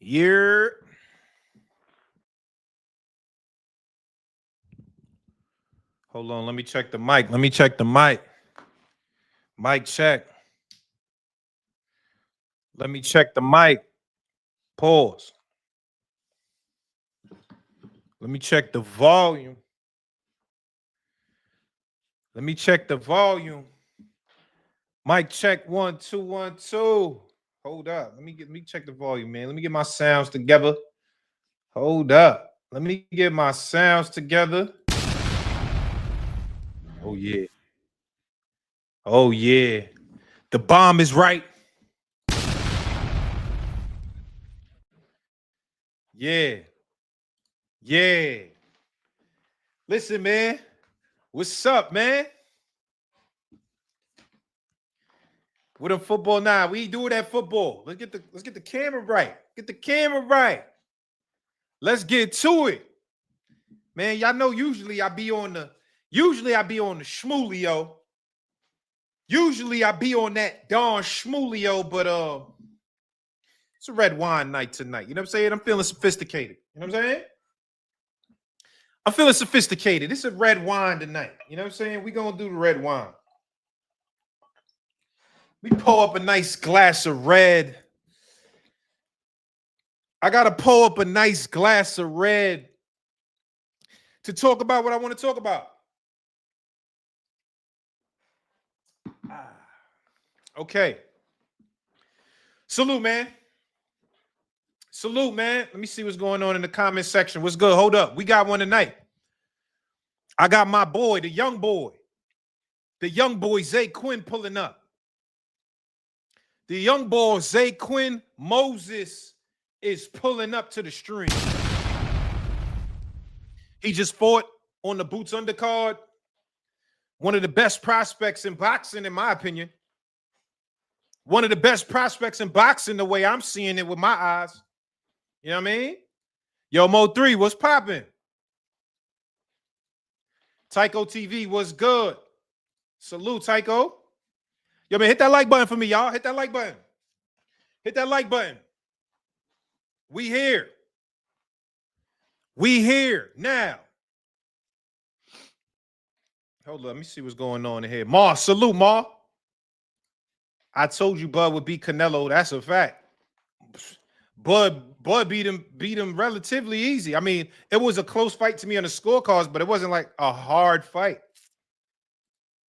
Year. Hold on, let me check the mic. Mic check. Let me check the mic. Pause. Let me check the volume. Mic check 1 2 1 2. Hold up. Let me check the volume, man. Let me get my sounds together. Hold up. Let me get my sounds together. Oh yeah. Oh yeah. The bomb is right. Yeah. Yeah. Listen, man. What's up, man? With a football now. We do that football. Let's get the camera right. Get the camera right. Let's get to it. Man, y'all know usually I be on the schmoolio. Usually I be on that darn schmoolio, but it's a red wine night tonight. You know what I'm saying? I'm feeling sophisticated. You know what I'm saying? I'm feeling sophisticated. It's a red wine tonight. You know what I'm saying? We gonna do the red wine. We pull up a nice glass of red. I gotta pull up a nice glass of red to talk about what I want to talk about. Okay. Salute, man. Salute, man. Let me see what's going on in the comment section. What's good? Hold up. We got one tonight. I got my boy, the young boy Zaquin pulling up. The young boy Zaquin Moses is pulling up to the stream. He just fought on the Boots undercard. One of the best prospects in boxing, in my opinion. One of the best prospects in boxing, the way I'm seeing it with my eyes. You know what I mean? Yo, Mo3, what's popping? Tycho TV, what's good? Salute, Tycho. Yo, man, hit that like button for me, y'all. Hit that like button. Hit that like button. We here. We here now. Hold up, let me see what's going on in here. Ma, salute, Ma. I told you Bud would beat Canelo. That's a fact. Bud beat him relatively easy. I mean, it was a close fight to me on the scorecards, but it wasn't like a hard fight.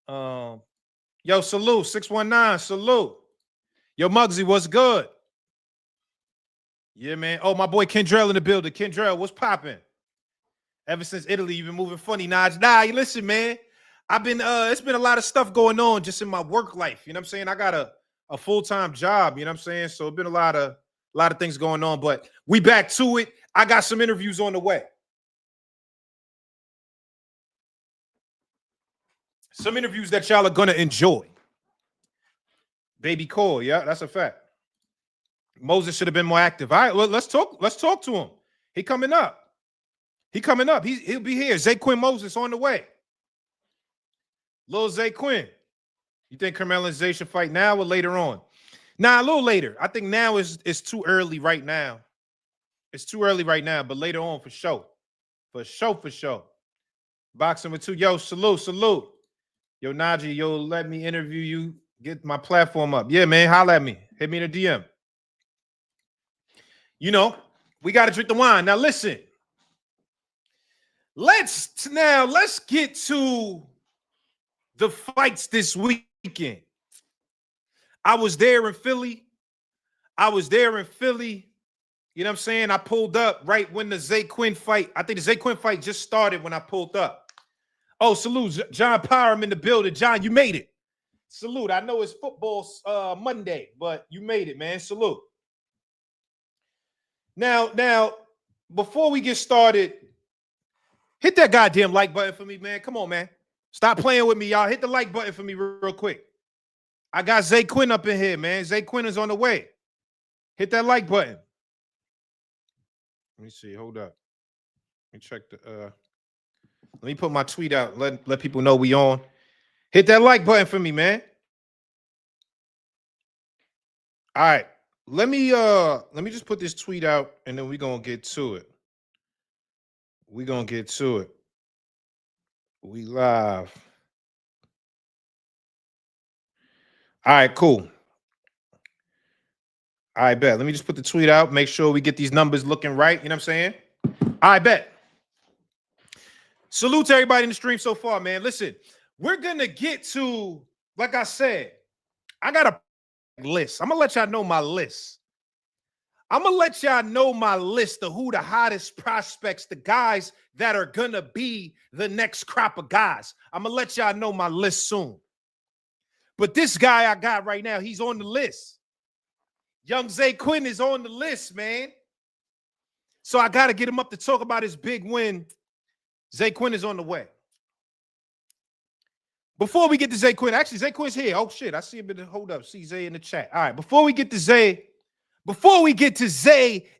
Yo, salute, 619, salute. Yo, Muggsy, what's good? Yeah, man. Oh, my boy Kendrell in the building. Kendrell, what's popping? Ever since Italy, you've been moving funny, Naji. Nah, listen, man. It's been a lot of stuff going on just in my work life. You know what I'm saying? I got a full-time job, you know what I'm saying? So it's been a lot of things going on, but we back to it. I got some interviews on the way. Some interviews that y'all are gonna enjoy. Baby Cole, yeah, that's a fact. Moses should have been more active. All right, well, let's talk to him. He coming up. He'll be here. Zaquin Moses on the way. Lil Zaquin. You think criminalization fight now or later on? Nah, a little later. I think now is too early right now. It's too early right now, but later on for sure. For sure. Boxing with two. Yo, salute. Yo, Naji, yo, let me interview you. Get my platform up. Yeah, man, holla at me. Hit me in the DM. You know, we got to drink the wine. Now, listen. Let's get to the fights this weekend. I was there in Philly. You know what I'm saying? I pulled up right when the Zaquin fight. I think the Zaquin fight just started when I pulled up. Oh, salute. John Parham in the building. John, you made it. Salute. I know it's football Monday, but you made it, man. Salute. Now, before we get started, hit that goddamn like button for me, man. Come on, man. Stop playing with me, y'all. Hit the like button for me real quick. I got Zaquin up in here, man. Zaquin is on the way. Hit that like button. Let me see. Hold up. Let me check the Let me put my tweet out. Let people know we on. Hit that like button for me, man. All right. Let me just put this tweet out and then we're gonna get to it. We're gonna get to it. We live. All right, cool. I bet. Let me just put the tweet out. Make sure we get these numbers looking right. You know what I'm saying? I bet. Salute to everybody in the stream so far, man. Listen, we're gonna get to, like I said, I got a list. I'm gonna let y'all know my list. I'm gonna let y'all know my list of who the hottest prospects, the guys that are gonna be the next crop of guys. I'm gonna let y'all know my list soon. But this guy I got right now, he's on the list. Young Zaquin is on the list, man. So I got to get him up to talk about his big win. Zaquin is on the way. Before we get to Zaquin, actually, Zaquin's here. Oh, shit. I see him in the, hold up. See Zay in the chat. All right. Before we get to Zay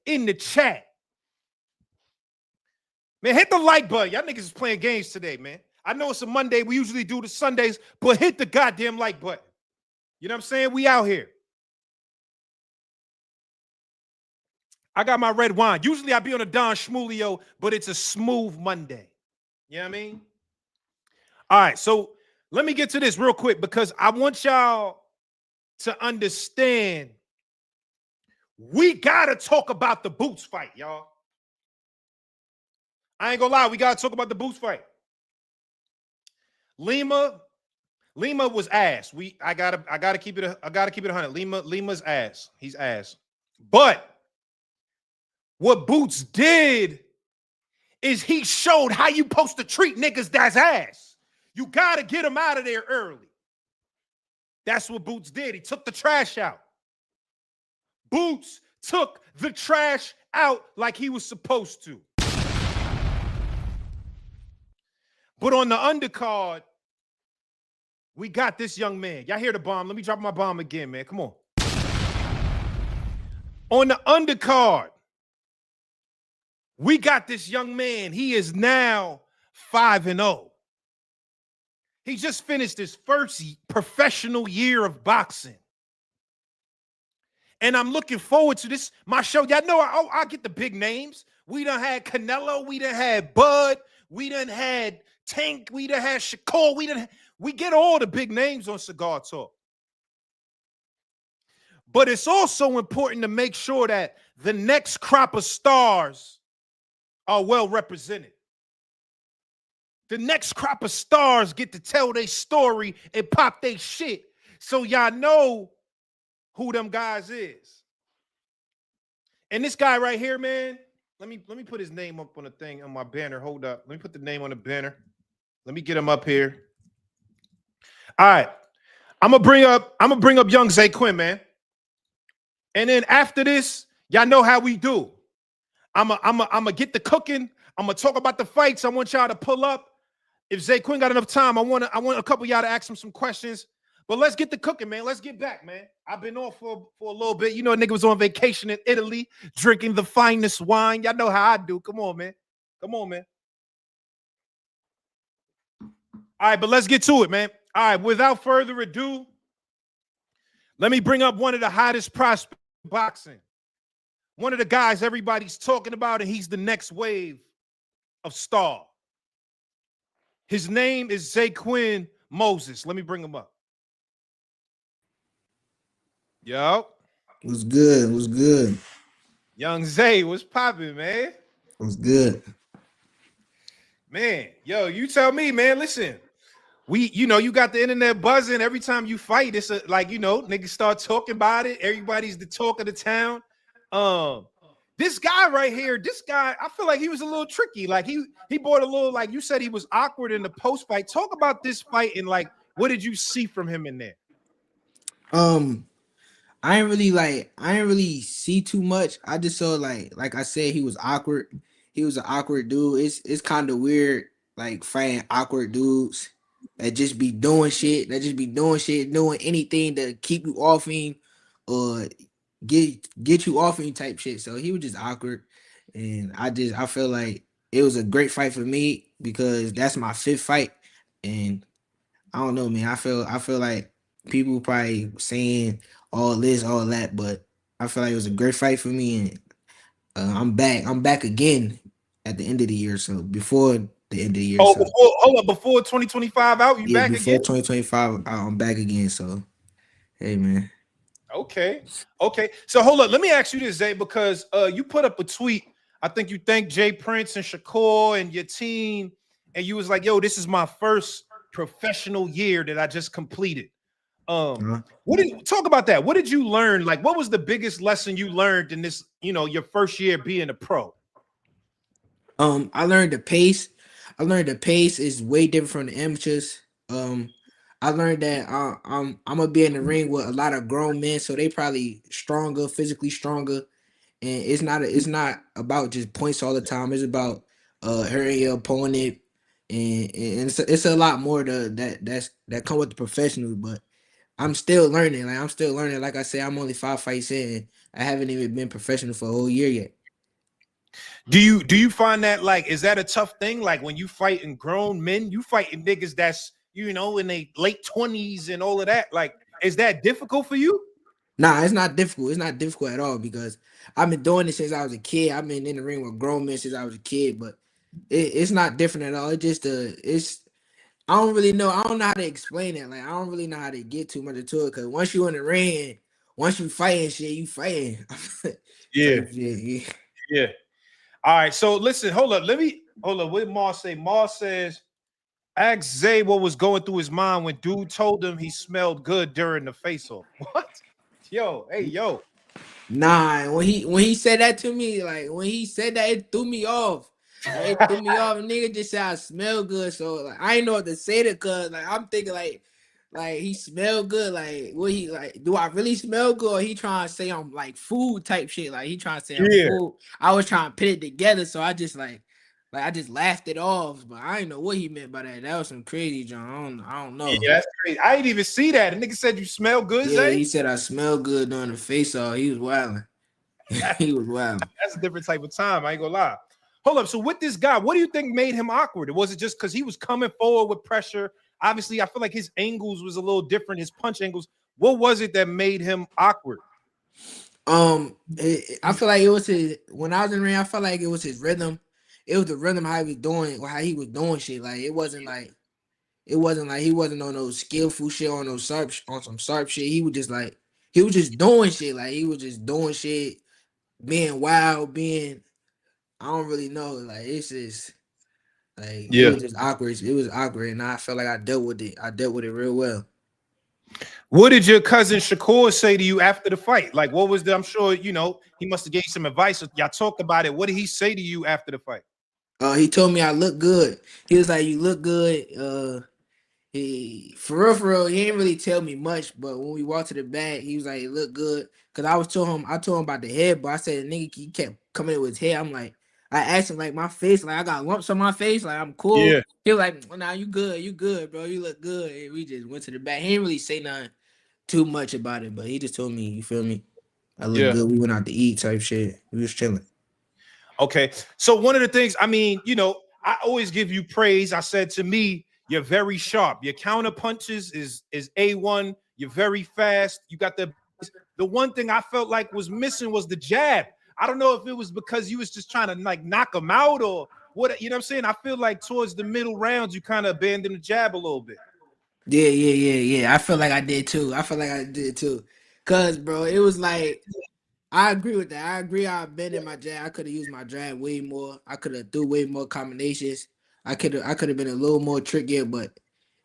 in the chat, man, hit the like button. Y'all niggas is playing games today, man. I know it's a Monday. We usually do the Sundays, but hit the goddamn like button. You know what I'm saying? We out here. I got my red wine. Usually I be on a Don Shmulio, but it's a smooth Monday. You know what I mean? All right, so let me get to this real quick because I want y'all to understand we got to talk about the Boots fight, y'all. I ain't gonna lie, we got to talk about the Boots fight. Lima was ass. I gotta keep it 100. Lima's ass. He's ass. But what Boots did is he showed how you supposed to treat niggas that's ass. You got to get them out of there early. That's what Boots did. He took the trash out. Boots took the trash out like he was supposed to. But on the undercard, we got this young man. Y'all hear the bomb? Let me drop my bomb again, man. Come on. On the undercard, we got this young man. He is now 5-0. He just finished his first professional year of boxing. And I'm looking forward to this. My show, y'all know I get the big names. We done had Canelo. We done had Bud. We done had Tank. We done had Shakur. We get all the big names on Cigar Talk. But it's also important to make sure that the next crop of stars are well represented. The next crop of stars get to tell their story and pop their shit. So y'all know who them guys is. And this guy right here, man, let me put his name up on the thing on my banner. Hold up. Let me put the name on the banner. Let me get him up here. All right. I'm gonna bring up young Zaquin, man. And then after this, y'all know how we do. I'm gonna get the cooking. I'm gonna talk about the fights. I want y'all to pull up. If Zaquin got enough time, I want a couple of y'all to ask him some questions. But let's get the cooking, man. Let's get back, man. I've been off for a little bit. You know, a nigga was on vacation in Italy, drinking the finest wine. Y'all know how I do. Come on, man. Come on, man. All right, but let's get to it, man. All right, without further ado, let me bring up one of the hottest prospects in boxing. One of the guys everybody's talking about, and he's the next wave of star. His name is Zaquin Moses. Let me bring him up. Yo. What's good? What's good? Young Zay, what's popping, man? What's good? Man, yo, you tell me, man. Listen, you got the internet buzzing every time you fight. It's like, niggas start talking about it. Everybody's the talk of the town. This guy right here, I feel like he was a little tricky. Like he brought a little, like you said, he was awkward in the post fight. Talk about this fight and like, what did you see from him in there? I ain't really see too much. I just saw like I said, he was awkward. He was an awkward dude. It's kind of weird, like fighting awkward dudes that just be doing shit, doing anything to keep you off him or get you off him type shit. So he was just awkward, and I feel like it was a great fight for me because that's my fifth fight, and I don't know, man. I feel like people probably saying all this, all that, but I feel like it was a great fight for me, and I'm back. I'm back again at the end of the year. So before the end of the year, Oh, so before hold up, before 2025 out, you yeah, back before again? 2025, I'm back again. So hey, man. Okay. Okay. So hold up. Let me ask you this, Zay, because you put up a tweet. I think you thanked Jay Prince and Shakur and your team, and you was like, yo, this is my first professional year that I just completed. Uh, What did talk about that? What did you learn? Like, what was the biggest lesson you learned in this, your first year being a pro? I learned the pace. I learned the pace is way different from the amateurs. Um, I learned that I'm gonna be in the ring with a lot of grown men, so they probably stronger, physically stronger, and it's not about just points all the time. It's about hurting your opponent, and it's a lot more to that come with the professionals. But I'm still learning. Like I'm still learning. Like I said, I'm only 5 fights in. And I haven't even been professional for a whole year yet. Do you find that like is that a tough thing? Like when you fighting grown men, you fighting niggas that's in their late 20s and all of that. Like, is that difficult for you? Nah, it's not difficult. It's not difficult at all because I've been doing this since I was a kid. I've been in the ring with grown men since I was a kid, but it's not different at all. It just it's I don't really know. I don't know how to explain it. Like I don't really know how to get too much into it because once you in the ring, once you fighting shit, you fighting Yeah, type shit. Yeah. yeah. All right. So listen, hold up. Let me hold up. What did Mars say? Mars says, ask Zay what was going through his mind when dude told him he smelled good during the face-off. What? Yo, hey, yo. Nah, when he said that to me, like when he said that, it threw me off. Like it threw me off. Nigga just said I smell good, so like I ain't know what to say to cuz like I'm thinking like he smell good. Like what he like? Do I really smell good? Or he trying to say I'm like food type shit? Like he trying to say I'm Yeah. food. I was trying to put it together, so I just like I just laughed it off. But I didn't know what he meant by that. That was some crazy, John. I don't Yeah, know. that's crazy. I didn't even see that. The nigga said you smell good, Yeah, Zay. he said I smell good during the face off. He was wilding. He was wilding. That's a different type of time. I ain't gonna lie. Hold up. So with this guy, what do you think made him awkward? Was it just because he was coming forward with pressure? Obviously, I feel like his angles was a little different. His punch angles. What was it that made him awkward? I feel like it was his when I was in the ring. I felt like it was his rhythm. It was the rhythm how he was doing, or how he was doing shit. Like it wasn't like he wasn't on no skillful shit on no on some sharp shit. He was just doing shit. Like he was just doing shit, being wild, being I don't really know. Like it's just like it Yeah. was just awkward. It was awkward, and I felt like I dealt with it. I dealt with it real well. What did your cousin Shakur say to you after the fight? Like, what was the? I'm sure he must have gave you some advice. Y'all talked about it. What did he say to you after the fight? He told me I look good. He was like, "You look good." He for real, he didn't really tell me much, but when we walked to the back, he was like, "It looked good." Cause I told him about the head, but I said the nigga he kept coming in with his head. I'm like, I asked him like my face, like I got lumps on my face, like I'm cool. Yeah, He was like, "Nah, you good, bro. You look good." And we just went to the back. He didn't really say nothing too much about it, but he just told me, you feel me? I look yeah. good. We went out to eat type shit. We was chilling. Okay. So one of the things, I mean, I always give you praise. I said to me, you're very sharp. Your counter punches is A1. You're very fast. You got the one thing I felt like was missing was the jab. I don't know if it was because you was just trying to like knock him out or what, you know what I'm saying? I feel like towards the middle rounds, you kind of abandoned the jab a little bit. Yeah. I feel like I did too. I feel like I did too. Cause bro, it was like I agree with that. I agree. I've been in my jab. I could have used my jab way more. I could have threw way more combinations. I could have been a little more trickier, but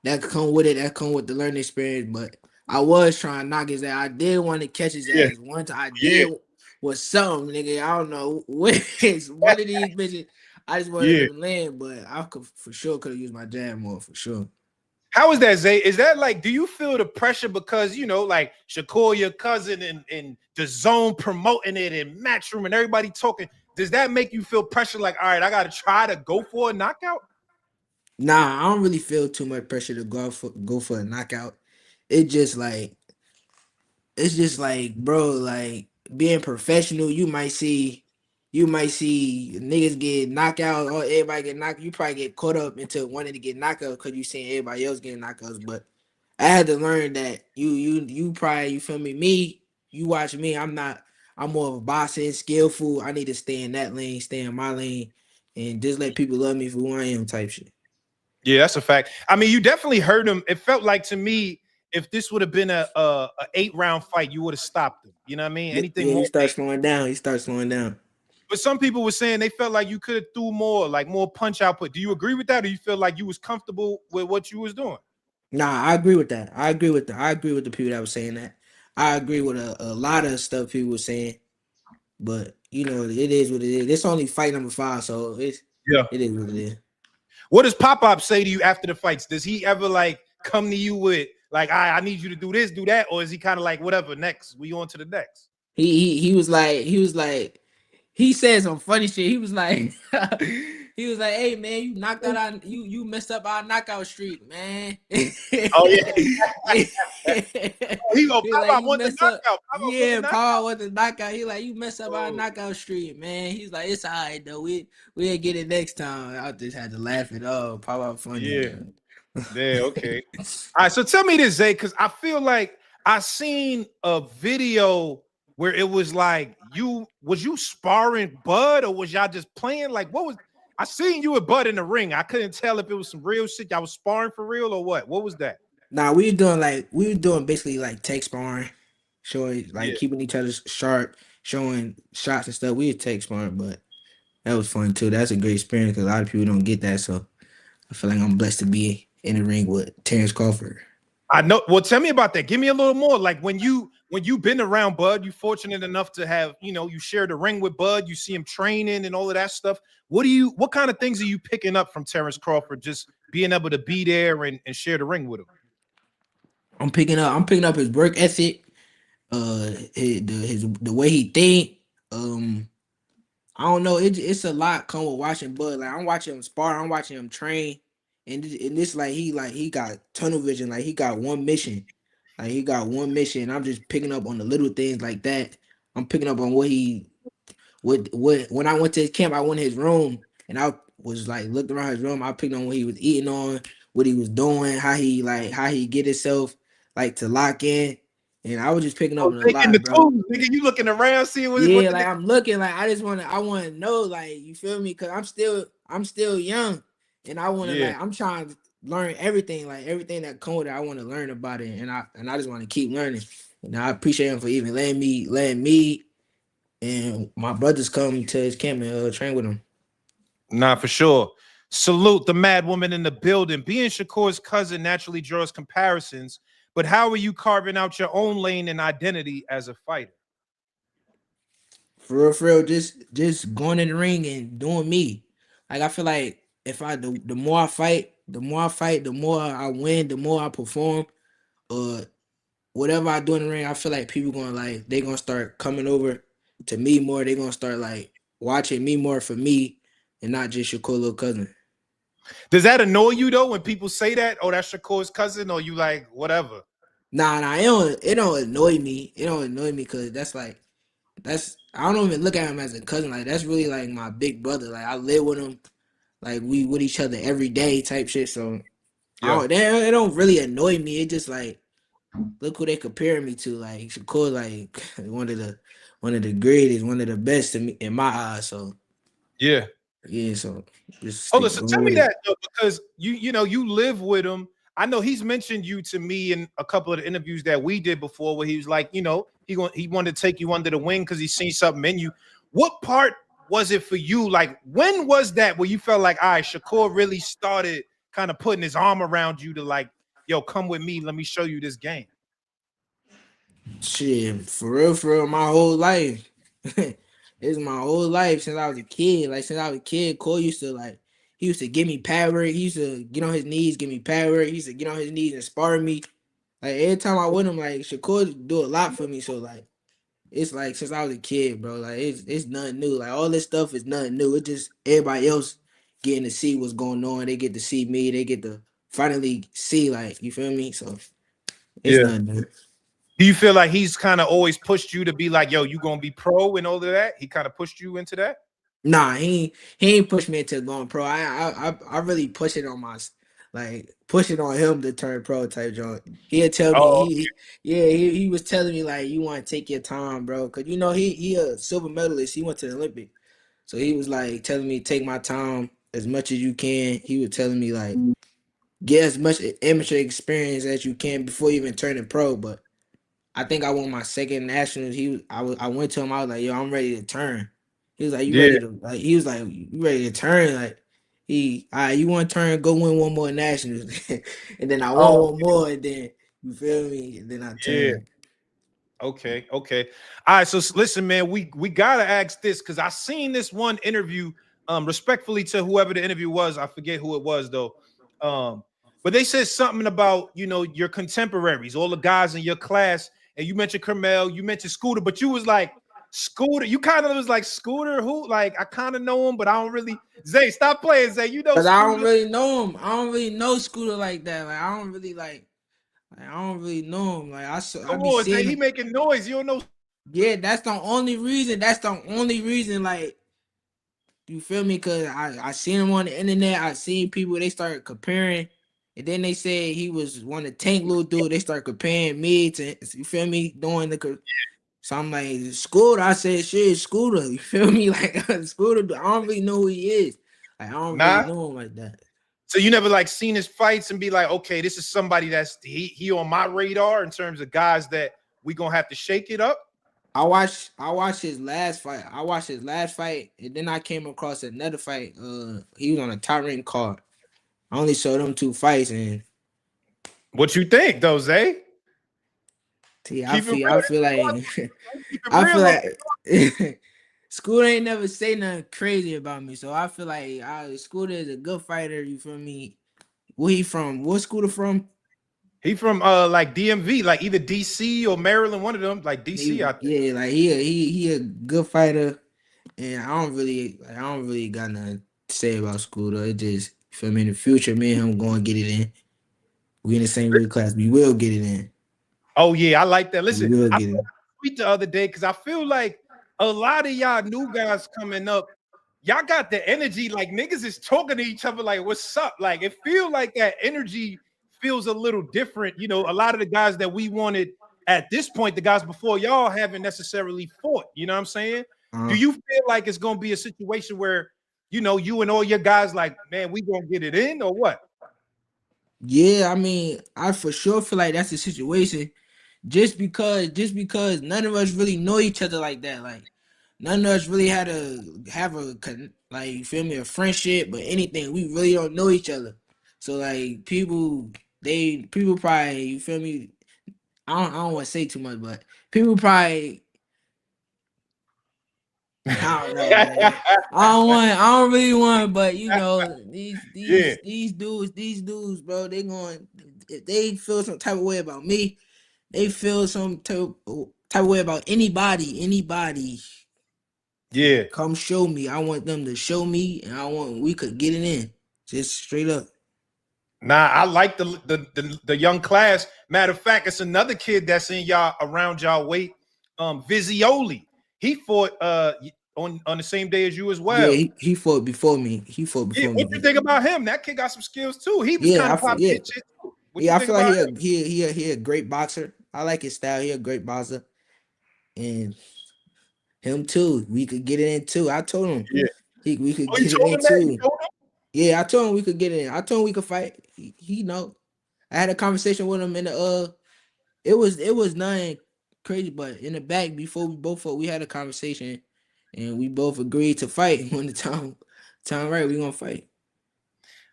that could come with it. That come with the learning experience. But I was trying to knock his ass. I did want to catch his Yeah, ass one time. I yeah, did was something, nigga. I don't know what is one of these bitches. I just wanted yeah. them to land, but I could for sure could have used my jab more for sure. How is that, Zay? Is that like, do you feel the pressure because like Shakur, your cousin, and the zone promoting it and Matchroom and everybody talking? Does that make you feel pressure? Like, all right, I gotta try to go for a knockout? Nah, I don't really feel too much pressure to go for a knockout. It just like it's just like, bro, like being professional, you might see. you might see niggas get knocked out or everybody get knocked. You probably get caught up into wanting to get knocked out because you seen everybody else getting knockouts. But I had to learn that you probably you feel me. Me, you watch me. I'm more of a boxing skillful. I need to stay in that lane, stay in my lane, and just let people love me for who I am type shit. Yeah, that's a fact. I mean, you definitely heard him. It felt like to me, if this would have been a 8-round fight, you would have stopped him. You know what I mean? Yeah, Anything yeah, more he than starts 8. slowing down. He starts slowing down. But some people were saying they felt like you could have threw more, like more punch output. Do you agree with that, or you feel like you was comfortable with what you was doing? Nah, I agree with that. I agree with the people that were saying that. I agree with a lot of stuff people were saying. But you know, it is what it is. It's only fight number 5, so Yeah. it is what it is. What does Pop Pop say to you after the fights? Does he ever like come to you with like, I need you to do this, do that, or is he kind of like whatever? Next, we on to the next. He was like he said some funny shit. He was like he was like, hey man, you knocked out our you messed up our knockout streak, man. Oh yeah, he go He Pop like Pop you want the messed up. knockout. Pop Pop want the Yeah, knockout. Paul was the knockout. He like you messed up our Oh. knockout streak, man. He's like, it's all right though. We'll get it next time. I just had to laugh it up. Pop Pop funny. Yeah. Yeah, okay. All right, so tell me this, Zay, because I feel like I seen a video where it was like was you sparring Bud or was y'all just playing? Like, what was I seen you with Bud in the ring? I couldn't tell if it was some real shit. Y'all was sparring for real or what? What was that? Nah, we were doing basically like tech sparring, showing like Yeah. keeping each other sharp, showing shots and stuff. We would tech sparring, but that was fun too. That's a great experience because a lot of people don't get that. So I feel like I'm blessed to be in the ring with Terrence Crawford. I know. Well, tell me about that. Give me a little more. Like when you've been around Bud, you fortunate enough to have, you share the ring with Bud, you see him training and all of that stuff. What kind of things are you picking up from Terrence Crawford just being able to be there and share the ring with him? I'm picking up his work ethic, the way he think. I don't know. It's a lot come with watching Bud. Like I'm watching him spar, I'm watching him train, and this like he got tunnel vision. Like he got one mission. Like he got one mission. I'm just picking up on the little things like that. I'm picking up on what when I went to his camp, I went to his room and I was like looked around his room. I picked on what he was eating on, what he was doing, how he get himself like to lock in. And I was just picking up Oh, on a taking the lot, bro. tools, nigga. You looking around, seeing what Yeah, the like nigga. I'm looking, like I want to know, like you feel me? Cause I'm still young, and I want to Yeah. like I'm trying to learn everything, like everything that come with it. I want to learn about it, and I just want to keep learning. And I appreciate him for even letting me and my brothers come to his camp and train with him. Nah, for sure. Salute the mad woman in the building. Being Shakur's cousin naturally draws comparisons, but how are you carving out your own lane and identity as a fighter? For real, just going in the ring and doing me. Like I feel like if the more I fight, the more I win, the more I perform. Uh, Whatever I do in the ring, I feel like people gonna like they gonna start coming over to me more. They gonna start like watching me more for me and not just your cool little cousin. Does that annoy you though when people say that? Oh, that's Shakur's cousin, or you like whatever? Nah, it don't annoy me. It don't annoy me because that's I don't even look at him as a cousin. Like that's really like my big brother. Like I live with him. Like we with each other every day type shit. So Yeah. it don't really annoy me. It just like look who they compare me to. Like Shakur, like one of the greatest, one of the best to me in my eyes. So Yeah. yeah, so just Oh, stick listen, going tell me with it. that though, because you live with him. I know he's mentioned you to me in a couple of the interviews that we did before, where he was like, he wanted to take you under the wing because he's seen something in you. What part was it for you? Like, when was that where you felt like, all right, Shakur really started kind of putting his arm around you to like, yo, come with me, let me show you this game. Shit, for real, my whole life. It's my whole life since I was a kid. Like since I was a kid, Cole used to like he used to give me pad work. He used to get on his knees, give me pad work. He used to get on his knees and spar me. Like every time I with him, like Shakur do a lot for me. So like it's like since I was a kid, bro. Like it's nothing new. Like all this stuff is nothing new. It just everybody else getting to see what's going on. They get to see me. They get to finally see like you feel me. So it's Yeah. nothing new. Do you feel like he's kind of always pushed you to be like, yo, you gonna be pro and all of that? He kind of pushed you into that? Nah, he ain't pushed me into going pro. I really push it on like push it on him to turn pro type joint. He'll tell me Oh, he was telling me like you want to take your time, bro, because you know he a silver medalist. He went to the Olympic, so he was like telling me take my time as much as you can. He was telling me like get as much amateur experience as you can before you even turning pro. But I think I won my second nationals. I went to him. I was like, yo, I'm ready to turn. He was like, you yeah. ready to like? He was like, you ready to turn? Like all right, you want to turn? Go win one more nationals, and then I won Oh, one more, and then you feel me? And then I yeah. turned. Okay, okay. All right, so listen, man, we gotta ask this because I seen this one interview. Respectfully to whoever the interview was, I forget who it was though. But they said something about your contemporaries, all the guys in your class, and you mentioned Carmel, you mentioned Scooter, but you was like Scooter. You kind of was like Scooter, who like I kind of know him, but I don't really. Zay, stop playing, Zay. You know Cause I don't Scooter. really know him. I don't really know Scooter like that. Like I don't really like I don't really know him. Like I Come be on, Zay. seeing He him. making noise. You don't know. Yeah, that's the only reason. That's the only reason. Like you feel me? Cause I seen him on the internet. I seen people they start comparing, and then they said he was one of the tank little dude. They start comparing me to you feel me doing so I'm like Scooter. I said shit Scooter. You feel me? Like Scooter. I don't really know who he is. Like I don't really Nah. know him like that. So you never like seen his fights and be like, okay, this is somebody that's he on my radar in terms of guys that we gonna have to shake it up. I watched his last fight. I watched his last fight, and then I came across another fight. He was on a top rank card. I only saw them two fights, and What you think, though, Zay? see, I Keep it feel real. I feel like Keep it I feel real. like Scooter ain't never say nothing crazy about me, so I feel like Scooter is a good fighter. You feel me? Where he from? What Scooter from? He from like DMV, like either DC or Maryland, one of them, like DC, I think. Yeah, like he a good fighter, and I don't really got nothing to say about Scooter. It just you feel me in the future, me and him going to get it in. We in the same weight class. We will get it in. Oh yeah, I like that. We Listen, will I get it. tweet the other day because I feel like a lot of y'all new guys coming up, y'all got the energy like niggas is talking to each other like what's up? Like it feel like that energy feels a little different. A lot of the guys that we wanted at this point, the guys before y'all haven't necessarily fought. You know what I'm saying? Do Uh, you feel like it's gonna be a situation where you and all your guys like, man, we gonna get it in or what? yeah, I mean, I for sure feel like that's the situation. Just because none of us really know each other like that. Like none of us really had to have like you feel me a friendship, but anything we really don't know each other. So like people probably you feel me. I don't want to say too much, but people probably I don't know, man. I don't really want, but you know, these Yeah, these these dudes, bro, they going if they feel some type of way about me, they feel some type of way about anybody. yeah. Come show me. I want them to show me, and I want we could get it in, just straight up. Nah, I like the young class. Matter of fact, it's another kid that's in y'all around y'all weight. Vizioli. He fought on the same day as you as Yeah, well. he fought before me. He fought Yeah, before what you me. think about him? That kid got some skills too. He was Yeah, kind of popping yeah, his shit too. What you yeah. I think feel like about him? he a great boxer. I like his style. He a great boxer, and him too. We could get it in too. I told him Yeah. we could Oh, you get it told in him that? You too. told him? Yeah, I told him we could get it in. I told him we could fight. He know. I had a conversation with him in the it was nothing crazy, but in the back before we both fought, we had a conversation and we both agreed to fight when the time right, we gonna fight.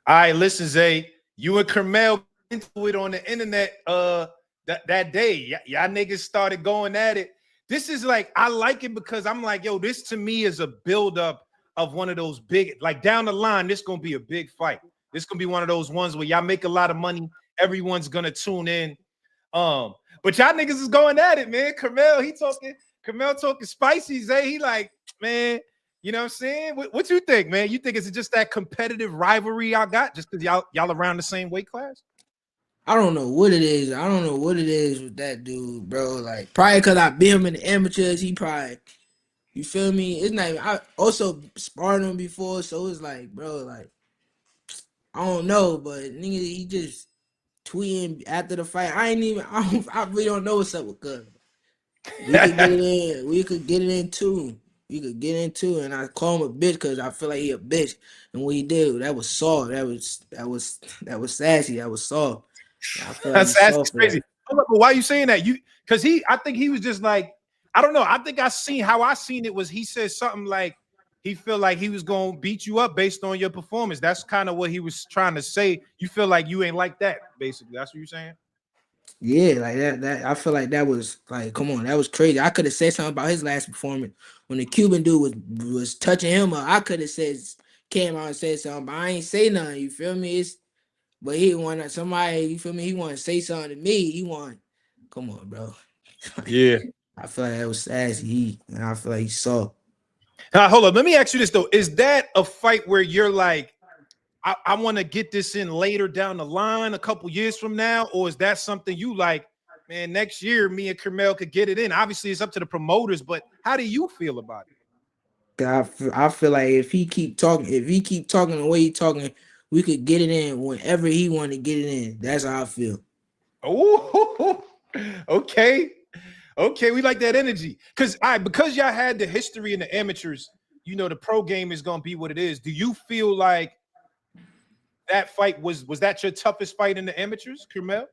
All right, listen, Zay. You and Kermel into it on the internet that day. Y'all niggas started going at it. This is like I like it because I'm like, yo, this to me is a buildup of one of those big, like down the line, this gonna be a big fight. This gonna be one of those ones where y'all make a lot of money. Everyone's gonna tune in. But y'all niggas is going at it, man. Kermel talking spicy, Zay. He like, man, you know what I'm saying? What you think, man? You think it's just that competitive rivalry y'all got just because y'all around the same weight class? I don't know what it is. I don't know what it is with that dude, bro. Like probably because I beat him in the amateurs. He probably, you feel me? It's not. I also sparred him before, so it's like, bro, like I don't know, but nigga, he just tweeting after the fight. I ain't even. I really don't know what's up with Cuz. We could get it in. We could get it in too. We could get into, and I call him a bitch because I feel like he a bitch. And what he did, that was soft. That was sassy. That was soft. I feel like he's That's soft for that. crazy. Hold up, but why are you saying that? Because I think he was just like, I don't know. I think how I seen it was he said something like he feel like he was gonna beat you up based on your performance. That's kind of what he was trying to say. You feel like you ain't like that, basically. That's what you're saying. Yeah, like that. I feel like that was like, come on, that was crazy. I could have said something about his last performance when the Cuban dude was touching him up. I could have said, came out and said something, but I ain't say nothing. You feel me? But he wanted somebody. You feel me? He want to say something to me. Come on, bro. Yeah. I feel like that was sassy. And I feel like he saw. Now, hold up. Let me ask you this though: is that a fight where you're like, I want to get this in later down the line, a couple years from now, or is that something you like? Man, next year me and Kermel could get it in. Obviously, it's up to the promoters, but how do you feel about it? I feel like if he keep talking the way he talking, we could get it in whenever he want to get it in. That's how I feel. Oh, okay. Okay, we like that energy. Because y'all had the history in the amateurs, the pro game is gonna be what it is. Do you feel like that fight was that your toughest fight in the amateurs, Kermel?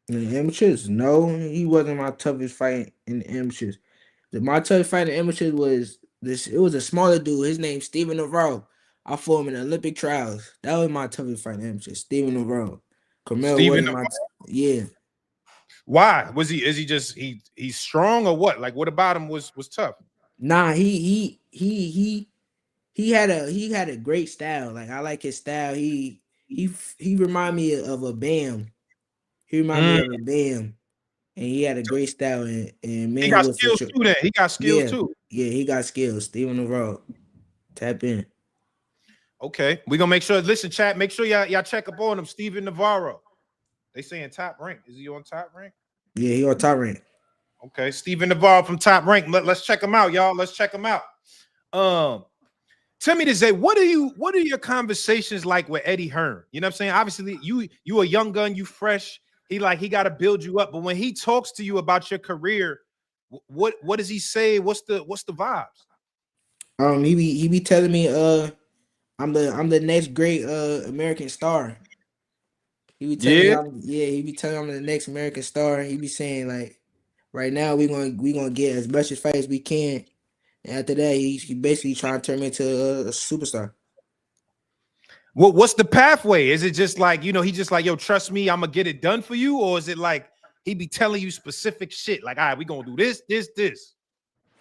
In the amateurs, no, he wasn't my toughest fight in the amateurs. My toughest fight in the amateurs was this. It was a smaller dude. His name's Steven Navarro. I fought him in the Olympic trials. That was my toughest fight in the amateurs. Steven Navarro. Carmel Steven, wasn't yeah. why? Is he just he's strong or what? Like what about him was tough? Nah, he had a great style. Like I like his style. He remind me of a Bam. He remind me Mm, of a Bam, and he had a great style. And he man, he got was for skills sure. too then. He got skills Yeah, too. yeah, he got skills. Steven Navarro, tap in. Okay. We're gonna make sure. Listen, chat, make sure y'all check up on him. Steven Navarro. They saying top rank. Is he on top rank? Yeah, he on top rank. Okay, Steven Navarro from Top Rank. Let's check him out, y'all. Let's check him out. Um, Tell me to say, what are your conversations like with Eddie Hearn? You know what I'm saying? Obviously, you a young gun, you fresh. He got to build you up. But when he talks to you about your career, what does he say? What's the vibes? He be telling me I'm the next great American star. He be telling me Yeah. he be telling me I'm the next American star. He be saying like right now we gonna get as much as fight as we can. And after that, he basically trying to turn me into a superstar. What's the pathway? Is it just like, he just like, yo, trust me, I'm gonna get it done for you? Or is it like he be telling you specific shit? Like, all right, we gonna do this.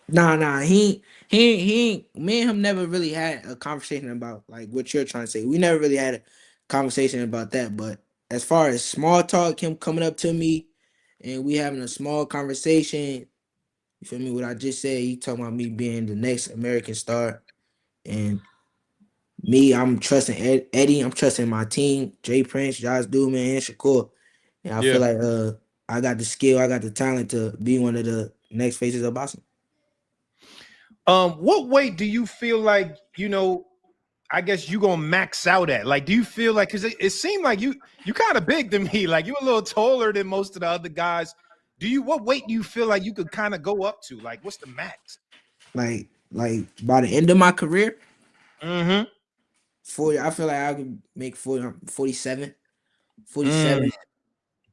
Nah. He ain't. Me and him never really had a conversation about like what you're trying to say. We never really had a conversation about that. But as far as small talk, him coming up to me and we having a small conversation. You feel me? What I just said. He talking about me being the next American star, and me, I'm trusting Eddie. I'm trusting my team, Jay Prince, Josh Duman, and Shakur. And I feel Yeah. like I got the skill, I got the talent to be one of the next faces of boxing. What weight do you feel like, I guess you gonna max out at? Like, do you feel like, because it seemed like you kind of big to me, like you a little taller than most of the other guys. What weight do you feel like you could kind of go up to? Like, what's the max? Like by the end of my career, Mm-hmm. 40, I feel like I could make 40, 47, Mm, 47,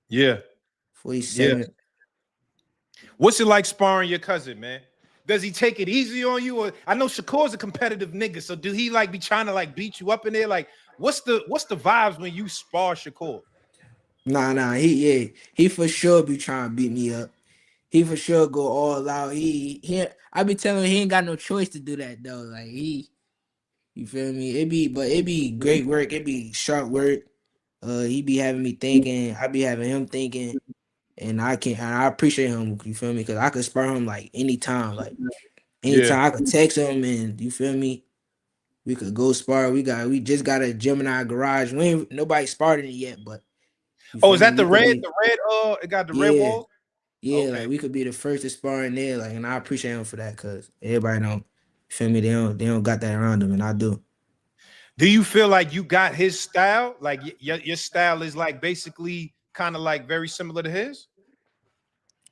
yeah, yeah. 47. What's it like sparring your cousin, man? Does he take it easy on you? Or I know Shakur's a competitive nigga, so do he like be trying to like beat you up in there? Like, what's the vibes when you spar Shakur? Nah, he for sure be trying to beat me up. He for sure go all out. I be telling him he ain't got no choice to do that though. Like you feel me? It be great work. It be sharp work. He be having me thinking. I be having him thinking, and I appreciate him. You feel me? Because I could spur him like anytime. Like Yeah. anytime I could text him, and you feel me? We could go spar. We just got a gym in our garage. We ain't nobody sparred in it yet, but You Oh, feel is me? that the We could red? be, The red, it got the red yeah, walls? yeah, like Okay. we could be the first to spar in there, like, and I appreciate him for that, cause everybody don't, you feel me? They don't got that around them, and I do. Do you feel like you got his style? Like your style is like basically kind of like very similar to his?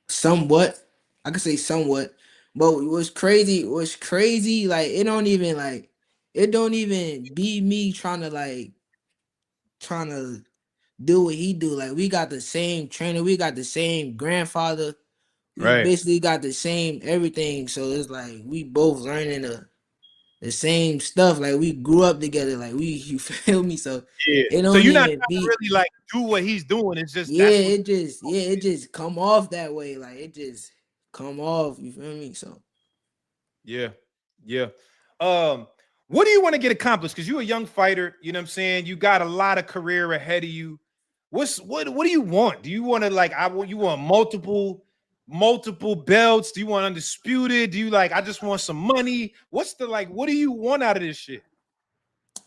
Somewhat, I could say somewhat, but what's crazy, like it don't even be me trying to do what he do. Like we got the same trainer, we got the same grandfather, we Right. basically got the same everything. So it's like we both learning the same stuff. Like we grew up together. Like we, you feel me? So Yeah. it So don't you're not even trying to be. really like do what he's doing. It's just Yeah, that's what. it just come off that way. Like it just come off. You feel me? So Yeah. Yeah. Um, what do you want to get accomplished? Because you're a young fighter, you know what I'm saying? You got a lot of career ahead of you. What do you want? Do you want to like I want you want multiple belts? Do you want undisputed? Do you like I just want some money? What's the like what do you want out of this shit?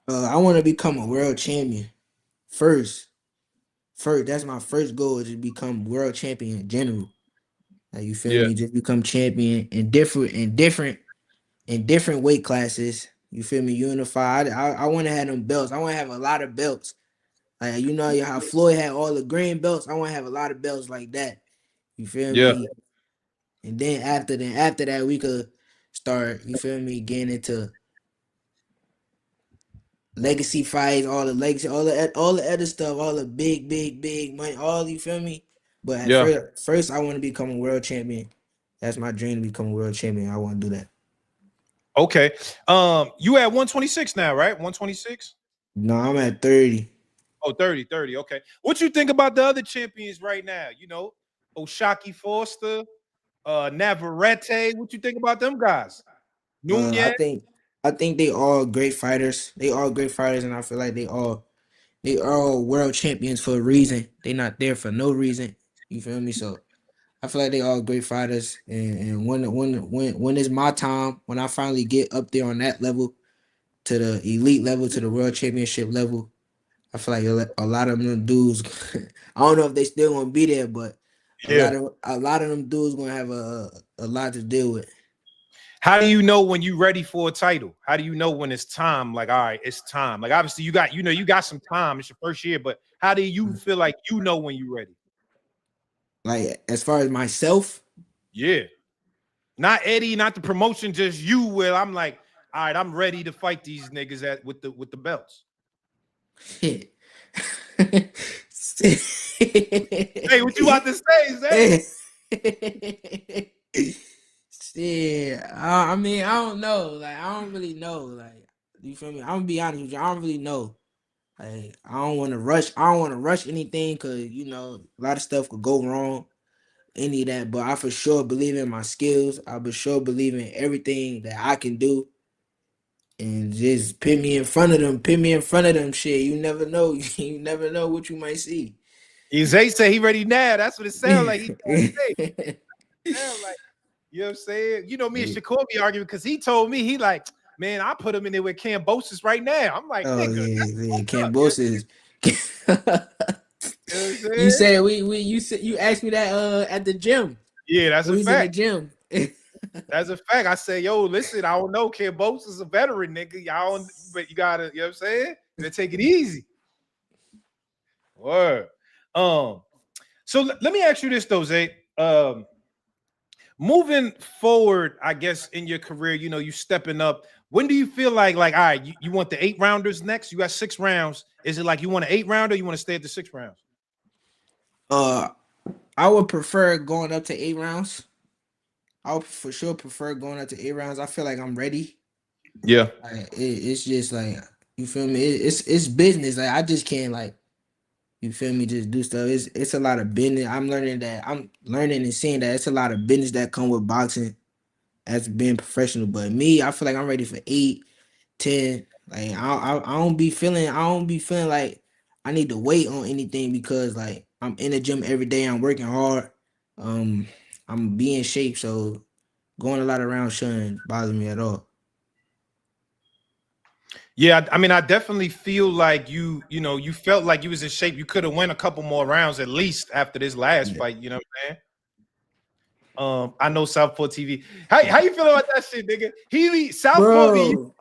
I want to become a world champion first. First, that's my first goal is to become world champion in general. Like you feel Yeah. me? Just become champion in different weight classes. You feel me? Unified. I want to have them belts. I want to have a lot of belts. Like you know how Floyd had all the green belts. I want to have a lot of belts like that. You feel Yeah. me? And then after that we could start. You feel me? Getting into legacy fights, all the legacy, all the other stuff, all the big money. All you feel me? But at Yeah. first I want to become a world champion. That's my dream to become a world champion. I want to do that. Okay. You at 126 now, right? 126? No, I'm at 30. Oh, 30, 30. Okay. What you think about the other champions right now? You know, Oshaki Foster, Navarrete. What you think about them guys? I Nunez. think they all great fighters. They all great fighters, and I feel like they all world champions for a reason. They not there for no reason. You feel me? So I feel like they all great fighters. And when it's my time, when I finally get up there on that level, to the elite level, to the world championship level, I feel like a lot of them dudes. I don't know if they still gonna be there, but Yeah. a lot of them dudes gonna have a lot to deal with. How do you know when you're ready for a title? How do you know when it's time? Like, all right, it's time. Like, obviously, you got some time. It's your first year, but how do you feel like you know when you're ready? Like as far as myself, Yeah. Not Eddie, not the promotion, just you. Where I'm like, all right, I'm ready to fight these niggas with the belts. shit. Hey, what you about to say, Zay? Shit. I mean, I don't know. Like, I don't really know. Like, you feel me? I'm gonna be honest with you. I don't really know. Like, I don't want to rush. I don't want to rush anything because a lot of stuff could go wrong. Any of that, but I for sure believe in my skills. I for sure believe in everything that I can do. And just put me in front of them. Put me in front of them. Shit, you never know. You never know what you might see. Zay say he ready now. That's what it sounds like. He trying to say. Yeah. Sound like, you know what I'm saying? You know, me and Shakur be arguing because he told me he like, man, I put him in there with Cambosis right now. I'm like, Oh nigga, yeah, that's yeah. fucked up. You Cambosis. know what I'm You saying? said you said you asked me that at the gym. Yeah, that's a We was in the fact. gym. That's a fact. I say, yo, listen, I don't know. Cambosis is a veteran, nigga. Y'all, but you gotta, you know what I'm saying? You gotta take it easy. Word. Um, so let me ask you this though, Zay. Moving forward, I guess in your career, you stepping up. When do you feel like, all right, you want the 8 rounders next? You got 6 rounds. Is it like you want an 8 rounder? You want to stay at the 6 rounds? uh, I would prefer going up to 8 rounds. I would for sure prefer going up to 8 rounds. I feel like I'm ready. Yeah. It's just like you feel me. It's business. Like I just can't like you feel me. Just do stuff. It's a lot of business. I'm learning and seeing that it's a lot of business that come with boxing as being professional. But me, I feel like I'm ready for 8, 10. Like I don't be feeling like I need to wait on anything because like I'm in the gym every day. I'm working hard. Um, I'm being in shape. So going a lot of rounds shouldn't bother me at all. Yeah, I mean, I definitely feel like you felt like you was in shape. You could have won a couple more rounds at least after this last Yeah. fight. You know what I'm saying? I know Southpaw TV. How you feel about that shit, nigga? Southpaw be Bro,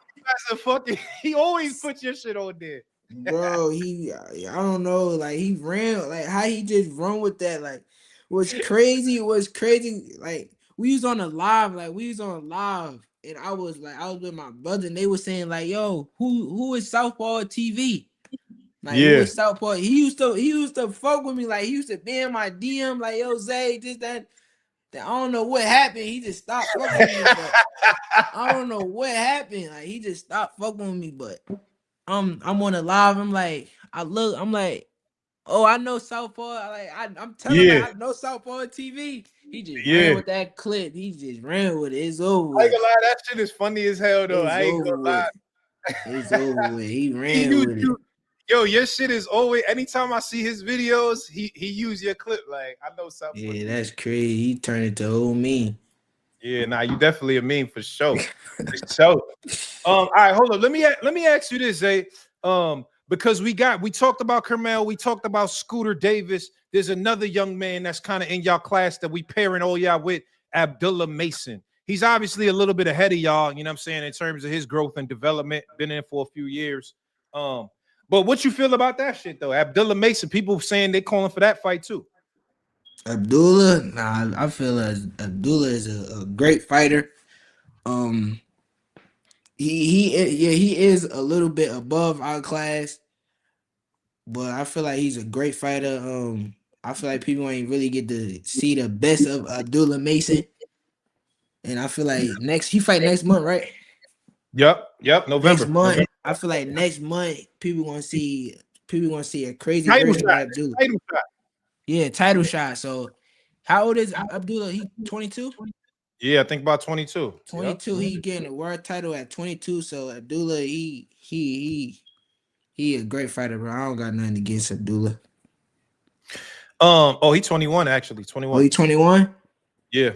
as a fucking. He always puts your shit on there. bro, I don't know, like he ran, like how he just run with that, like was crazy. It was crazy. Like we was on a live, and I was with my brother, and they were saying like, "Yo, who is Southpaw TV? Like who Yeah. is Southpaw?" He used to fuck with me, like he used to be in my DM, like, "Yo, Zay, this that." I don't know what happened. He just stopped fucking with me, but I don't know what happened. Like he just stopped fucking with me, but I'm on a live. I'm like, oh, I know Southpaw. I'm telling Yeah. like I know Southpaw TV. He just ran Yeah. with that clip. He just ran with it. It's over I ain't with. gonna lie, that shit is funny as hell though. It's I ain't over gonna lie. with. It's over with. He He ran used with it. you. Yo, your shit is always. Anytime I see his videos, he use your clip. Like I know Southpaw Yeah, TV. that's crazy. He turned into old me. Yeah, nah, you definitely a meme for sure. For sure. All right, hold on. Let me ask you this, Zay. Because we talked about Kermel, we talked about Scooter Davis. There's another young man that's kind of in y'all class that we pairing all y'all with, Abdullah Mason. He's obviously a little bit ahead of y'all, you know what I'm saying, in terms of his growth and development. Been in for a few years. But what you feel about that shit though? Abdullah Mason, people saying they calling for that fight too. Abdullah, nah, I feel as Abdullah is a great fighter. Um, he is a little bit above our class, but I feel like he's a great fighter. I feel like people ain't really get to see the best of Abdullah Mason, and I feel like he fight next month, right? Yep, Next November. month, I feel like next month people gonna see a crazy Title version of shot. Abdullah. Title shot. Yeah, title shot. So, how old is Abdullah? He 22. Yeah, I think about 22. Yep. 22. He getting a world title at 22. So Abdullah, he a great fighter, bro. I don't got nothing against Abdullah. He 21 actually. Oh, 21. he 21? Yeah.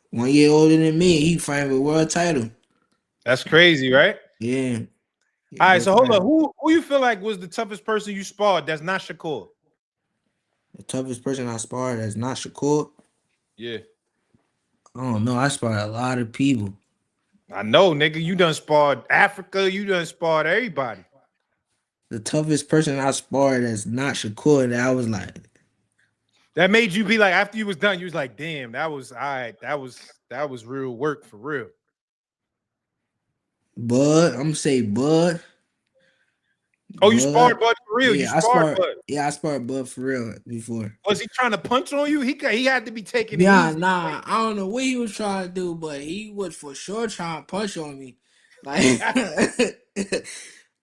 1 year older than me. He fighting for world title. That's crazy, right? Yeah. He a All right, great so hold fighter. on. Who you feel like was the toughest person you sparred that's not Shakur? The toughest person I sparred that's not Shakur. Yeah. I don't know. I sparred a lot of people. I know, nigga. You done sparred Africa. You done sparred everybody. The toughest person I sparred that's not Shakur that I was like, That made you be like, after you was done, you was like, damn, that was all right. That was real work for real. Bud. I'm gonna say Bud. Oh, you sparred Bud. Bud for real. You sparred Bud. I sparred Bud for real before. Was he trying to punch on you? He had to be taking it Yeah, easy. nah, I don't know what he was trying to do, but he was for sure trying to punch on me. Like I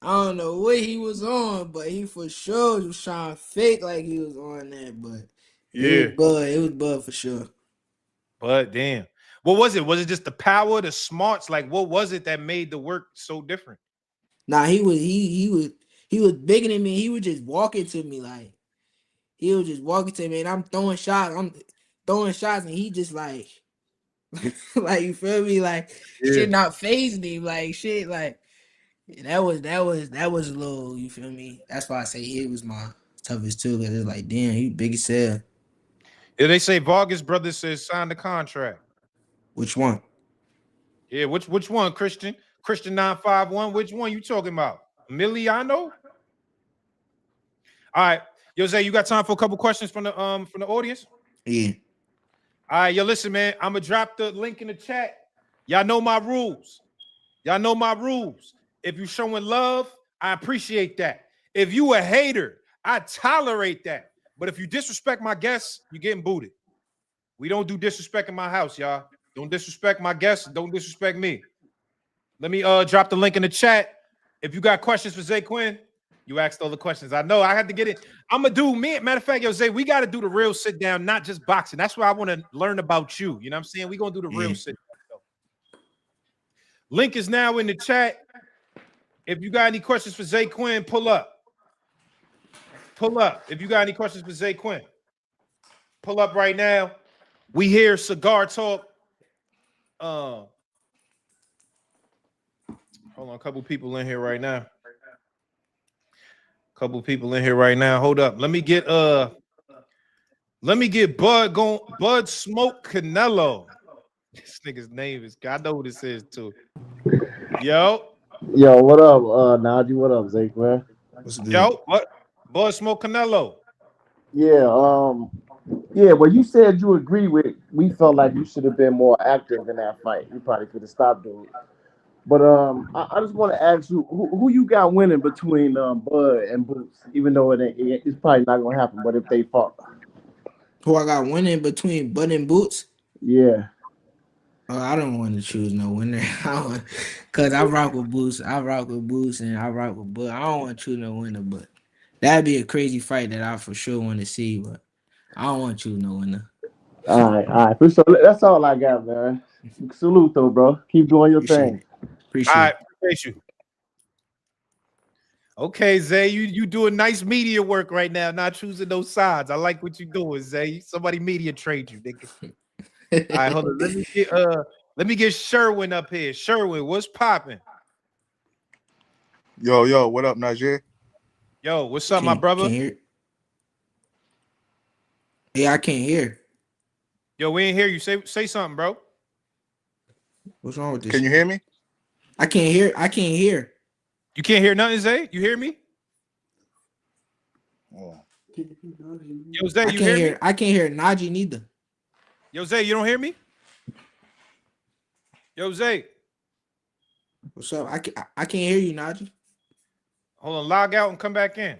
don't know what he was on, but he for sure was trying to fake like he was on that. But it was Yeah. Bud. It was Bud for sure. But damn. What was it? Was it just the power, the smarts? Like, what was it that made the work so different? Nah, he was bigger than me. He was just walking to me like he was just walking to me, and I'm throwing shots. I'm throwing shots, and he just like like you feel me, like Yeah. shit not phasing him, like shit like. That was a little, you feel me? That's why I say he was my toughest too, because it's like, damn, he big as hell. Yeah, they say Vargas brothers says sign the contract. Which one? Yeah, which one, Christian? Christian 951. Which one you talking about? Emiliano? All right. Yo, Zay, you got time for a couple questions from the audience? Yeah. All right, yo, listen, man. I'm gonna drop the link in the chat. Y'all know my rules. Y'all know my rules. If you showing love, I appreciate that. If you a hater, I tolerate that. But if you disrespect my guests, you're getting booted. We don't do disrespect in my house, y'all. Don't disrespect my guests. Don't disrespect me. Let me drop the link in the chat. If you got questions for Zaquin, you asked all the questions. I know I had to get it. I'm gonna do me. Matter of fact, yo, Zay, we got to do the real sit down, not just boxing. That's why I want to learn about you. You know what I'm saying? We're gonna do the real Yeah. sit down. Link is now in the chat. If you got any questions for Zaquin, pull up. Pull up. If you got any questions for Zaquin, pull up right now. We hear Cigar Talk. Hold Hold on, a couple people in here right now. Hold up. Let me get Bud Smoke Canelo. This nigga's name is, I know who this is too. Yo, Yo, what up, Naji? What up, Zaquin? What's good? yo, what? Bud Smoke Canelo. Yeah, yeah. Well, you said you agree with. We felt like you should have been more active in that fight. You probably could have stopped dude. But I just want to ask you, who you got winning between Bud and Boots? Even though it's probably not gonna happen, but if they fought, Who I got winning between Bud and Boots? yeah. I don't want to choose no winner. Cause I rock with Boots. I rock with Boots and I rock with Bud. I don't want to choose no winner, but that'd be a crazy fight that I for sure want to see. But I don't want to choose no winner. All right, for sure. That's all I got, man. Salute though, bro. Keep doing your Appreciate thing. it. All Appreciate right, it. appreciate you. Okay, Zay, you doing nice media work right now, not choosing those sides. I like what you doing, Zay. Somebody media trade you, nigga. All right, hold on. Let me get Sherwin up here. Sherwin, what's popping? Yo, what up, Naji? Yo, what's up, my Can't brother? hear. Yeah, I can't hear. Yo, we ain't hear you. Say something, bro. What's wrong with this? Can you hear me? I can't hear. I can't hear. You can't hear nothing, Zay? You hear me? Oh. Yo, Zay, I you can't hear hear. me? I can't hear Naji neither. Yo, Zay, you don't hear me? Yo, Zay. What's up? I can't hear you, Naji. Hold on, log out and come back in.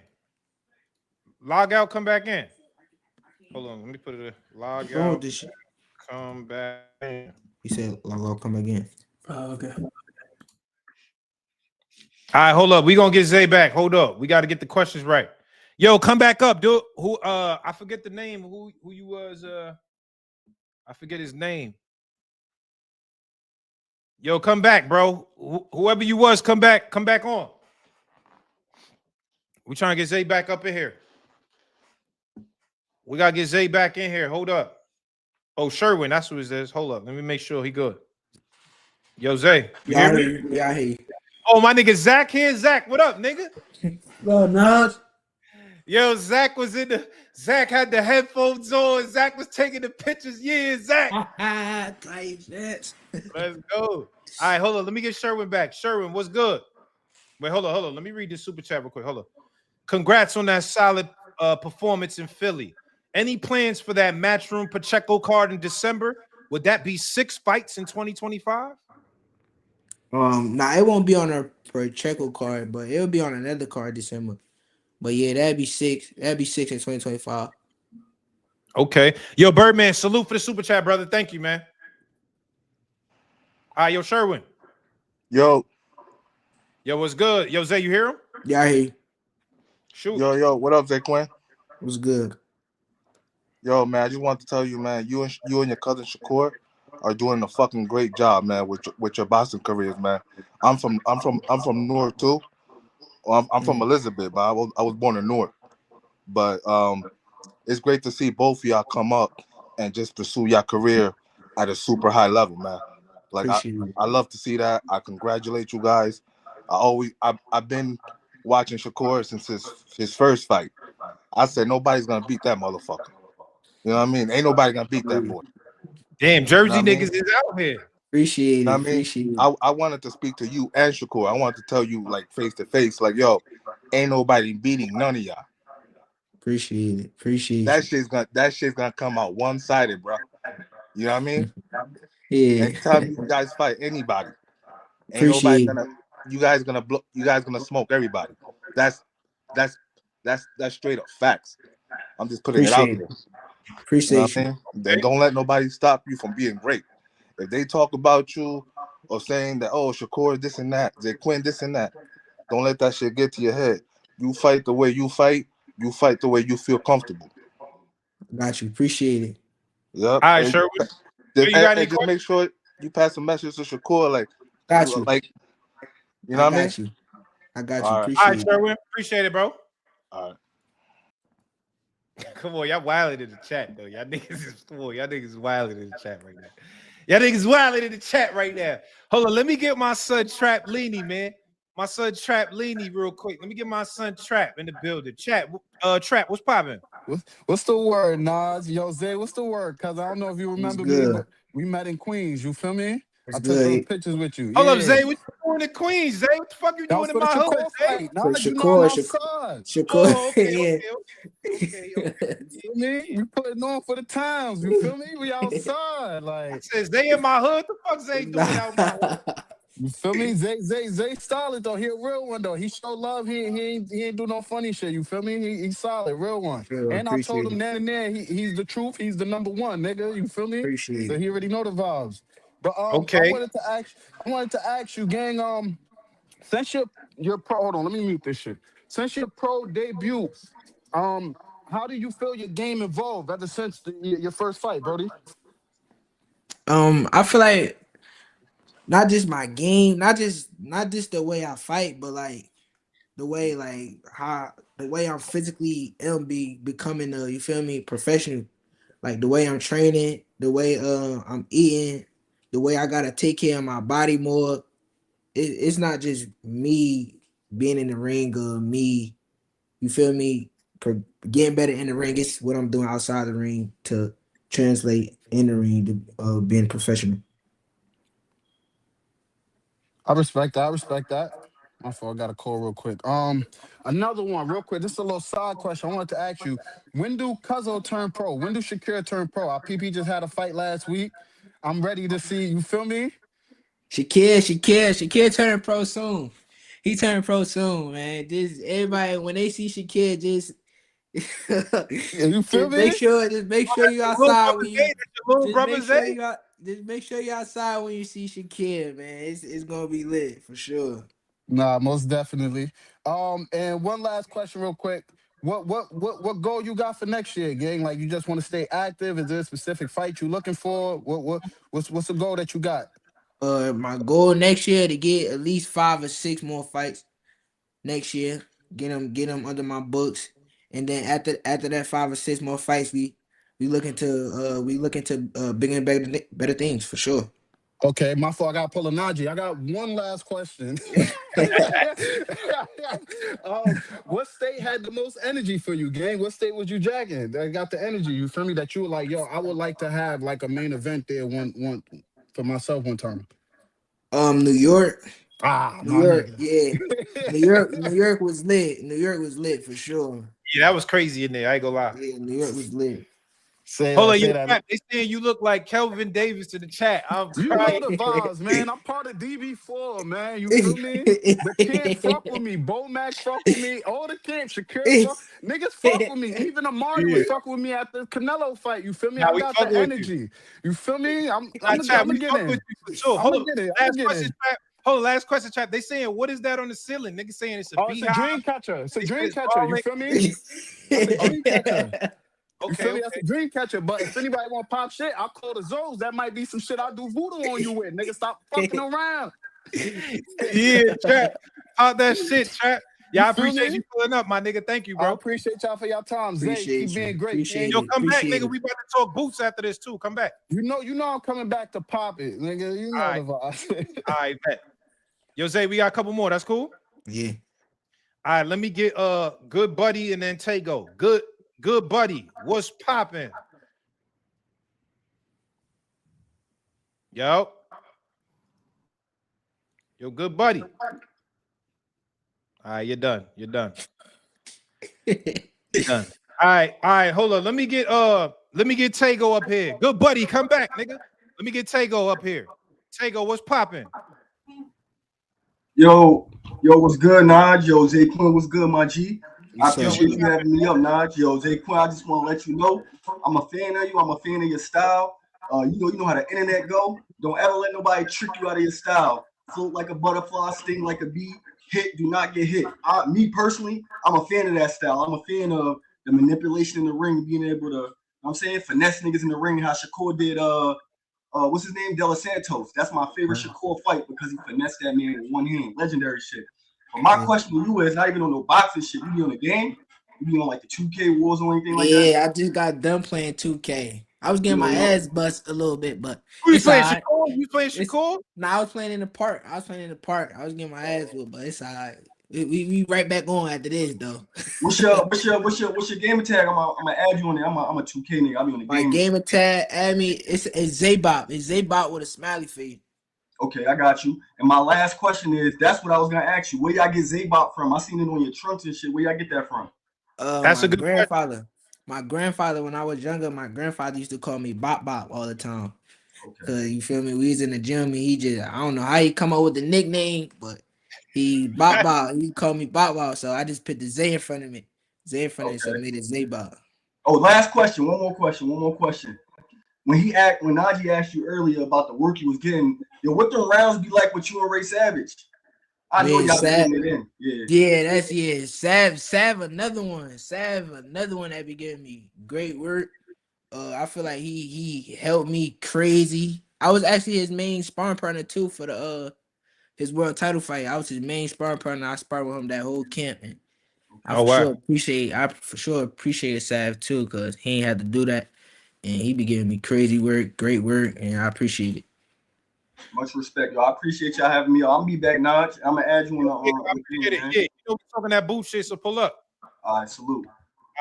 Log out, come back in. Hold on, let me put it log What's wrong with out, this shit? come back in. He said, "Log out, come again." Okay. All right, hold up. We gonna get Zay back. Hold up. We got to get the questions right. Yo, come back up, dude. Who I forget the name. Who you was I forget his name. Yo, come back, bro. Whoever you was, come back on. We trying to get Zay back up in here. We gotta get Zay back in here. Hold up. Oh, Sherwin, that's who it is. Hold up. Let me make sure he good. Yo, Zay, you hear me? Yeah, I hear you. Oh, my nigga Zach here. Zach, what up, nigga? Well, Naj, Yo, Zach was in the. Zach had the headphones on. Zach was taking the pictures. Yeah, Zach. Type shit. Let's go. All right, hold on. Let me get Sherwin back. Sherwin, what's good? Wait, hold on. Let me read this super chat real quick. Hold on. Congrats on that solid performance in Philly. Any plans for that Matchroom Pacheco card in December? Would that be 6 fights in 2025? Nah, it won't be on a Pacheco card, but it'll be on another card December. But yeah, that'd be 6. That'd be 6 in 2025. Okay. Yo, Birdman, salute for the super chat, brother. Thank you, man. All right, yo, Sherwin. Yo, What's good? Yo, Zay, you hear him? Yeah, I hear you. Shoot. what up, Zaquin? What's good? Yo, man, I just want to tell you, man, you and your cousin Shakur are doing a fucking great job, man, with your boxing careers, man. I'm from Newark too. Well, I'm from Elizabeth, but I was born in Newark. But it's great to see both of y'all come up and just pursue your career at a super high level, man. Like Appreciate it. I love to see that. I congratulate you guys. I've been watching Shakur since his first fight. I said nobody's gonna beat that motherfucker. You know what I mean? Ain't nobody gonna beat that boy. Damn, You know Jersey what I mean? niggas is out here. Appreciate You know it. what I mean? Appreciate it. I wanted to speak to you and Shakur. I wanted to tell you like face to face, like, yo, ain't nobody beating none of y'all. Appreciate it. Appreciate you. That shit's gonna come out one-sided, bro. You know what I mean? Yeah. Anytime you guys fight anybody, ain't nobody Appreciate it. gonna you guys gonna smoke everybody. That's that's that's straight up facts. I'm just putting it out Appreciate there. it. You know what Appreciate I you. mean? Then don't let nobody stop you from being great. If they talk about you or saying that, oh, Shakur this and that, Zaquin this and that, don't let that shit get to your head. You fight the way you fight the way you feel comfortable. Got you. Appreciate it. Yep. All right, Sherwin. Yo, you got any And just questions? make sure you pass a message to Shakur, Got you. like you know I what I mean? got you. I got you. All right. All right, Appreciate it. Sherwin. Appreciate it, bro. All right. Come on, y'all wilding in the chat though. Y'all niggas is wilding in the chat right now. Y'all niggas wilding in the chat right now. Hold on, let me get my son Trap Leany, man. My son Trap Leany real quick. Let me get my son Trap in the building. Trap, what's popping? What's the word, Nas? Yo, Zay, what's the word? Cause I don't know if you It's remember me, good. but we met in Queens. You feel me? It's I took those good. pictures with you. Hold up, Yeah. Zay. What you doing in Queens, Zay? What the fuck you That doing was in for the my hood, Shakur Zay? fight. For Nas, you know I'm Shakur, outside. Shakur, Oh, okay, yeah. okay. You feel me? We putting on for the times. You feel me? We outside. I Like, says they in my hood. The fuck Zay doing out my hood? you feel me? Zay solid though. He a real one though. He show love. He ain't do no funny shit. You feel me? He solid, real one. Sure, And I told appreciate him it. then and there, he's the truth. He's the number one, nigga. You feel me? Appreciate So it. he already know the vibes. But I Okay. wanted to ask you, gang. Since your pro, hold on, let me mute this shit. Since your pro debut, how do you feel your game evolved ever since your first fight, Brody? I feel like not just my game, not just the way I fight, but like the way the way I'm physically becoming you feel me, professional. Like the way I'm training, the way I'm eating, the way I gotta take care of my body more. It's not just me being in the ring or me, you feel me, getting better in the ring. It's what I'm doing outside the ring to translate in the ring to being professional. I respect that. I respect that. My fault. I got a call real quick. Another one, real quick. This is a little side question. I wanted to ask you: when do Cuzzo turn pro? When do Shakir turn pro? Our PP just had a fight last week. I'm ready to see. You feel me? Shakir turning pro soon. He turned pro soon, man. Just everybody when they see Shakir, just Yeah, you feel me? just make sure you Your little outside brother when Zay, you that's your little just brother make sure Zay. you out just make sure you outside when you see Shakir, man. It's gonna be lit for sure. Nah, most definitely. And one last question, real quick. What goal you got for next year, gang? Like, you just want to stay active? Is there a specific fight you looking for? What's the goal that you got? My goal next year to get at least 5 or 6 more fights next year. Get them under my books, and then after that 5 or 6 more fights, we looking to bigger and better things for sure. Okay, my fault. I got to pull a Naji. I got one last question. What state had the most energy for you, gang? What state was you jacking? That got the energy. You feel me? That you were like, yo, I would like to have like a main event there one for myself one time. New York, Ah, New my York, nigga. yeah, New York was lit. New York was lit for sure. Yeah, that was crazy in there. I ain't gonna lie. Yeah, New York was lit. Say Hold that, on, you say that. Trap. They saying you look like Kelvin Davis in the chat. I'm You know crying. the vibes, man. I'm part of DB4, man. You feel me? The camp fuck with me. Bo Mac fuck with me. All the camp. Shakir fuck. Niggas fuck with me. Even Amari Yeah. was fucking with me at the Canelo fight. You feel me? Now I we got the fucking with you. energy. You feel me? I'm Nah, Trap, gonna we get fuck with in. you for sure. I'm Hold gonna up. get it. I'm Last gonna get question, in. Trap. Hold on, last question, Trap. They saying what is that on the ceiling? Niggas saying it's a Oh, it's a beehive. dream catcher. It's a They said dream it's catcher. You rolling. feel me? That's a dream catcher. You Okay, feel me? That's okay. a dream catcher. But if anybody want to pop shit, I'll call the Zoes. That might be some shit I'll do voodoo on you with. Nigga, stop fucking around. Yeah, Trap. Out that shit, Trap. You Yeah, I feel appreciate you me? pulling up, my nigga. Thank you, I bro. appreciate y'all for y'all time. Zay, keep Appreciate you. being great, Appreciate King. Yo, it. come back, Appreciate nigga. it. We about to talk boots after this too. Come back. You know I'm coming back to pop it, nigga. You All know right, the vibe. all right, bet. Yo, Zay, we got a couple more. That's cool. Yeah. All right, let me get good buddy and then Tego. Good buddy. What's popping? Yo, good buddy. All right, you're done. You're done. You're done. All right. Hold on. Let me get Tego up here. Good buddy, come back, nigga. Let me get Tego up here. Tego, what's popping? Yo, what's good, Naj? Yo, Zaquin, what's good, my G? I What's Yo, up? appreciate what's you having me up, Naj. Yo, Zaquin, I just want to let you know I'm a fan of you. I'm a fan of your style. You know how the internet go. Don't ever let nobody trick you out of your style. Float like a butterfly, sting like a bee. Hit, do not get hit. Me personally, I'm a fan of that style. I'm a fan of the manipulation in the ring, being able to, I'm saying, finesse niggas in the ring. How Shakur did. What's his name? De Los Santos. That's my favorite Shakur fight because he finessed that man with one hand. Legendary shit. But my question to you is not even on no boxing shit. You be on the game? You be on like the 2K wars or anything like that? Yeah, I just got done playing 2K. I was getting You my know, ass bust a little bit, but Who you it's all playing, right. Shakur? You playing It's Shakur? I was playing in the park. I was playing in the park. I was getting my ass whooped, but it's all right. We right back on after this though. what's your game tag? I'm gonna add you on there. I'm a 2K nigga. I'll be on the My game. game attack, I mean, it's Zaybop. It's Zaybop with a smiley face. Okay, I got you. And my last question is, that's what I was gonna ask you. Where y'all get Zaybop from? I seen it on your trunks and shit. Where y'all get that from? That's My a good question. grandfather. My grandfather, when I was younger, my grandfather used to call me Bop Bop all the time. Okay. Cause you feel me, we was in the gym and he just I don't know how he come up with the nickname, but he Bop Bop. He called me Bop Bop, so I just put the Z in front of it. Z in front of it, so I Okay. made it Zaybop. Oh, last question. One more question. When Naji asked you earlier about the work he was getting, yo, what the rounds be like with you and Ray Savage? I know Man, y'all be Sav, getting it in. Yeah. yeah, that's yeah. Sav, another one. Sav, another one that be giving me great work. I feel like he helped me crazy. I was actually his main sparring partner too for the his world title fight. I was his main sparring partner. I sparred with him that whole camp, and Oh wow. I for sure appreciate Sav too, cause he ain't had to do that, and he be giving me crazy work, great work, and I appreciate it. Much respect, yo. I appreciate y'all having me. I'm gonna be back, Naj. I'm gonna add you Yeah, I on the appreciate thing, it. man. Yeah, you know we talking that boot shit, so pull up. All right, salute.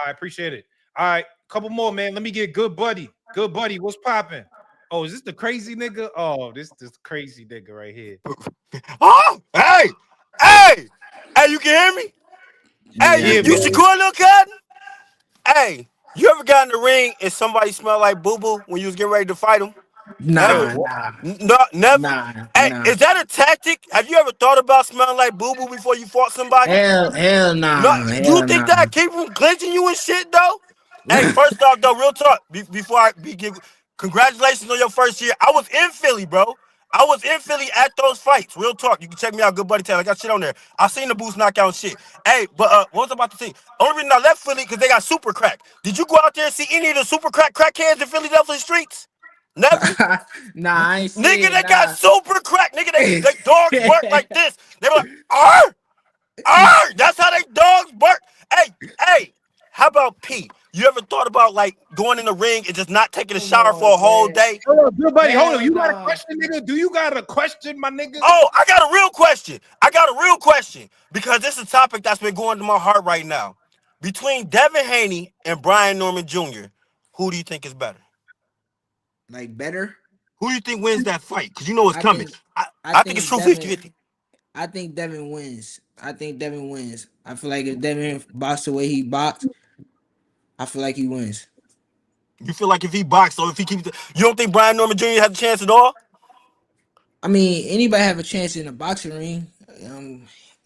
I appreciate it. All right, couple more, man. Let me get good buddy. Good buddy, what's popping? Oh, is this the crazy nigga? Oh, this crazy nigga right here. Oh, hey, you can hear me? Hey, Yeah, I Yeah, you can. man. Shakur, little cut? Hey, you ever got in the ring and somebody smelled like boo boo when you was getting ready to fight him? Ever? Nigga, Nah, what? nah, No, never. nah, Hey, nah. is that a tactic? Have you ever thought about smelling like boo boo before you fought somebody? Hell No, nah, do you hell think nah. that keep from clinching you and shit though? Hey, first off though, real talk. Before I begin, congratulations on your first year. I was in Philly, bro. I was in Philly at those fights. Real talk. You can check me out, good buddy Taylor. I got shit on there. I seen the boost knockout and shit. Hey, but what was I about to say? Only reason I left Philly because they got super crack. Did you go out there and see any of the super crackheads in Philadelphia streets? Never. Nah, I ain't see Nigga, it. they got Nah. super crack. Nigga, they dogs bark like this. They be like, arr! That's how they dogs bark. Hey, how about P? You ever thought about like going in the ring and just not taking a Come shower for a on, whole man. day? Hold on, good buddy. Hold on. Hell You got a no. question, nigga? Do you got a question, my nigga? Oh, I got a real question. Because this is a topic that's been going to my heart right now. Between Devin Haney and Brian Norman Jr., who do you think is better? Like better. Who do you think wins that fight? Because you know it's I coming. think I, I I think it's think true Devin 50-50. I think Devin wins. I think Devin wins. I feel like if Devin boxed the way he boxed, I feel like he wins. You feel like if he boxed or if he keeps, you don't think Brian Norman Jr. has a chance at all? I mean, anybody have a chance in a boxing ring.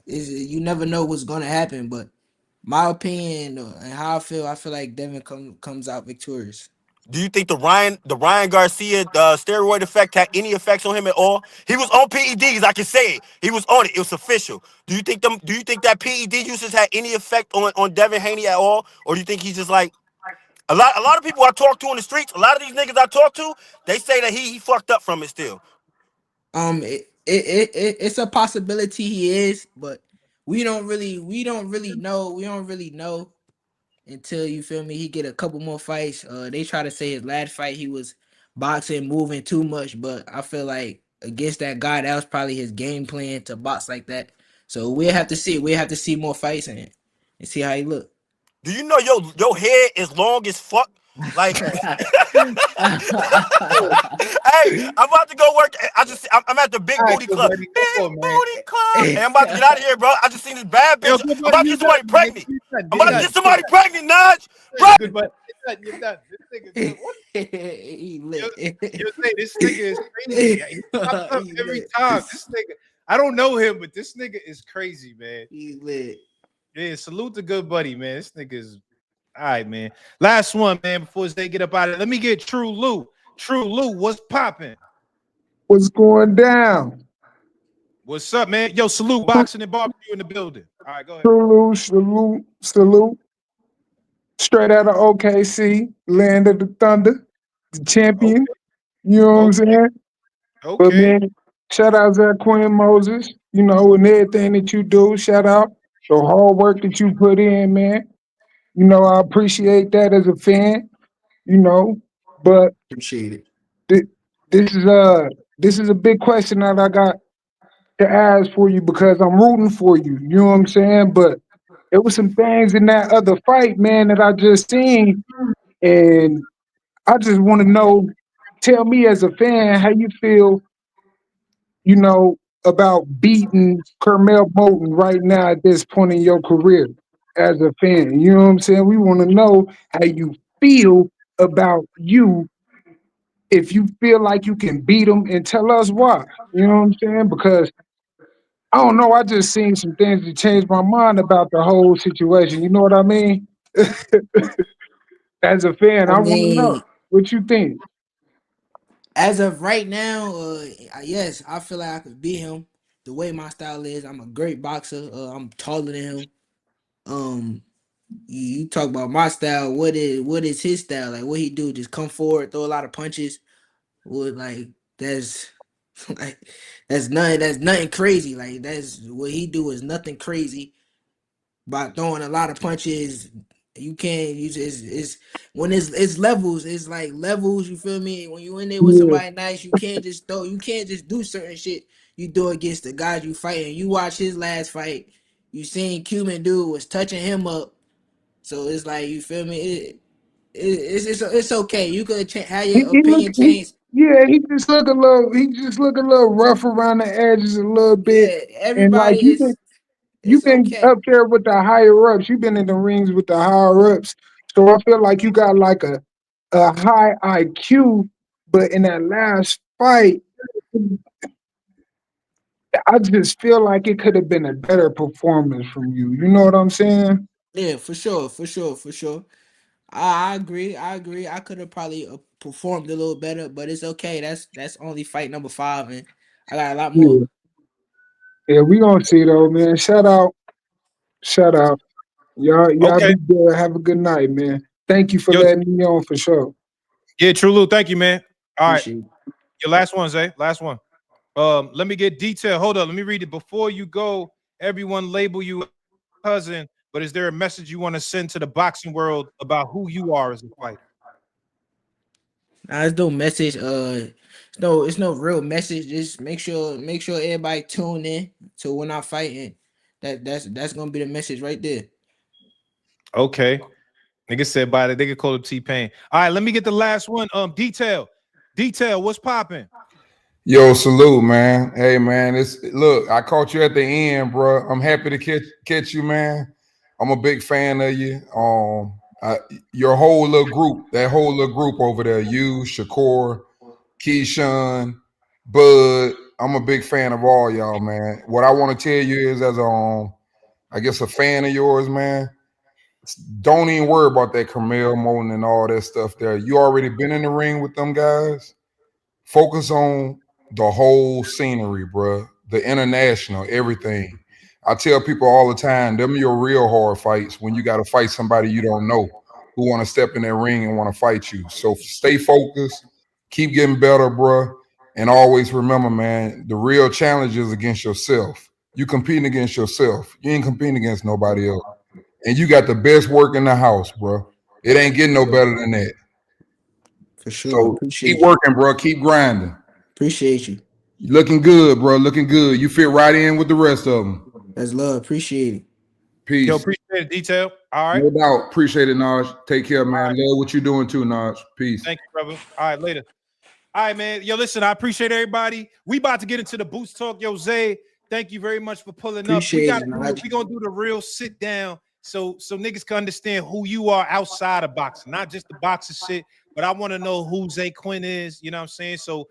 Is you never know what's gonna happen, but my opinion and how I feel like Devin comes out victorious. Do you think the Ryan Garcia steroid effect had any effects on him at all? He was on PEDs, I can say it. He was on it. It was official. Do you think that PED usage had any effect on Devin Haney at all? Or do you think he's just like a lot of people I talk to in the streets, a lot of these niggas I talk to, they say that he fucked up from it still. It's a possibility he is, but we don't really know until you feel me. He get a couple more fights. They try to say his last fight he was boxing, moving too much, but I feel like against that guy, that was probably his game plan to box like that. So we'll have to see. We'll have to see more fights and see how he look. Do you know your head is long as fuck? Like, hey, I'm about to go work. I'm at the Big All right, Booty good Club. buddy. Come Big on, man. Booty Club. Hey, I'm about to get out of here, bro. I just seen this bad Yo, bitch. good I'm buddy, about to you get done, somebody man. pregnant. You done. I'm You about to done. get somebody pregnant, Naj. Good buddy. You done. You done. This nigga good. What? He You, lit. you say this nigga is crazy. He pops up He every lit. time. This nigga, I don't know him, but this nigga is crazy, man. He lit. Yeah, salute the good buddy, man. This nigga is all right, man. Last one, man, before they get up out of it. Let me get True Lou. True Lou, what's popping? What's going down? What's up, man? Yo, salute boxing and barbecue in the building. All right, go ahead. Salute, salute, salute. Straight out of OKC, land of the thunder, the champion. Okay, You know what I'm okay, saying? But okay. man, shout out Zaquin Moses, you know, and everything that you do. Shout out the hard work that you put in, man. You know, I appreciate that as a fan, you know. But Appreciate it. thi- this is a big question that I got to ask for you because I'm rooting for you. You know what I'm saying? But there was some things in that other fight, man, that I just seen, and I just want to know. Tell me as a fan how you feel, you know, about beating Carmel Bolton right now at this point in your career as a fan. You know what I'm saying? We want to know how you feel about you if you feel like you can beat him and tell us why. You know what I'm saying? Because I don't know, I just seen some things that changed my mind about the whole situation. You know what I mean? As a fan, I I want to know mean, what you think. as of right now, yes, I feel like I could beat him. The way my style is, I'm a great boxer. I'm taller than him. Um, you talk about my style. What is his style? Like what he do? Just come forward, throw a lot of punches. Would like that's like that's nothing crazy. Like that's what he do is nothing crazy. By throwing a lot of punches, you can't use it's when it's levels, it's like levels, you feel me? When you in there with Yeah, somebody nice, you can't just do certain shit you do against the guys you fighting. You watch his last fight, you seen Cuban dude was touching him up. So it's like you feel me? It's okay. You could have he, your he look opinion he changed. yeah, he just look a little rough around the edges a little bit. Yeah, And like everybody is you've it's been okay. up there with the higher ups. You've been in the rings with the higher ups. So I feel like you got like a high IQ, but in that last fight, I just feel like it could have been a better performance from you. You know what I'm saying? Yeah, for sure, for sure, for sure. I agree. I agree. I could have probably performed a little better, but it's okay. That's only fight number 5, and I got a lot more. Yeah. Yeah, we gonna see though, man. Shout out. Shout out. Y'all Okay. be good. Have a good night, man. Thank you for Yo, letting me on for sure. yeah, True Lou. Thank you, man. All right. Appreciate it. Your last one, Zay. Last one. Let me get detail. Hold up. Let me read it before you go. Everyone label you cousin, but is there a message you want to send to the boxing world about who you are as a fighter? Nah, it's no message. It's no real message. Just make sure everybody tune in to when I fight, and that's gonna be the message right there. Okay. Nigga said by the nigga called him T-Pain. All right, let me get the last one. Detail. Detail, what's popping? Yo, salute, man. Hey, man. It's look. I caught you at the end, bro. I'm happy to catch you, man. I'm a big fan of you. Your whole little group, that whole little group over there, you, Shakur, Keyshawn, Bud. I'm a big fan of all y'all, man. What I want to tell you is, as I guess a fan of yours, man. Don't even worry about that Camille Moten and all that stuff there. You already been in the ring with them guys. Focus on the whole scenery, bro. The international, everything. I tell people all the time, them your real hard fights when you got to fight somebody you don't know who want to step in that ring and want to fight you. So stay focused, keep getting better, bro. And always remember, man, the real challenge is against yourself. You competing against yourself. You ain't competing against nobody else. And you got the best work in the house, bro. It ain't getting no better than that. For sure. So keep Appreciate you. working, bro. Keep grinding. Appreciate you. You looking good, bro. Looking good. You fit right in with the rest of them. That's love. Appreciate it. Yo, Peace. appreciate it, Detail. All right. No doubt. Appreciate it, Naj. Take care, All man. right. Love what you're doing too, Naj. Peace. Thank you, brother. All right, later. All right, man. Yo, listen, I appreciate everybody. We about to get into the boost talk. Yo, Zay, thank you very much for pulling up. We Appreciate gotta it, do it. Naji. We gonna do the real sit down so niggas can understand who you are outside of boxing, not just the boxing shit, but I want to know who Zaquin is. You know what I'm saying? So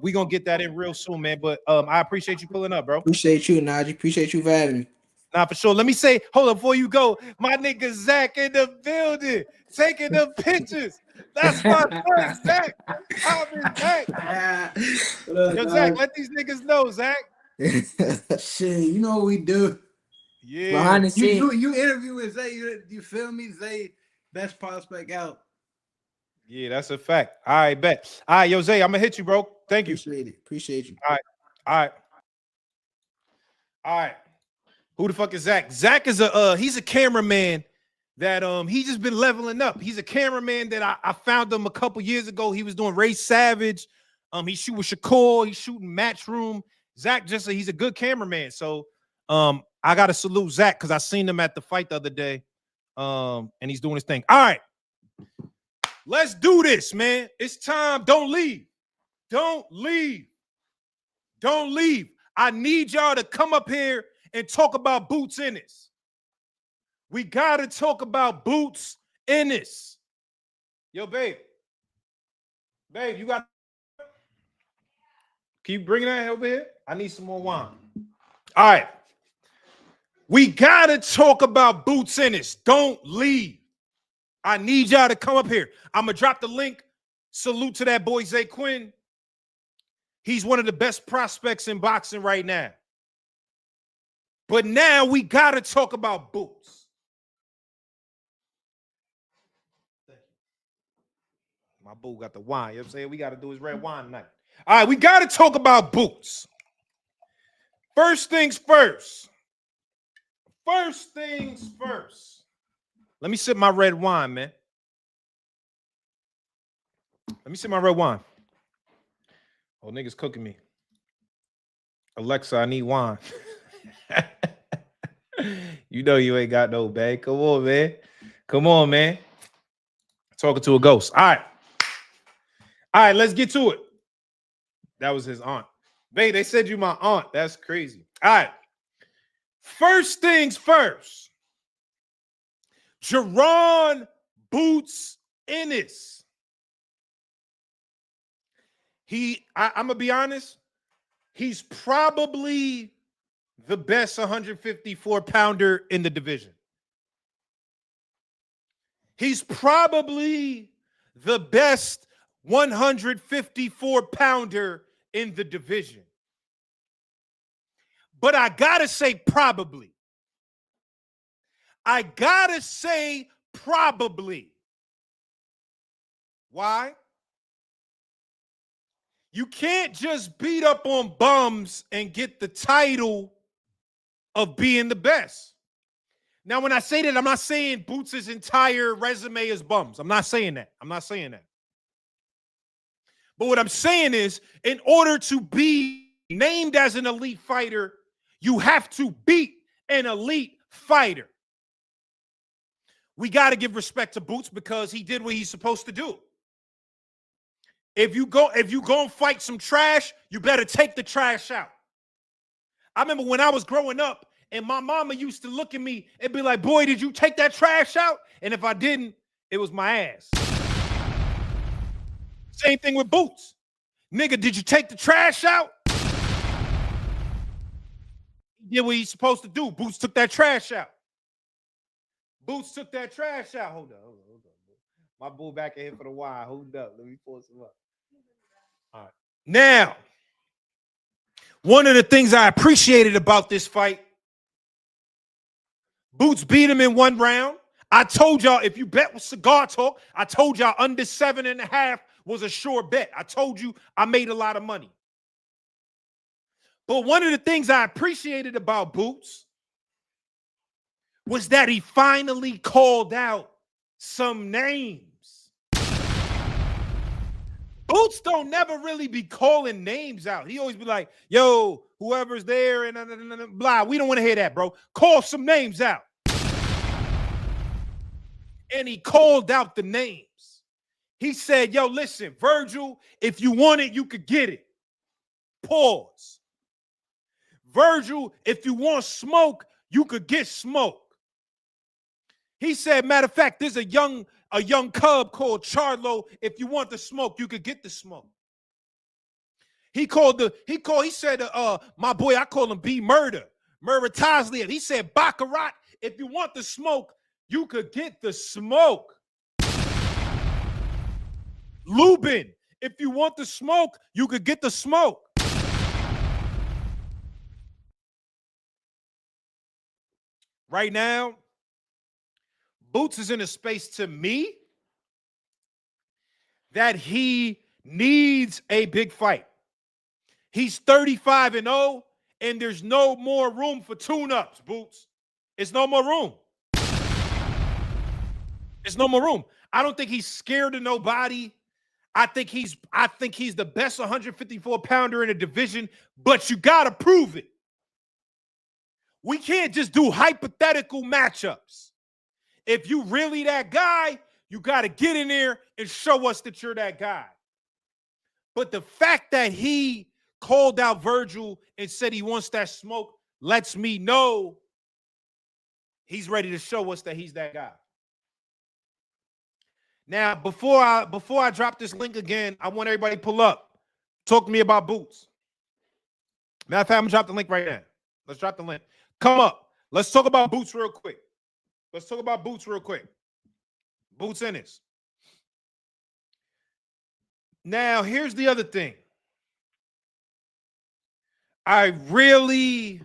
we gonna get that in real soon, man. But I appreciate you pulling up, bro. Appreciate you, Naji. Appreciate you for having me. Nah, for sure. Let me say, hold up before you go. My nigga Zach in the building, taking the pictures. That's my son, Zach. How is Zach? What up, Yo, Zach, dog? let these niggas know, Zach. Shit, you know what we do. Yeah. Behind the You scenes. you interview with Zay, you feel me? Zay, best prospect out. Yeah, that's a fact. All right, bet. All right, yo, Zay, I'm gonna hit you, bro. Thank you. Appreciate it. Appreciate you. All right. All right. All right. Who the fuck is Zach? Zach is he's a cameraman that he's just been leveling up. He's a cameraman that I found him a couple years ago. He was doing Ray Savage. He shoot with Shakur. He's shooting Matchroom. Zach he's a good cameraman. So I gotta salute Zach because I seen him at the fight the other day. And he's doing his thing. All right. Let's do this, man. It's time. Don't leave. Don't leave. Don't leave. I need y'all to come up here and talk about Boots Ennis. We got to talk about Boots Ennis. Yo, babe. Babe, you got... Can you bring that over here? I need some more wine. All right. We got to talk about Boots Ennis. Don't leave. I need y'all to come up here. I'm going to drop the link. Salute to that boy, Zaquin. He's one of the best prospects in boxing right now. But now we got to talk about Boots. My boo got the wine. You know what I'm saying? We got to do his red wine tonight. All right, we got to talk about Boots. First things first. First things first. Let me sip my red wine, man. Let me sip my red wine. Oh, niggas cooking me. Alexa, I need wine. You know you ain't got no bag. Come on, man. Come on, man. Talking to a ghost. All right. All right, let's get to it. That was his aunt. Babe, they said you my aunt. That's crazy. All right. First things first. Jerron Boots Ennis. I'm going to be honest, he's probably the best 154-pounder in the division. He's probably the best 154-pounder in the division. But I gotta say probably. I gotta say probably. Why? You can't just beat up on bums and get the title of being the best. Now, when I say that, I'm not saying Boots' entire resume is bums. I'm not saying that. I'm not saying that. But what I'm saying is, in order to be named as an elite fighter, you have to beat an elite fighter. We got to give respect to Boots because he did what he's supposed to do. If you go and fight some trash, you better take the trash out. I remember when I was growing up and my mama used to look at me and be like, boy, did you take that trash out? And if I didn't, it was my ass. Same thing with Boots. Nigga, did you take the trash out? He did what he's supposed to do. Boots took that trash out. Boots took that trash out. Hold on. My boo back in here for the wine. Hold up. Let me pull some up. All right. Now, one of the things I appreciated about this fight, Boots beat him in one round. I told y'all, if you bet with Cigar Talk, I told y'all under 7.5 was a sure bet. I told you I made a lot of money. But one of the things I appreciated about Boots was that he finally called out some names. Boots don't never really be calling names out. He always be like, yo, whoever's there and blah. We don't want to hear that, bro. Call some names out. And he called out the names. He said, yo, listen, Virgil, if you want it, you could get it. Pause. Virgil, if you want smoke, you could get smoke. He said, matter of fact, there's a young cub called Charlo. If you want the smoke, you could get the smoke. He said, my boy, I call him B Murder Taszyu. He said, Baccarat, if you want the smoke, you could get the smoke. Lubin, if you want the smoke, you could get the smoke. Right now, Boots is in a space to me that he needs a big fight. He's 35-0, and there's no more room for tune-ups, Boots. It's no more room. There's no more room. I don't think he's scared of nobody. I think he's the best 154 pounder in the division, but you gotta prove it. We can't just do hypothetical matchups. If you really that guy, you got to get in there and show us that you're that guy. But the fact that he called out Virgil and said he wants that smoke lets me know he's ready to show us that he's that guy. Now, before I drop this link again, I want everybody to pull up. Talk to me about Boots. Matter of fact, I'm gonna drop the link right now. Let's drop the link. Come up. Let's talk about Boots real quick. Boots Ennis. Now, here's the other thing. I really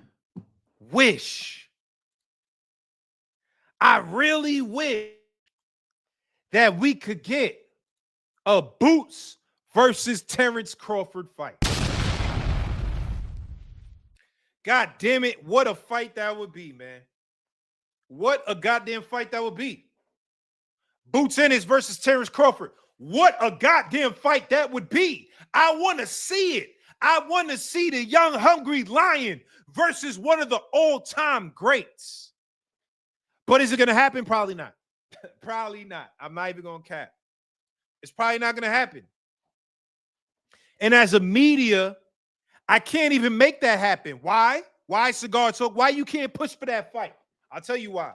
wish that we could get a Boots versus Terrence Crawford fight. God damn it, what a fight that would be, man. What a goddamn fight that would be. Boots Ennis versus Terrence Crawford. What a goddamn fight that would be. I want to see it. I want to see the young, hungry lion versus one of the all-time greats. But is it going to happen? Probably not. Probably not. I'm not even going to cap. It's probably not going to happen. And as a media, I can't even make that happen. Why? Why, Cigar Talk? Why you can't push for that fight? I'll tell you why.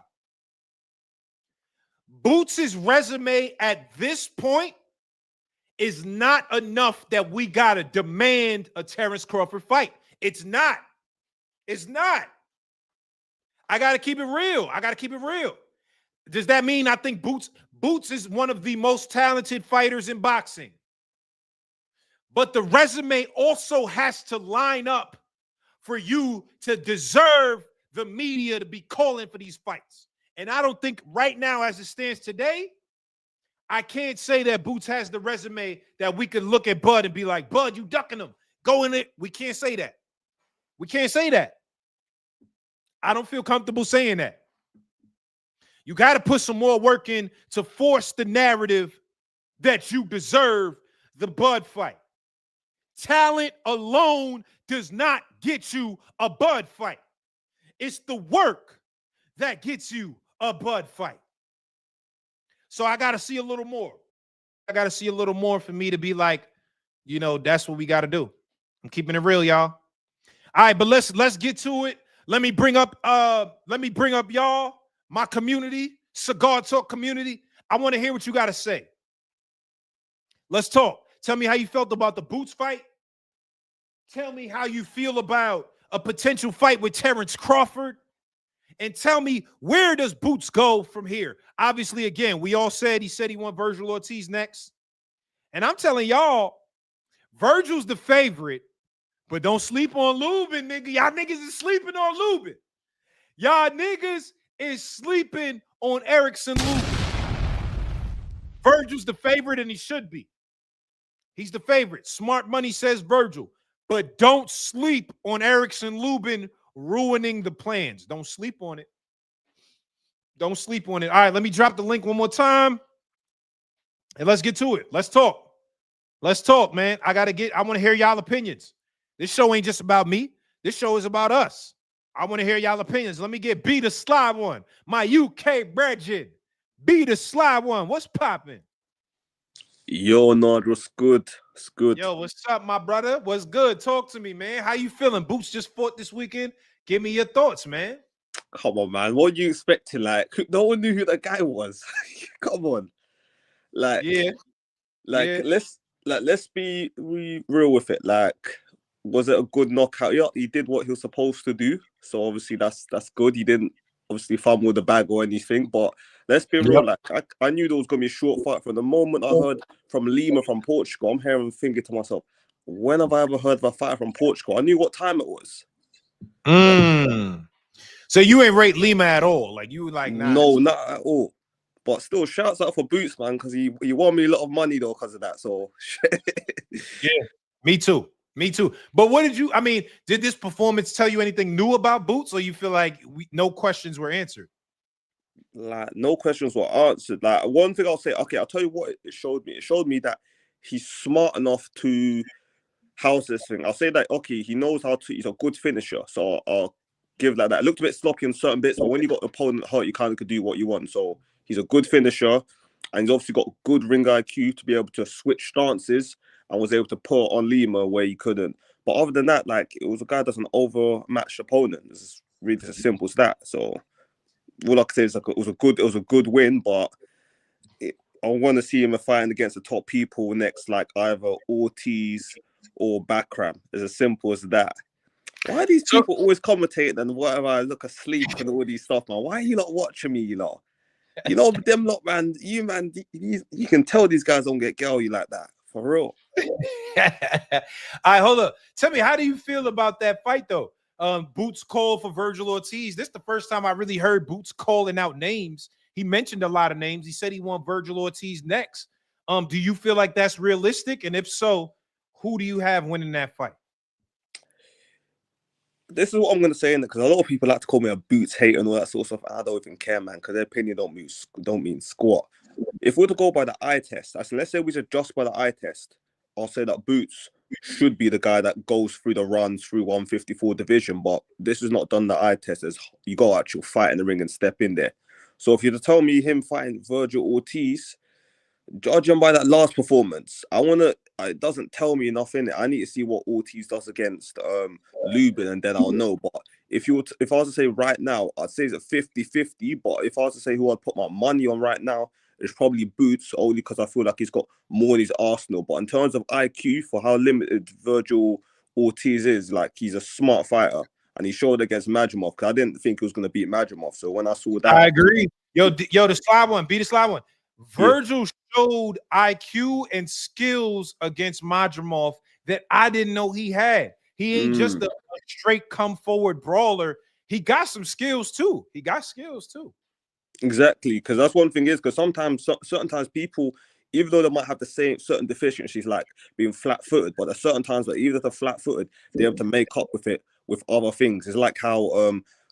Boots' resume at this point is not enough that we got to demand a Terrence Crawford fight. It's not. It's not. I got to keep it real. Does that mean I think Boots is one of the most talented fighters in boxing? But the resume also has to line up for you to deserve the media to be calling for these fights. And I don't think right now, as it stands today, I can't say that Boots has the resume that we could look at Bud and be like, Bud, you ducking him. Go in it. We can't say that. We can't say that. I don't feel comfortable saying that. You got to put some more work in to force the narrative that you deserve the Bud fight. Talent alone does not get you a Bud fight. It's the work that gets you a Bud fight. So I got to see a little more. I got to see a little more for me to be like, you know, that's what we got to do. I'm keeping it real, y'all. All right, but let's get to it. Let me bring up y'all, my community, Cigar Talk community. I want to hear what you got to say. Let's talk. Tell me how you felt about the Boots fight. Tell me how you feel about a potential fight with Terrence Crawford. And tell me, where does Boots go from here? Obviously, again, we all said he want Virgil Ortiz next. And I'm telling y'all, Virgil's the favorite, but don't sleep on Lubin, nigga. Y'all niggas is sleeping on Lubin. Y'all niggas is sleeping on Erickson Lubin. Virgil's the favorite, and he should be. He's the favorite. Smart money says Virgil. But don't sleep on Erickson Lubin ruining the plans. Don't sleep on it. Don't sleep on it. All right, let me drop the link one more time. And let's get to it. Let's talk. Let's talk, man. I want to hear y'all opinions. This show ain't just about me. This show is about us. I want to hear y'all opinions. Let me get B the Sly One. My UK brethren. B the Sly One. What's popping? Yo, Nod, what's good? It's good. Yo, what's up, my brother? What's good? Talk to me, man. How you feeling? Boots just fought this weekend. Give me your thoughts, man. Come on, man. What are you expecting? Like, no one knew who that guy was. Come on. Like, yeah. Let's be real with it. Like, was it a good knockout? Yeah, he did what he was supposed to do. So obviously that's good. He didn't obviously fumble the bag or anything. But let's be real. Like, I knew there was gonna be a short fight from the moment I heard from Lima from Portugal. I'm hearing thinking to myself, when have I ever heard of a fight from Portugal? I knew what time it was. So you ain't rate Lima at all? Like you like nah, no, not at all. But still, shouts out for Boots, man, because he won me a lot of money though because of that. So yeah, me too. But what did you? I mean, did this performance tell you anything new about Boots, or you feel like no questions were answered? like no questions were answered. Like one thing I'll say, okay, I'll tell you what it showed me. It showed me that he's smart enough to house this thing. I'll say that okay, he knows how to. He's a good finisher, so I'll give like that. It looked a bit sloppy in certain bits, but when you got the opponent hurt, you kind of could do what you want. So he's a good finisher, and he's obviously got good ring IQ to be able to switch stances and was able to put on Lima where he couldn't. But other than that, like it was a guy that's an overmatched opponent. It's really as simple as that. So all I can say is like it was a good win, but I want to see him fighting against the top people next, like either Ortiz or Bakram. It's as simple as that. Why are these people always commentating and whatever? I look asleep and all these stuff, man. Why are you not watching me, you lot? You know them lot, man. You man, you can tell these guys don't get girly like that for real. All right, hold up. Tell me, how do you feel about that fight, though? Boots called for Virgil Ortiz. This is the first time I really heard Boots calling out names. He mentioned a lot of names. He said he want Virgil Ortiz next. Do you feel like that's realistic? And if so, who do you have winning that fight? This is what I'm gonna say, because a lot of people like to call me a Boots hater and all that sort of stuff. I don't even care, man, because their opinion don't mean squat. If we're to go by the eye test, let's say we should just by the eye test, I'll say that Boots should be the guy that goes through the runs through 154 division, but this is not done the eye test. As you got to actually fight in the ring and step in there. So if you're to tell me him fighting Virgil Ortiz, judging by that last performance, it doesn't tell me enough in it. I need to see what Ortiz does against Lubin, and then I'll know. But if I was to say right now, I'd say it's a 50-50. But if I was to say who I'd put my money on right now, it's probably Boots, only because I feel like he's got more in his arsenal. But in terms of IQ, for how limited Virgil Ortiz is, like he's a smart fighter. And he showed against Madrimov, because I didn't think he was going to beat Madrimov. So when I saw that, I agree. Yo, the slide one, be the slide one. Virgil showed IQ and skills against Madrimov that I didn't know he had. He ain't just a straight come forward brawler. He got some skills too. Exactly, because that's one thing is because sometimes certain times people, even though they might have the same certain deficiencies like being flat-footed, but there's certain times that even if they're flat-footed, they're able to make up with it with other things. It's like how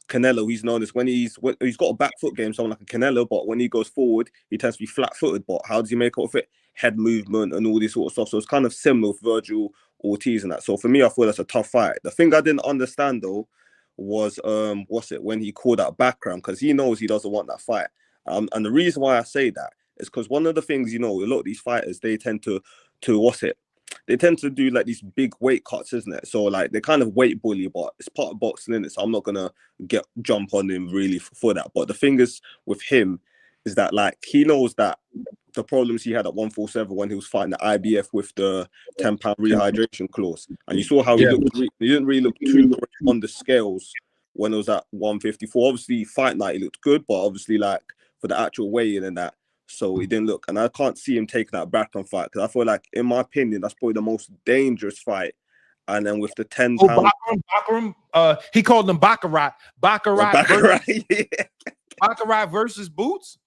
Canelo, he's known as when he's got a back foot game, someone like a Canelo, but when he goes forward, he tends to be flat-footed. But how does he make up with it? Head movement and all this sort of stuff. So it's kind of similar with Virgil Ortiz and that. So for me, I thought that's a tough fight. The thing I didn't understand though was when he called out background, because he knows he doesn't want that fight. And the reason why I say that is because one of the things, a lot of these fighters, they tend to they tend to do like these big weight cuts, isn't it? So like they kind of weight bully, but it's part of boxing, isn't it? So I'm not gonna jump on him really for that. But the thing is with him is that like he knows that the problems he had at 147 when he was fighting the IBF with the 10-pound rehydration clause, and you saw how he looked. He didn't really look too great on the scales when it was at 154. Obviously, fight night he looked good, but obviously like for the actual weigh-in and that, so he didn't look. And I can't see him taking that background fight, because I feel like, in my opinion, that's probably the most dangerous fight. And then with the 10-pound, Bakram, he called them Baccarat versus Boots.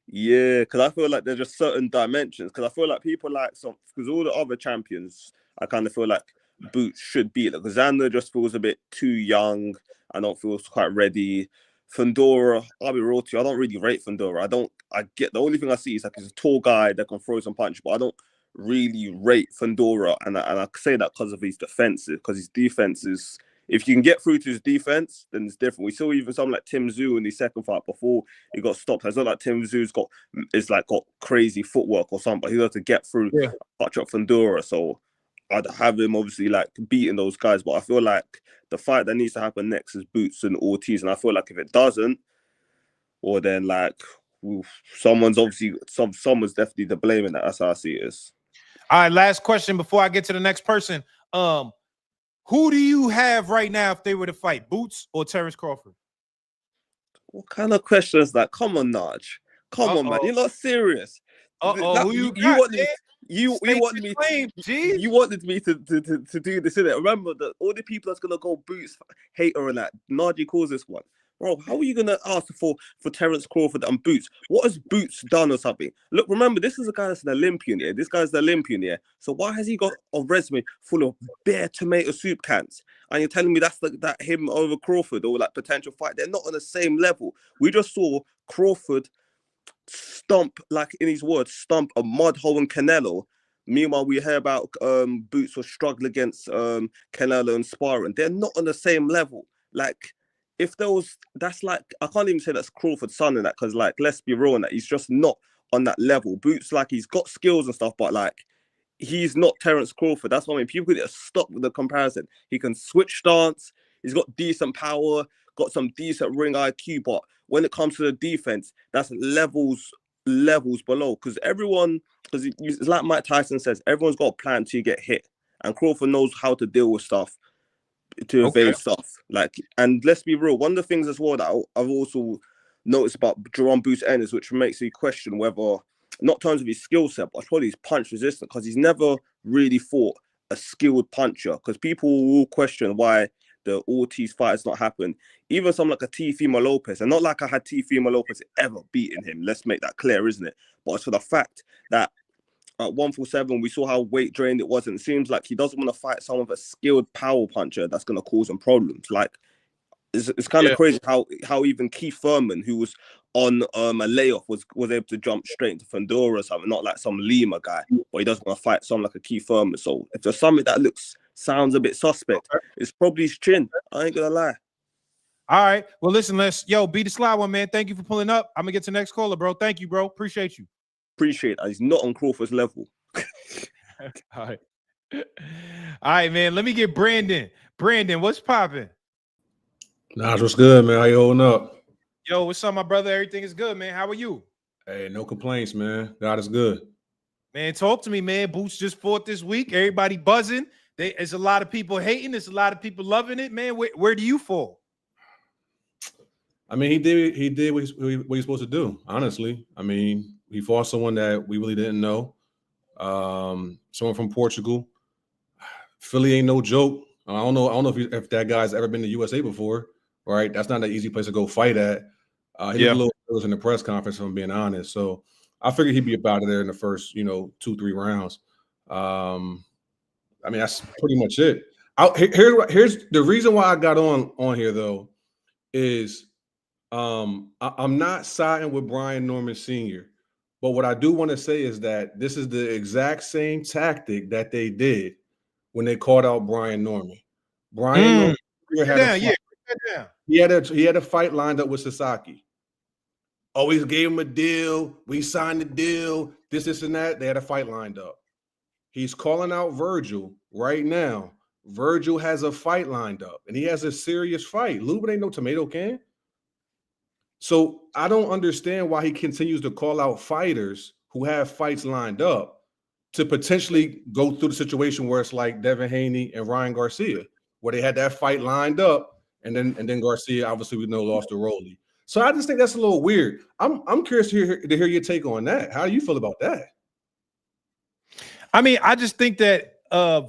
Yeah, because I feel like there's just certain dimensions. Because I feel like people like because all the other champions, I kind of feel like Boots should beat. Like Xander just feels a bit too young. I don't feel quite ready. Fundora, I'll be real to you, I don't really rate Fundora. I get the only thing I see is like he's a tall guy that can throw some punch, but I don't really rate Fundora, and I say that because of his defenses. Because his defense is, if you can get through to his defense, then it's different. We saw even something like Tszyu in his second fight before he got stopped. It's not like Tszyu's got crazy footwork or something, but he has to get through, touch up Fundora. So I'd have him obviously like beating those guys, but I feel like the fight that needs to happen next is Boots and Ortiz, and I feel like if it doesn't, or then like someone's definitely to blame in that. That's how I see it is. All right, last question before I get to the next person. Who do you have right now if they were to fight, Boots or Terrence Crawford? What kind of question is that? Come on, Naj. Come on, man. You're not serious. Who you wanted me to do this, innit? Remember that all the people that's gonna go Boots hater and that Naji calls this one. Bro, how are you gonna ask for Terrence Crawford and Boots? What has Boots done or something? Look, remember, this is a guy that's an Olympian, yeah. This guy's the Olympian, yeah. So why has he got a resume full of bare tomato soup cans? And you're telling me that's that him over Crawford or like potential fight? They're not on the same level. We just saw Crawford stomp, like in his words, stomp a mud hole in Canelo. Meanwhile, we hear about Boots will struggle against Canelo and sparring. They're not on the same level. Like, if there was, that's like, I can't even say that's Crawford's son in that, because, like, let's be real in that, he's just not on that level. Boots, like, he's got skills and stuff, but, like, he's not Terence Crawford. That's what I mean. People get stop with the comparison. He can switch stance. He's got decent power, got some decent ring IQ, but when it comes to the defense, that's levels below. Because it's like Mike Tyson says, everyone's got a plan till you get hit, and Crawford knows how to deal with stuff, to evade stuff. Like, and let's be real, one of the things as well that I've also noticed about Jerome Boots Ennis, which makes me question whether, not in terms of his skill set, but probably his punch resistant, because he's never really fought a skilled puncher. Because people will question why the Ortiz fight has not happened. Even someone like a Teofimo Lopez, and not like I had Teofimo Lopez ever beaten him. Let's make that clear, isn't it? But it's for the fact that at 147, we saw how weight drained it was, and it seems like he doesn't want to fight someone with a skilled power puncher that's going to cause him problems. Like, it's kind of crazy how even Keith Thurman, who was on a layoff, was able to jump straight into Fundora or something, not like some Lima guy, but he doesn't want to fight someone like a Keith Thurman. So if there's something that sounds a bit suspect, it's probably his chin. I ain't gonna lie. All right. Well, listen, be the sly one, man. Thank you for pulling up. I'm gonna get to the next caller, bro. Thank you, bro. Appreciate you. Appreciate that. He's not on Crawford's level. All right. All right, man. Let me get Brandon. Brandon, what's popping? Naj, what's good, man? How you holding up? Yo, what's up, my brother? Everything is good, man. How are you? Hey, no complaints, man. God is good. Man, talk to me, man. Boots just fought this week. Everybody buzzing. There's a lot of people hating. There's a lot of people loving it, man. Where do you fall? I mean, he did what he's supposed to do, honestly. I mean, he fought someone that we really didn't know. Someone from Portugal. Philly ain't no joke. I don't know if that guy's ever been to USA before, right? That's not an easy place to go fight at. He looked a little nervous in the press conference, if I'm being honest. So I figured he'd be about it there in the first, 2-3 rounds. I mean, that's pretty much it. Here's the reason why I got on here though, is I'm not siding with Brian Norman Sr., but what I do want to say is that this is the exact same tactic that they did when they called out Brian Norman. Brian Norman had a fight. He had a fight lined up with Sasaki. Always gave him a deal. We signed the deal. This, and that. They had a fight lined up. He's calling out Virgil right now. Virgil has a fight lined up, and he has a serious fight. Lubin ain't no tomato can. So I don't understand why he continues to call out fighters who have fights lined up to potentially go through the situation where it's like Devin Haney and Ryan Garcia, where they had that fight lined up, and then Garcia, obviously, we know, lost to Rolly. So I just think that's a little weird. I'm curious to hear your take on that. How do you feel about that? I mean, I just think that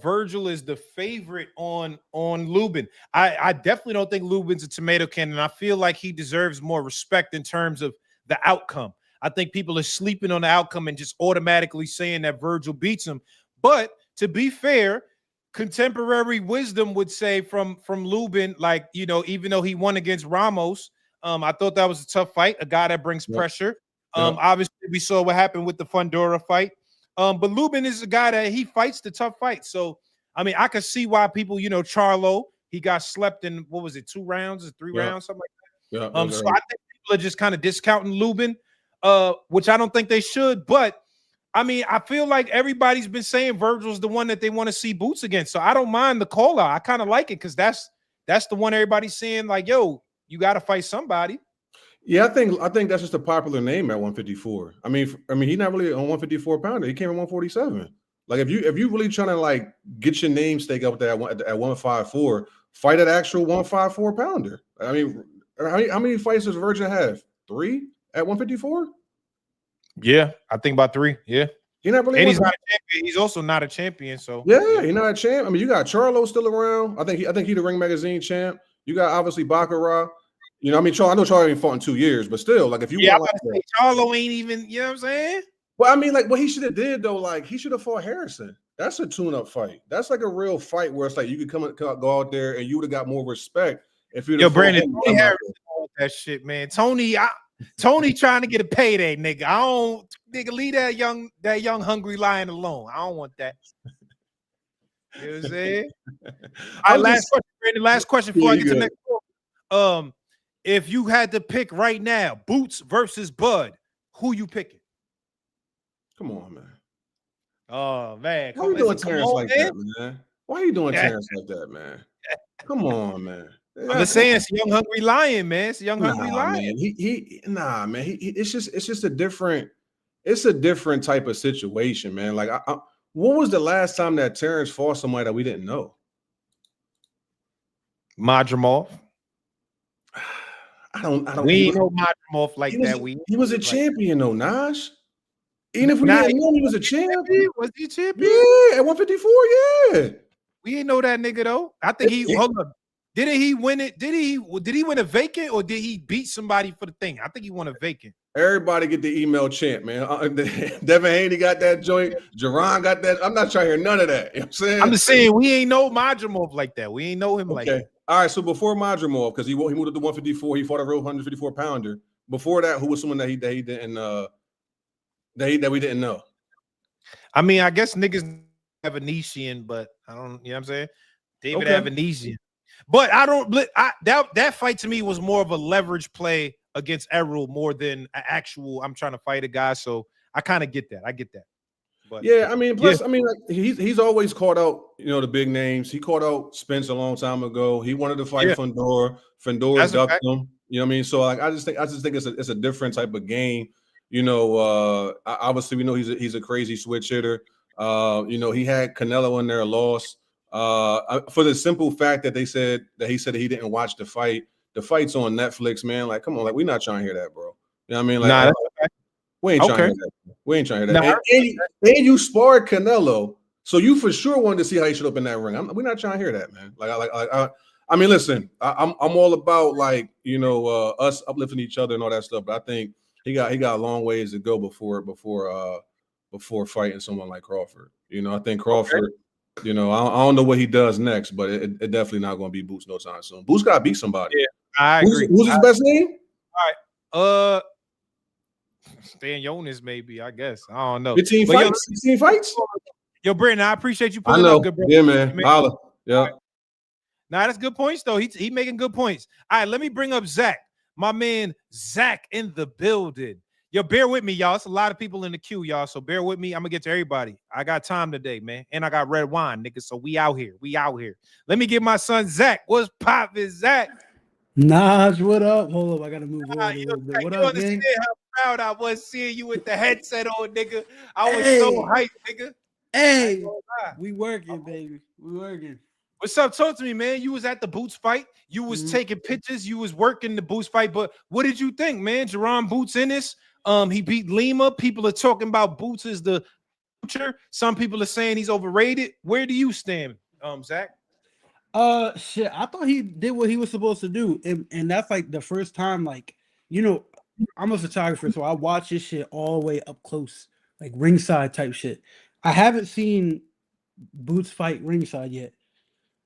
Virgil is the favorite on Lubin. I definitely don't think Lubin's a tomato can, and I feel like he deserves more respect in terms of the outcome. I think people are sleeping on the outcome and just automatically saying that Virgil beats him. But to be fair, contemporary wisdom would say from Lubin, like, even though he won against Ramos, I thought that was a tough fight, a guy that brings pressure. Obviously, we saw what happened with the Fundora fight. But Lubin is a guy that he fights the tough fights. So, I mean, I could see why people, Charlo, he got slept in, 2 rounds or 3 rounds, something like that. So I think people are just kind of discounting Lubin, which I don't think they should. But, I mean, I feel like everybody's been saying Virgil's the one that they want to see Boots against. So I don't mind the call out. I kind of like it because that's the one everybody's saying, like, yo, you got to fight somebody. Yeah, I think that's just a popular name at 154. I mean, he's not really a 154 pounder. He came at 147. Like, if you really trying to like get your name stake up there at 154, fight an actual 154 pounder. I mean, how many fights does Virgil have? 3 at 154? Yeah, I think about 3. Yeah. He's not really, and he's not a champion. He's also not a champion. So yeah, he's not a champ. I mean, you got Charlo still around. I think he's the Ring Magazine champ. You got obviously Baccarat. I know Charlo ain't fought in 2 years, but still, like, if you want, like, Charlo ain't even, you know what I'm saying? Well, I mean, like, what he should have did though, like, he should have fought Harrison. That's a tune-up fight. That's like a real fight where it's like you could go out there and you would have got more respect if you'd have. Yo, Brandon, Tony Harrison, that shit, man. Tony, Tony trying to get a payday, nigga. I don't, nigga, leave that young hungry lion alone. I don't want that. You know what I'm saying? All right, last question, Brandon. Last question before I get to the next one. If you had to pick right now, Boots versus Bud, who you picking? Come on, man. Oh man, Why are you doing Terrence like that, man? Why are you doing Terrence like that, man? Come on, man. I'm just saying, it's a young hungry lion, man. It's a young hungry lion. Man. It's just a different type of situation, man. Like, when was the last time that Terrence fought somebody that we didn't know? Madrimov. I don't. We ain't know Madrimov like that. He was a champion, though, Naj. Even if we didn't know he was a champion. Was he a champion? Yeah, at 154, yeah. We didn't know that nigga though. I think hold up. Didn't he win it? Did he win a vacant or did he beat somebody for the thing? I think he won a vacant. Everybody get the email chant, man. Devin Haney got that joint. Jerron got that. I'm not trying to hear none of that. You know what I'm saying? I'm just saying we ain't know Madrimov like that. We ain't know him like that. All right, so before Madrimov, because he moved up to 154, he fought a real 154 pounder. Before that, who was someone that he didn't that we didn't know? I mean, I guess niggas have Venetian, but I don't, you know what I'm saying? David Venetian. But I don't that fight to me was more of a leverage play against Errol more than an actual I'm trying to fight a guy. So I kind of get that. I get that. But yeah, I mean, plus, I mean, like he's always called out, you know, the big names. He called out Spence a long time ago. He wanted to fight Fandor. Fandor ducked him. You know what I mean? So like I just think it's a different type of game. You know, obviously we know he's a crazy switch hitter. You know, he had Canelo in there, lost. For the simple fact that he said that he didn't watch the fight. The fight's on Netflix, man. Like, come on, like we're not trying to hear that, bro. You know what I mean? Like, we ain't trying to hear that. We ain't trying to hear that. And you sparred Canelo, so you for sure wanted to see how he showed up in that ring. We're not trying to hear that, man. I mean, listen, I'm all about like, you know, us uplifting each other and all that stuff. But I think he got a long ways to go before fighting someone like Crawford. You know, I think Crawford. You know, I don't know what he does next, but it definitely not going to be Boots no time soon. Boots got to beat somebody. Yeah, I agree. Who's his best name? All right. Stan Jonas, maybe, I guess. I don't know. 15 fights? 16 fights? Yo, Brandon, I appreciate you pulling up. Good, bro. Yeah, man. Holla. Yeah. Right. Nah, that's good points, though. He making good points. All right, let me bring up Zach. My man, Zach in the building. Yo, bear with me, y'all. It's a lot of people in the queue, y'all. So bear with me. I'm gonna get to everybody. I got time today, man. And I got red wine, nigga. So we out here. Let me get my son Zach. What's poppin', Zach? Naj, what up? Hold up, I gotta move on a little bit. What up, man? How proud I was seeing you with the headset on, nigga. I was so hyped, nigga. Hey, we working, baby. We working. What's up? Talk to me, man. You was at the Boots fight. You was taking pictures. You was working the Boots fight. But what did you think, man? Jerron Boots Ennis. He beat Lima. People are talking about Boots as the future. Some people are saying he's overrated. Where do you stand, Zach? Shit. I thought he did what he was supposed to do, and that's like the first time. Like, you know, I'm a photographer, so I watch this shit all the way up close, like ringside type shit. I haven't seen Boots fight ringside yet.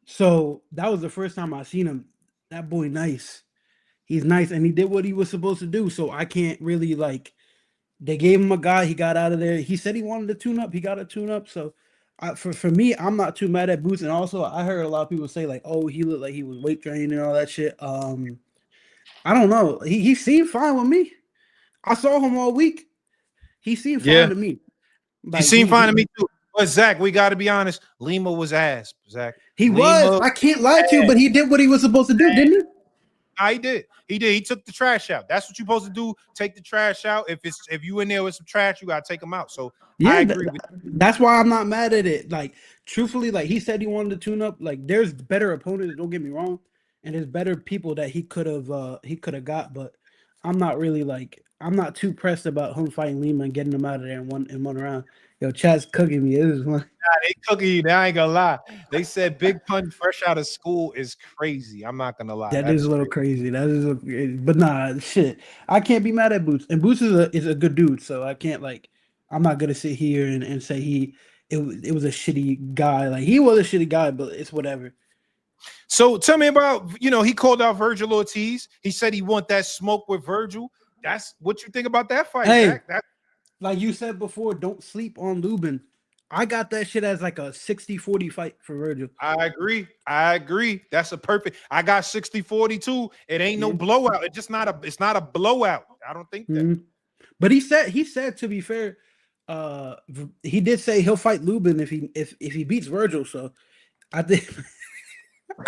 So that was the first time I seen him. That boy nice. He's nice, and he did what he was supposed to do. So I can't really like. They gave him a guy. He got out of there. He said he wanted to tune up. He got a tune up. So for me, I'm not too mad at Boots. And also, I heard a lot of people say like, "Oh, he looked like he was weight training and all that shit." I don't know. He seemed fine with me. I saw him all week. He seemed fine to me. Like, he seemed fine to me too. But Zach, we got to be honest. Lima was ass. Zach, he was. I can't lie to you, but he did what he was supposed to do, didn't he? He did. He took the trash out. That's what you're supposed to do. Take the trash out. If you in there with some trash, you gotta take them out. So yeah, I agree with you. That's why I'm not mad at it. Like, truthfully, like he said he wanted to tune up. Like, there's better opponents, don't get me wrong, and there's better people that he could have got, but I'm not really like, I'm not too pressed about him fighting Lima and getting him out of there in one round. Yo, chat's cooking me. This is one. Nah, they cooking you. I ain't gonna lie. They said Big Pun fresh out of school is crazy. I'm not gonna lie. That is a little crazy. That is, but nah, shit. I can't be mad at Boots, and Boots is a good dude. So I can't like. I'm not gonna sit here and say it was a shitty guy. Like, he was a shitty guy, but it's whatever. So tell me about, he called out Virgil Ortiz. He said he want that smoke with Virgil. That's what you think about that fight, Hey, Zach. That like you said before, don't sleep on Lubin. I got that shit as like a 60-40 fight for Virgil. I agree. I agree. That's a perfect. I got 60-40 too. It ain't no Yeah. blowout. It's not a blowout. I don't think that. Mhm. But he said to be fair, he did say he'll fight Lubin if he beats Virgil. So I think They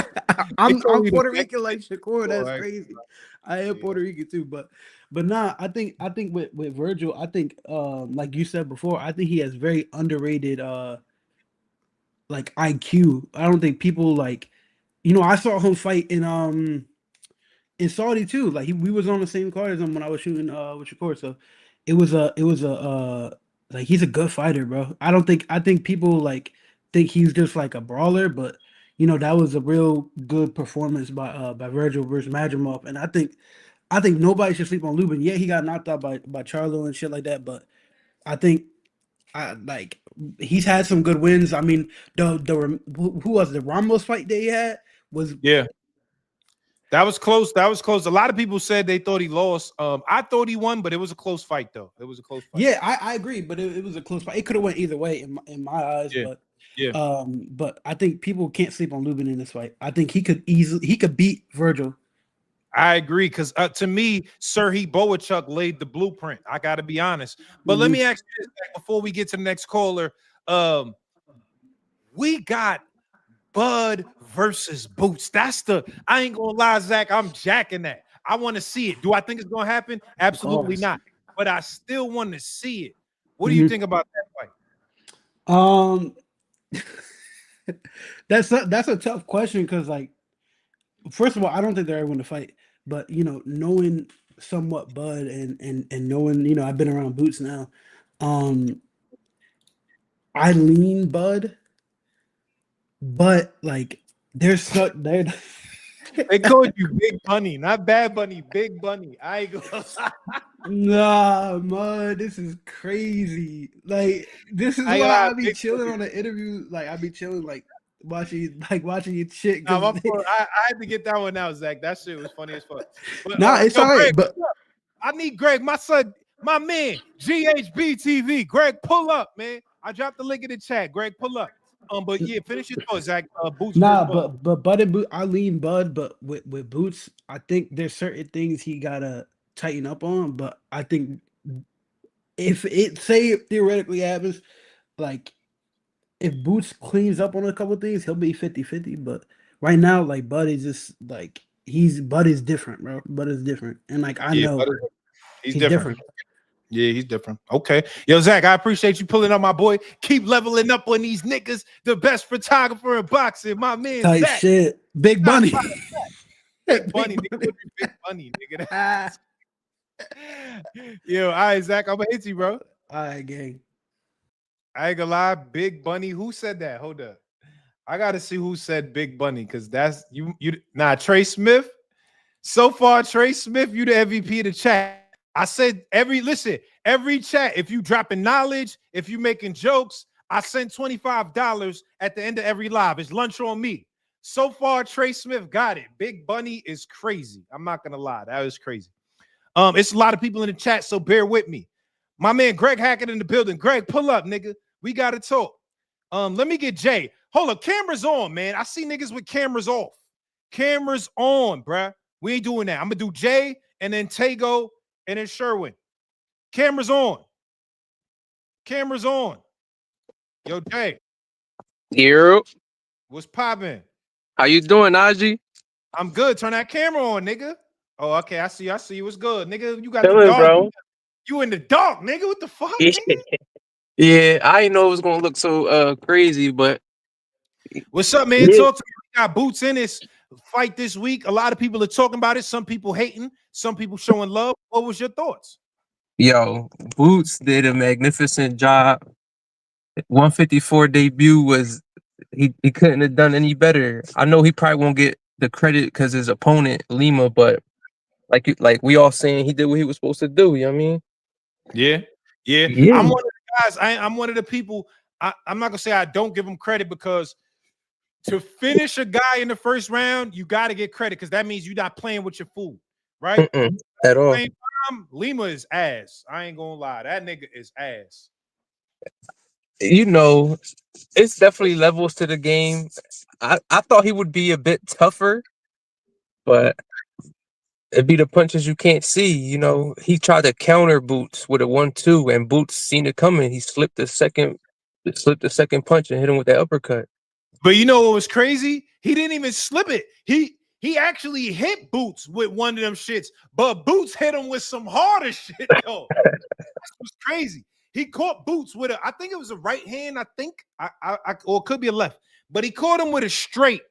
I'm told you to Puerto think. Rican like Shakur. That's Boy, crazy. I am yeah. Puerto Rican too, but nah, I think with Virgil, I think like you said before, I think he has very underrated like IQ. I don't think people like, I saw him fight in Saudi too. Like we was on the same card as him when I was shooting with Shakur. So it was a like he's a good fighter, bro. I think people like think he's just like a brawler, but that was a real good performance by Virgil versus Madrimov. And I think nobody should sleep on Lubin. Yeah, he got knocked out by Charlo and shit like that, but I think like he's had some good wins. I mean, who was the Ramos fight that he had was Yeah. That was close. That was close. A lot of people said they thought he lost. I thought he won, but it was a close fight, though. It was a close fight. Yeah, I agree, but it was a close fight. It could have went either way in my eyes, Yeah. Yeah. but I think people can't sleep on Lubin in this fight. I think he could beat Virgil. I agree, because to me, Serhii Boachuk laid the blueprint. I got to be honest. But let me ask you this before we get to the next caller. We got Bud versus Boots. I ain't gonna lie, Zach. I'm jacking that. I want to see it. Do I think it's gonna happen? Absolutely not. But I still want to see it. What do you think about that fight? That's a tough question because, like, first of all, I don't think they're ever going to fight. But knowing somewhat Bud and knowing I've been around Boots now, I lean Bud, but like there's so there. They called you Big Bunny, not Bad Bunny, Big Bunny. I ain't gonna Nah, man, this is crazy. Like, this is why I be chilling on the interview. Like, I be chilling, like watching your shit. No, I had to get that one out, Zach. That shit was funny as fuck. But, it's all right. Greg, but I need Greg, my son, my man, GHB TV. Greg, pull up, man. I dropped the link in the chat. Greg, pull up. But yeah, finish your thoughts, Zach. Boots. Nah, but Bud and Boot, I lean Bud, but with Boots, I think there's certain things he gotta tighten up on. But I think if it theoretically happens, like if Boots cleans up on a couple things, he'll be 50-50. But right now, like Bud is just like Bud is different, bro. Bud is different, and like I know he's different. Yeah, he's different. Okay. Yo, Zach, I appreciate you pulling up, my boy. Keep leveling up on these niggas. The best photographer in boxing, my man. Tight Zach. shit. Big Bunny. Big Bunny, nigga. Big Bunny, nigga. Yo, all right, Zach, I'm gonna hit you, bro. All right, gang. I ain't gonna lie, Big Bunny. Who said that? Hold up. I gotta see who said Big Bunny, because that's you. Trey Smith. So far, Trey Smith, you the MVP of the chat. I said every chat, if you dropping knowledge, if you making jokes, I send $25 at the end of every live. It's lunch on me. So far, Trey Smith got it. Big Bunny is crazy. I'm not gonna lie, that was crazy. It's a lot of people in the chat, so bear with me. My man Greg Hackett in the building. Greg, pull up, nigga. We gotta talk. Let me get Jay. Hold up, cameras on, man. I see niggas with cameras off. Cameras on, bruh. We ain't doing that. I'm gonna do Jay and then Tego and then Sherwin. Cameras on. Cameras on. Yo, Jay. Yo. What's poppin'? How you doing, Naji? I'm good. Turn that camera on, nigga. Oh, okay. I see you. What's good, nigga? You got Chilling, the dark. bro. You in the dark, nigga. What the fuck, Yeah. nigga? Yeah, I didn't know it was gonna look so crazy, but what's up, man? Yeah. Talk to me. We got Boots Ennis fight this week. A lot of people are talking about it. Some people hating, some people showing love. What was your thoughts? Yo, Boots did a magnificent job. 154 debut was he couldn't have done any better. I know he probably won't get the credit because his opponent Lima, but like we all saying he did what he was supposed to do. You know what I mean? Yeah. I'm one of the guys. I'm one of the people. I'm not gonna say I don't give him credit, because to finish a guy in the first round, you got to get credit, because that means you're not playing with your food, right? At all. Same time, Lima is ass. I ain't gonna lie. That nigga is ass. You know, it's definitely levels to the game. I thought he would be a bit tougher, but it'd be the punches you can't see. You know, he tried to counter Boots with a 1-2, and Boots seen it coming. He slipped the second punch and hit him with that uppercut. But you know what was crazy? He didn't even slip it. He actually hit Boots with one of them shits, but Boots hit him with some harder shit though. That's what's crazy. He caught Boots with I think it was a right hand. I think or it could be a left, but he caught him with a straight,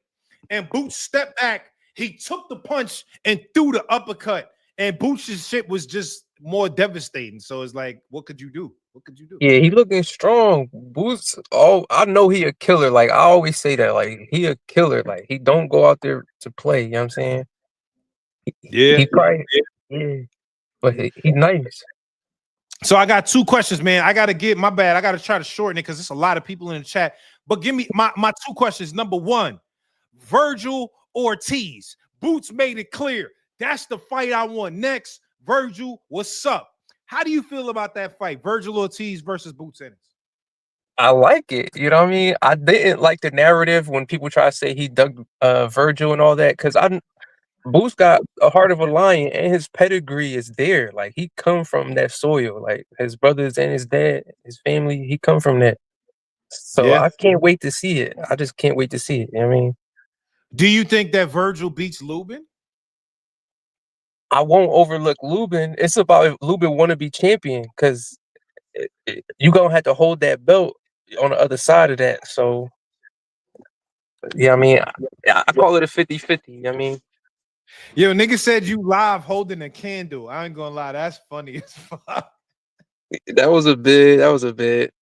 and Boots stepped back. He took the punch and threw the uppercut, and Boots' shit was just more devastating. So it's like, what could you do? What could you do? Yeah, he looking strong. Boots, I know he a killer. Like I always say that, like he a killer. Like he don't go out there to play. You know what I'm saying? He probably, yeah, but he nice. So I got two questions, man. I gotta get my bad. I gotta try to shorten it because there's a lot of people in the chat. But give me my two questions. Number one, Virgil Ortiz. Boots made it clear that's the fight I want next. Virgil, what's up? How do you feel about that fight? Virgil Ortiz versus Boots Ennis. I like it. You know what I mean? I didn't like the narrative when people try to say he dug Virgil and all that, because Boots got a heart of a lion and his pedigree is there. Like he come from that soil. Like his brothers and his dad, his family, he come from that. So I can't wait to see it. I just can't wait to see it. You know what I mean? Do you think that Virgil beats Lubin? I won't overlook Lubin. It's about if Lubin want to be champion, because you gonna have to hold that belt on the other side of that. So yeah, I mean, I call it a 50-50. You know what I mean? Yo, nigga said you live holding a candle. I ain't gonna lie, that's funny as fuck. That was a bit.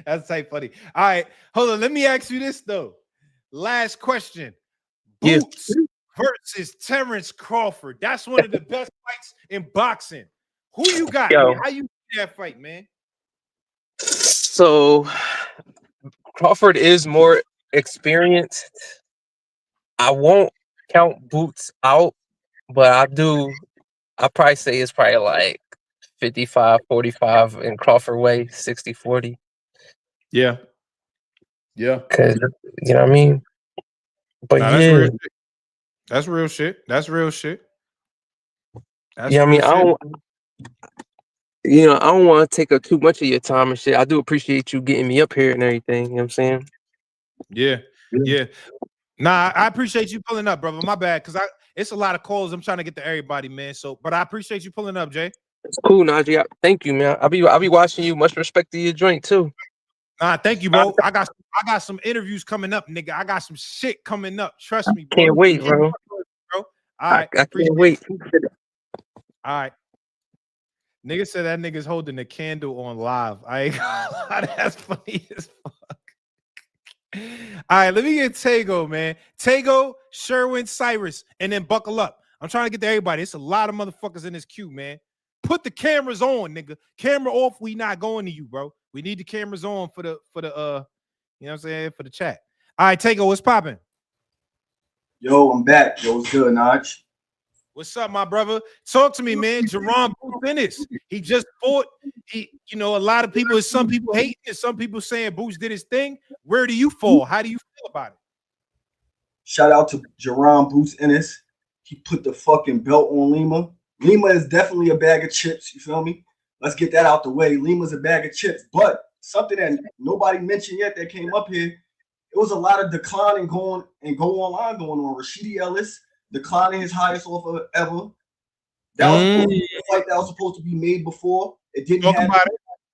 That's type funny. All right, hold on. Let me ask you this though. Last question. Boots versus Terrence Crawford. That's one of the best fights in boxing. Who you got? Yo. How you see that fight, man? So Crawford is more experienced. I won't count Boots out, but I probably say it's probably like 55-45 in Crawford way, 60-40. Yeah. Cause you know what I mean? But Nah, that's real shit. That's real shit. That's real shit. That's I real mean, shit. I don't want to take up too much of your time and shit. I do appreciate you getting me up here and everything. You know what I'm saying? Yeah. Nah, I appreciate you pulling up, brother. My bad, because it's a lot of calls. I'm trying to get to everybody, man. So, but I appreciate you pulling up, Jay. It's cool, Naji. Thank you, man. I'll be watching you. Much respect to your joint too. Nah, thank you, bro. I got some interviews coming up, nigga. I got some shit coming up. Trust me, bro. Can't wait, bro. All right, I can't wait. All right. Nigga said that nigga's holding a candle on live. I ain't gonna lie, that's funny as fuck. All right, let me get Tego, man. Tego, Sherwin, Cyrus, and then buckle up. I'm trying to get to everybody. It's a lot of motherfuckers in this queue, man. Put the cameras on, nigga. Camera off. We not going to you, bro. We need the cameras on for the you know what I'm saying, for the chat. All right, Tego, what's popping? Yo, I'm back. Yo, what's good, Naj? What's up, my brother? Talk to me, man. Jerome Ennis. He just fought. A lot of people, some people hating it, some people saying Boots did his thing. Where do you fall? How do you feel about it? Shout out to Jerome Boots Ennis. He put the fucking belt on Lima. Lima is definitely a bag of chips. You feel me? Let's get that out the way. Lima's a bag of chips. But something that nobody mentioned yet that came up here, it was a lot of declining go online going on. Rashidi Ellis declining his highest offer ever. That was supposed to be a fight that was supposed to be made before. It didn't happen.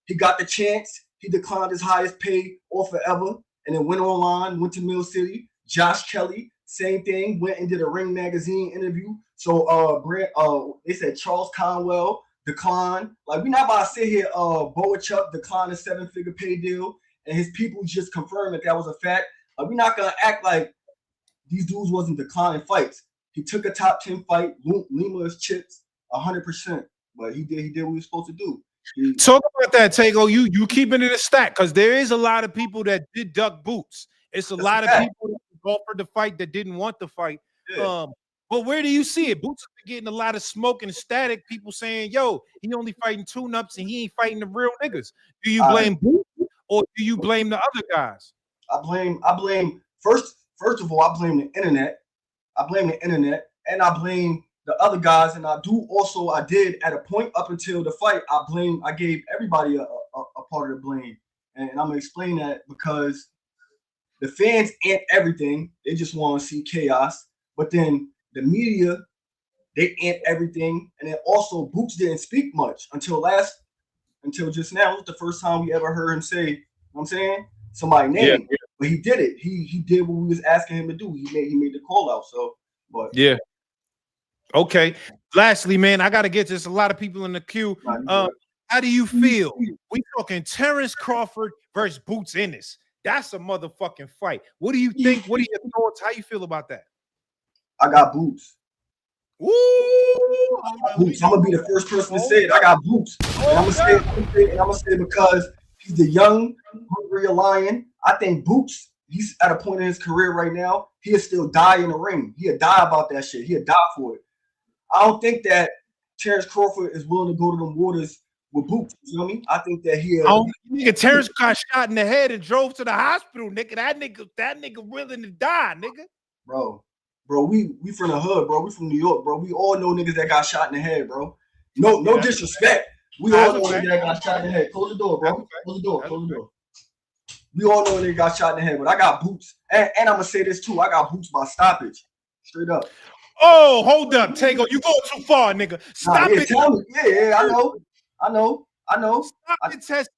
He got the chance. He declined his highest paid offer ever, and then went online, went to Mill City. Josh Kelly, same thing, went and did a Ring Magazine interview. So they said Charles Conwell declined. Like, we're not about to sit here, Boachuk declined a 7-figure pay deal, and his people just confirmed that was a fact. We're not gonna act like these dudes wasn't declining fights. He took a top 10 fight. Lima is chips 100%, but he did what he was supposed to do. Talk about that, Tego. You keeping it a stack, because there is a lot of people that did duck Boots. It's a lot of people that offered the fight that didn't want the fight. Yeah. Well, where do you see it? Boots are getting a lot of smoke and static. People saying, "Yo, he only fighting tune-ups and he ain't fighting the real niggas." Do you blame Boots or do you blame the other guys? I blame first of all, I blame the internet. I blame the internet, and I blame the other guys, and I did at a point up until the fight. I gave everybody a part of the blame, and I'm gonna explain that because the fans ain't everything. They just want to see chaos, but then the media, they ain't everything, and then also Boots didn't speak much until just now. It was the first time we ever heard him say, you know what I'm saying, somebody's name. Yeah. But he did it. He did what we was asking him to do. He made the call out. So, but yeah. Okay. Lastly, man, I gotta get this. A lot of people in the queue. How do you feel? We talking Terrence Crawford versus Boots Ennis. That's a motherfucking fight. What do you think? What are your thoughts? How you feel about that? I got Boots. Woo! Boots. I'm gonna be the first person to say it. I got Boots. And I'm gonna say it because he's the young, hungry lion. I think Boots, he's at a point in his career right now, he'll still die in the ring. He'll die about that shit. He'll die for it. I don't think that Terrence Crawford is willing to go to them waters with Boots. You know what I mean? I think that nigga, Terrence got shot in the head and drove to the hospital, nigga. That nigga willing to die, nigga. Bro, we from the hood, bro. We from New York, bro. We all know niggas that got shot in the head, bro. No disrespect. We all know niggas that got shot in the head. Close the door, bro. Close the door. We all know niggas got shot in the head, but I got Boots. And I'm gonna say this too. I got Boots by stoppage. Straight up. Oh, hold up, Tego. You going too far, nigga. Stop it. Tell me. Yeah, I know.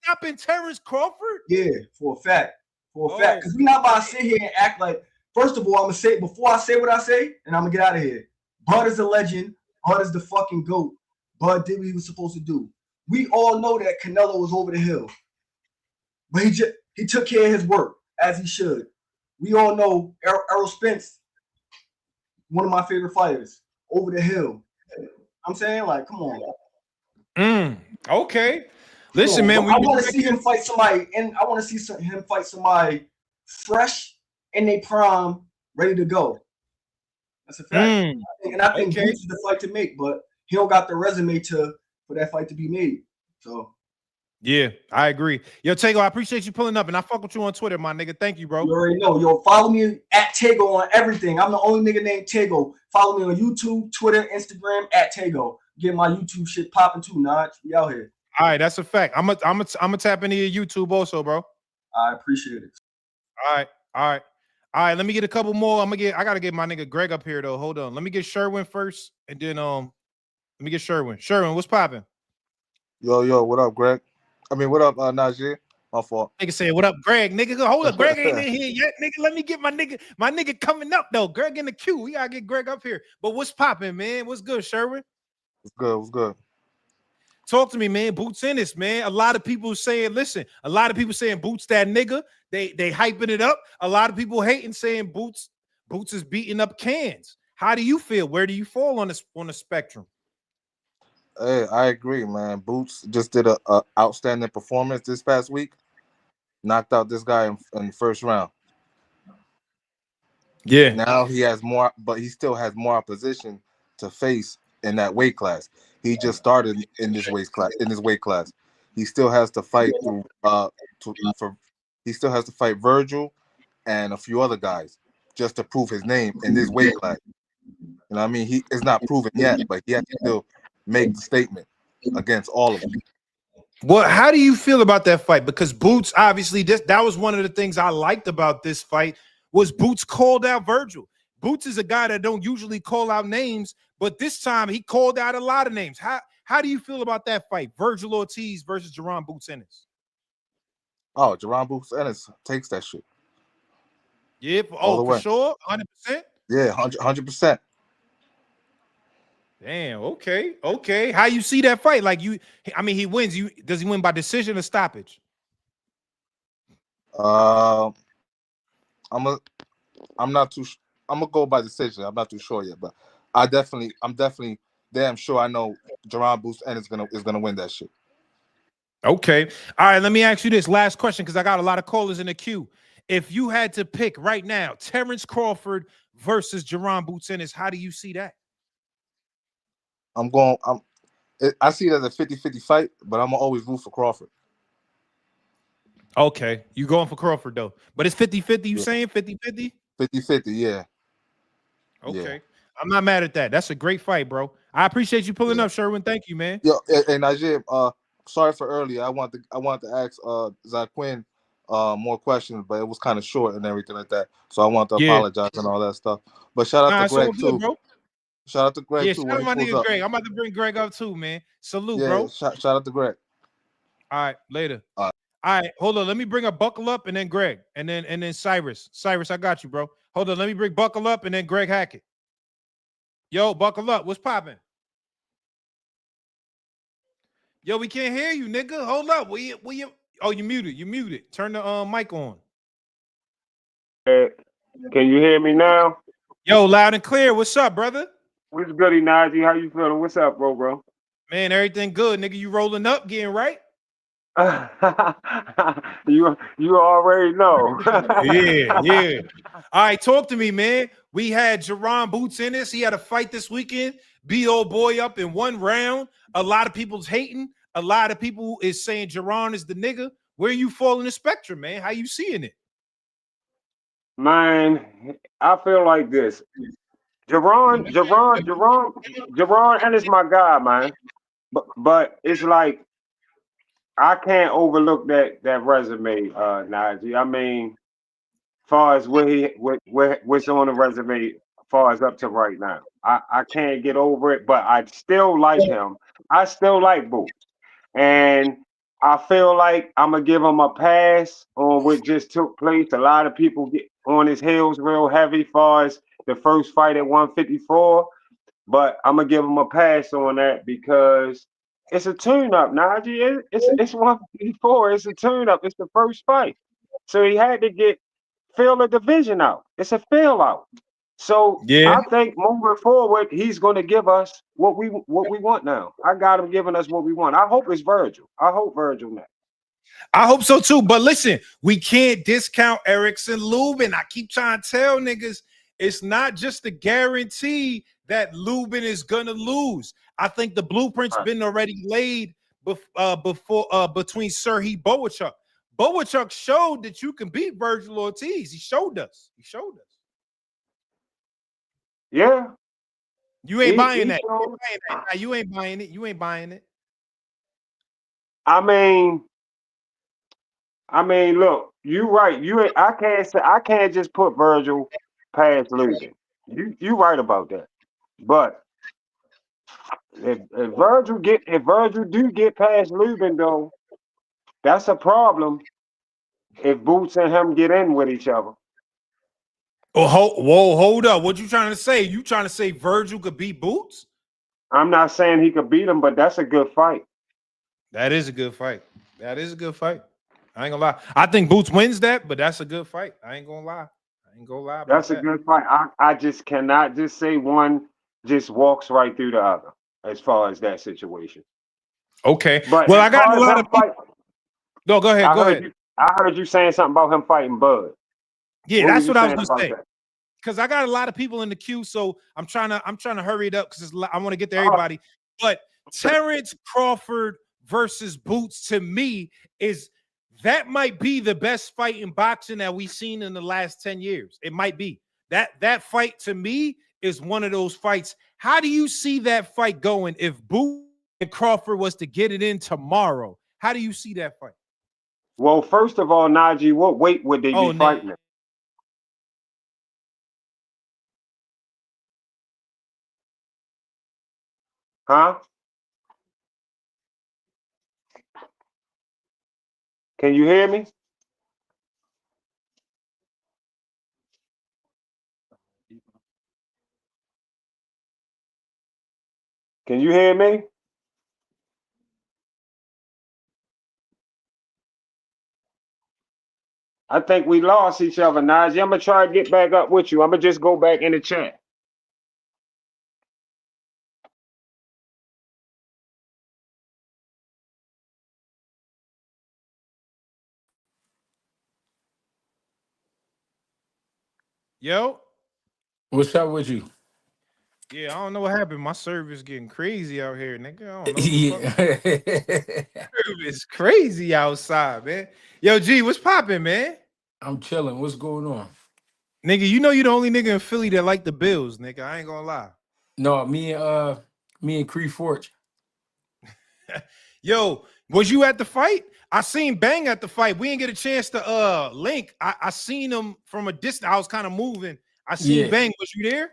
Stopping Terrence Crawford? Yeah, for a fact. Because we're not about to sit here and act like, first of all, I'm gonna say before I say what I say, and I'm gonna get out of here. Bud is a legend. Bud is the fucking GOAT. Bud did what he was supposed to do. We all know that Canelo was over the hill. But he took care of his work as he should. We all know Errol Spence, one of my favorite fighters, over the hill. I'm saying, like, come on. Okay. Listen, man. I want to see him fight somebody, and I want to see him fight somebody fresh in their prime, ready to go. That's a fact. I think Boots is the fight to make, but he don't got the resume for that fight to be made. So. Yeah, I agree. Yo, Tego, I appreciate you pulling up, and I fuck with you on Twitter, my nigga. Thank you, bro. You already know. Yo, follow me at Tego on everything. I'm the only nigga named Tego. Follow me on YouTube, Twitter, Instagram at Tego. Get my YouTube shit popping too, Naj. We out here. All right, that's a fact. I'm a tap into your YouTube also, bro. I appreciate it. All right. Let me get a couple more. I gotta get my nigga Greg up here though. Hold on. Let me get Sherwin first, and then let me get Sherwin. Sherwin, what's popping? Yo, what up, Greg? I mean, what up, Naji? My fault. Nigga say, what up, Greg? Nigga, hold up. Greg ain't in here yet. Nigga, let me get my nigga coming up though. Greg in the queue. We gotta get Greg up here. But what's popping, man? What's good, Sherwin? What's good? Talk to me, man. Boots Ennis, man. A lot of people saying, Boots that nigga. They hyping it up. A lot of people hating, saying Boots is beating up cans. How do you feel? Where do you fall on the spectrum? Hey, I agree, man. Boots just did a outstanding performance this past week. Knocked out this guy in the first round. Yeah. Now he has more, but he still has more opposition to face in that weight class. He just started in this weight class. He still has to fight through he still has to fight Virgil and a few other guys just to prove his name in this weight class. You know what I mean? He is not proven yet, but he has to still make the statement against all of them. Well, how do you feel about that fight? Because Boots, obviously, that was one of the things I liked about this fight was Boots called out Virgil. Boots is a guy that don't usually call out names, but this time he called out a lot of names. How do you feel about that fight? Virgil Ortiz versus Jaron Boots Ennis. Oh, Jaron Boots Ennis takes that shit. Yeah, for sure, 100%. Yeah, 100%. Damn. Okay. How you see that fight? Like he wins. Does he win by decision or stoppage? I'm gonna go by decision. I'm not too sure yet, but I'm definitely damn sure I know Jaron Boots Ennis is gonna win that shit. Okay. All right. Let me ask you this last question because I got a lot of callers in the queue. If you had to pick right now, Terrence Crawford versus Jerron Boots Ennis. How do you see that? I see it as a 50-50 fight, but I'm gonna always root for Crawford. Okay, you going for Crawford though, but it's 50-50. You Yeah. saying 50-50? 50-50, yeah. Okay, Yeah. I'm not mad at that. That's a great fight, bro. I appreciate you pulling up, Sherwin. Thank you, man. Yo, and Naji, sorry for earlier. I want to ask Zaquin more questions, but it was kind of short and everything like that. So I want to Yeah. apologize and all that stuff. But shout out Nah, to it's all Greg good, too. bro. Shout out to Greg Yeah, too shout when out he my pulls nigga up. Greg. I'm about to bring Greg up too, man. Salute, Yeah, bro. shout out to Greg. All right, later. All right, hold on. Let me bring a Buckle Up and then Greg and then Cyrus. Cyrus, I got you, bro. Hold on. Let me bring Buckle Up and then Greg Hackett. Yo, Buckle Up. What's popping? Yo, we can't hear you, nigga. Hold up. Oh, you muted. You muted. Turn the mic on. Can you hear me now? Yo, loud and clear. What's up, brother? What's goody, Naji? How you feeling? What's up, bro? Man, everything good, nigga. You rolling up, getting right? you already know. Yeah. All right, talk to me, man. We had Jerron Boots Ennis. He had a fight this weekend. Beat old boy up in 1 round. A lot of people's hating. A lot of people is saying Jerron is the nigga. Where you fall in the spectrum, man? How you seeing it? Man, I feel like this. Jerron, and it's my guy, man. But it's like I can't overlook that resume, Naji. I mean, far as what's on the resume, far as up to right now, I can't get over it. But I still like him. I still like Boots, and I feel like I'm gonna give him a pass on what just took place. A lot of people get on his heels real heavy, far as the first fight at 154. But I'm gonna give him a pass on that because it's a tune-up, Najee. It's 154. It's a tune-up. It's the first fight, so he had to fill the division out. It's a fill out. So Yeah. I think moving forward, he's gonna give us what we want now. I got him giving us what we want. I hope it's Virgil. I hope Virgil next. I hope so too. But listen, we can't discount Erickson Lubin. I keep trying to tell niggas it's not just a guarantee that Lubin is gonna lose. I think the blueprint's been already laid before between Serhii Boachuk. Boachuk showed that you can beat Virgil Ortiz. He showed us. Yeah. You ain't buying that. You ain't buying it. You ain't buying it. I mean, look, you right. I can't just put Virgil past Lubin. You right about that. But if Virgil do get past Lubin though, that's a problem. If Boots and him get in with each other. Oh, hold up. What you trying to say? You trying to say Virgil could beat Boots? I'm not saying he could beat him, but that's a good fight. That is a good fight. I ain't gonna lie. I think Boots wins that, but that's a good fight. I ain't gonna lie about That's a that. good fight. I just cannot just say one just walks right through the other as far as that situation. Okay. But Well, as I got far a as lot him of people. No, go ahead. I heard you saying something about him fighting Bud. Yeah, What that's you what I was saying gonna about say. that? Because I got a lot of people in the queue, so I'm trying to hurry it up because I want to get to everybody. But Terrence Crawford versus Boots to me that might be the best fight in boxing that we've seen in the last 10 years. It might be. That fight to me is one of those fights. How do you see that fight going if Boots and Crawford was to get it in tomorrow? How do you see that fight? Well, first of all, Naji, what weight would they be fighting at? Huh? Can you hear me? Can you hear me? I think we lost each other, Naji. I'm gonna try to get back up with you. I'm gonna just go back in the chat. Yo. What's up with you? Yeah, I don't know what happened. My service getting crazy out here, nigga. I don't know what the fuck. Yeah. It's crazy outside, man. Yo, G, what's popping, man? I'm chilling. What's going on? Nigga, you know you the only nigga in Philly that like the Bills, nigga. I ain't gonna lie. No, me and Cree Forge. Yo, was you at the fight? I seen Bang at the fight. We didn't get a chance to link. I seen him from a distance. I was kind of moving. I seen Yeah. Bang. Was you there?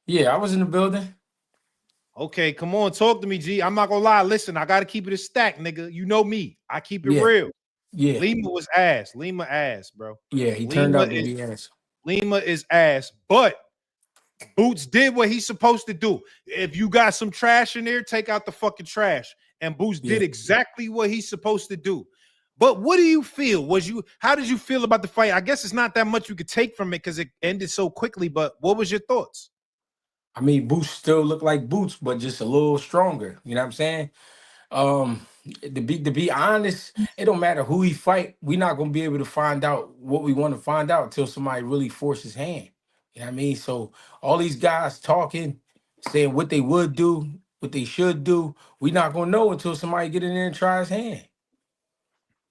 Yeah, I was in the building. Okay, come on, talk to me, G. I'm not gonna lie. Listen, I gotta keep it a stack, nigga. You know me. I keep it Yeah. real. Yeah. Lima was ass. Lima ass, bro. Yeah, he turned Lima out to is be ass. Lima is ass. But Boots did what he's supposed to do. If you got some trash in there, take out the fucking trash. And Boots Yeah. did exactly what he's supposed to do. But what do you feel? How did you feel about the fight? I guess it's not that much you could take from it because it ended so quickly. But what was your thoughts? I mean, Boots still look like Boots, but just a little stronger. You know what I'm saying? Um, to be honest, it don't matter who he fight. We're not gonna be able to find out what we want to find out until somebody really forces his hand. You know what I mean? So all these guys talking, saying what they would do, what they should do, we're not gonna know until somebody get in there and try his hand.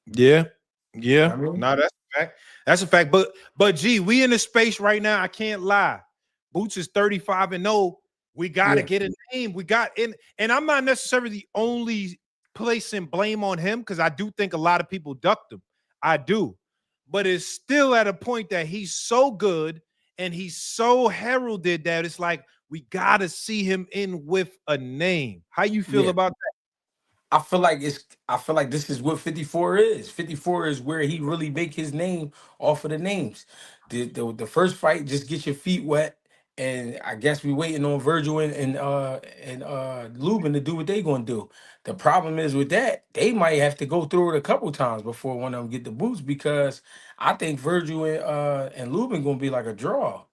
Yeah, You yeah. know what I mean? No, that's a fact. That's a fact. But G, we in a space right now. I can't lie. Boots is 35-0. We gotta Yeah, get a name. We got in, and I'm not necessarily only placing blame on him because I do think a lot of people ducked him. I do, but it's still at a point that he's so good and he's so heralded that it's like we gotta see him in with a name. How you feel yeah. about I feel like this is what 54 is. 54 is where he really make his name off of the names. The first fight, just get your feet wet. And I guess we waiting on Virgil and Lubin to do what they gonna do. The problem is with that, they might have to go through it a couple times before one of them get the boots because I think Virgil and Lubin gonna be like a draw.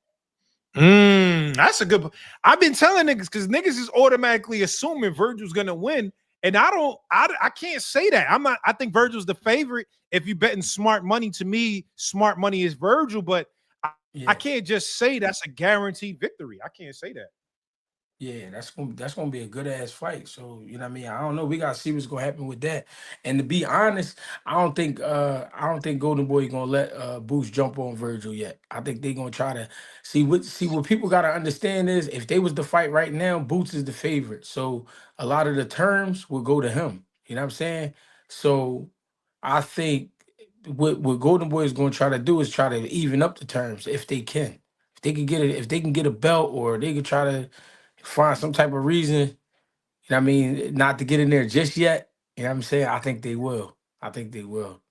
That's a good. I've been telling niggas because niggas is automatically assuming Virgil's gonna win, and I don't. I can't say that. I'm not. I think Virgil's the favorite. If you betting smart money, to me, smart money is Virgil, but I Yeah. can't just say that's a guaranteed victory. I can't say that. Yeah, that's gonna be a good ass fight. So you know what I mean. I don't know. We gotta see what's gonna happen with that. And to be honest, I don't think Golden Boy gonna let Boost jump on Virgil yet. I think they gonna try to see what people gotta understand is if they was to fight right now, Boots is the favorite. So a lot of the terms will go to him. You know what I'm saying? So I think what Golden Boy is gonna try to do is try to even up the terms if they can. If they can get a belt or they could try to find some type of reason, you know what I mean, not to get in there just yet. You know what I'm saying? I think they will. I think they will.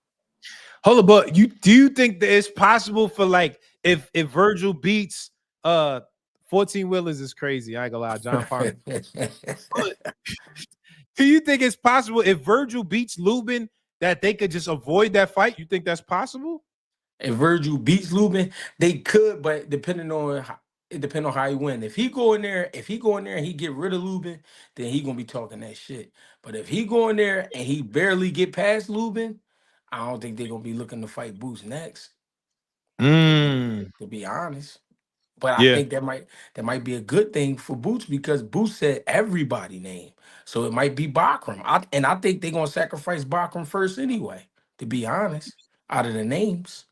Hold up, but do you think that it's possible for like if Virgil beats 14 wheelers is crazy. I ain't gonna lie, John Farnham. But do you think it's possible if Virgil beats Lubin that they could just avoid that fight? You think that's possible? If Virgil beats Lubin, they could, but it depends on how he win. If he go in there and he get rid of Lubin, then he gonna be talking that shit. But if he go in there and he barely get past Lubin, I don't think they're gonna be looking to fight Boost next. Mm, To be honest. But I yeah. think that might be a good thing for Boots because Boots said everybody name. So it might be Bakram. I think they're gonna sacrifice Bakram first anyway, to be honest, out of the names.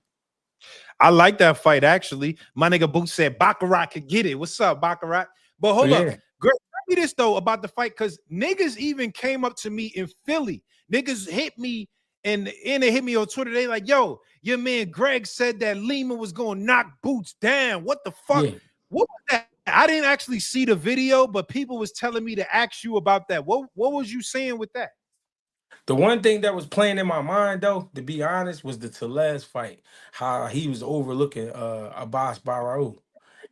I like that fight actually. My nigga Boots said Baccarat could get it. What's up, Baccarat? But Oh hold up. yeah. Greg, tell me this though about the fight because niggas even came up to me in Philly. Niggas hit me and they hit me on Twitter. They like, yo, your man Greg said that Lima was gonna knock Boots down. What the fuck? Yeah. What was that? I didn't actually see the video, but people was telling me to ask you about that. What was you saying with that? The one thing that was playing in my mind though, to be honest, was the Tellez fight. How he was overlooking Abbas Barraou.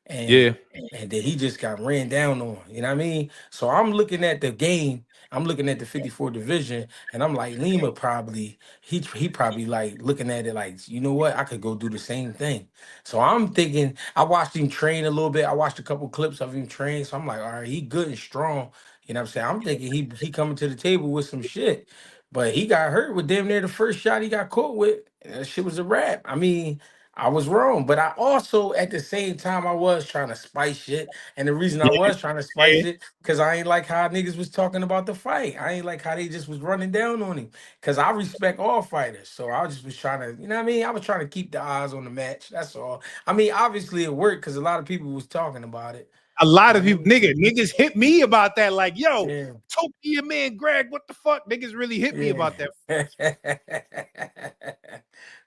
and Yeah. and then he just got ran down on. You know what I mean? So I'm looking at the game. I'm looking at the 54 division, and I'm like, Lima probably he probably like looking at it like, you know what? I could go do the same thing. So I'm thinking. I watched him train a little bit. I watched a couple clips of him train. So I'm like, all right, he good and strong. You know what I'm saying? I'm thinking he coming to the table with some shit. But he got hurt with damn near the first shot he got caught with. And that shit was a wrap. I mean, I was wrong, but I also at the same time I was trying to spice shit, and the reason I Yeah, was trying to yeah. spice it because I ain't like how niggas was talking about the fight. I ain't like how they just was running down on him. Because I respect all fighters, so I just was trying to, you know what I mean? I was trying to keep the eyes on the match. That's all. I mean, obviously it worked because a lot of people was talking about it. A lot You of know what people, I mean? niggas hit me about that. Like, yo, Yeah, talk to your man Greg. What the fuck? Niggas really hit me about that. yeah.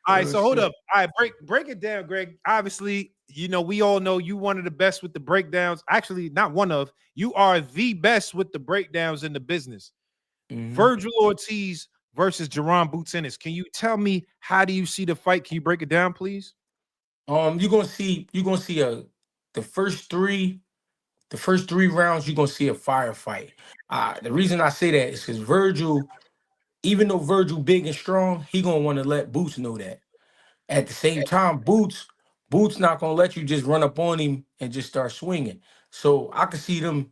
All right, Real so hold up. shit. All right, break it down, Greg. Obviously, you know, we all know you one of the best with the breakdowns. Actually, not one of, you are the best with the breakdowns in the business. Mhm. Virgil Ortiz versus Jerron Boots Ennis. Can you tell me how do you see the fight? Can you break it down, please? You're gonna see the first three the first 3 rounds, you're gonna see a firefight. The reason I say that is because Virgil, even though Virgil big and strong, he gonna want to let Boots know that. At the same time, Boots not gonna let you just run up on him and just start swinging. So I could see them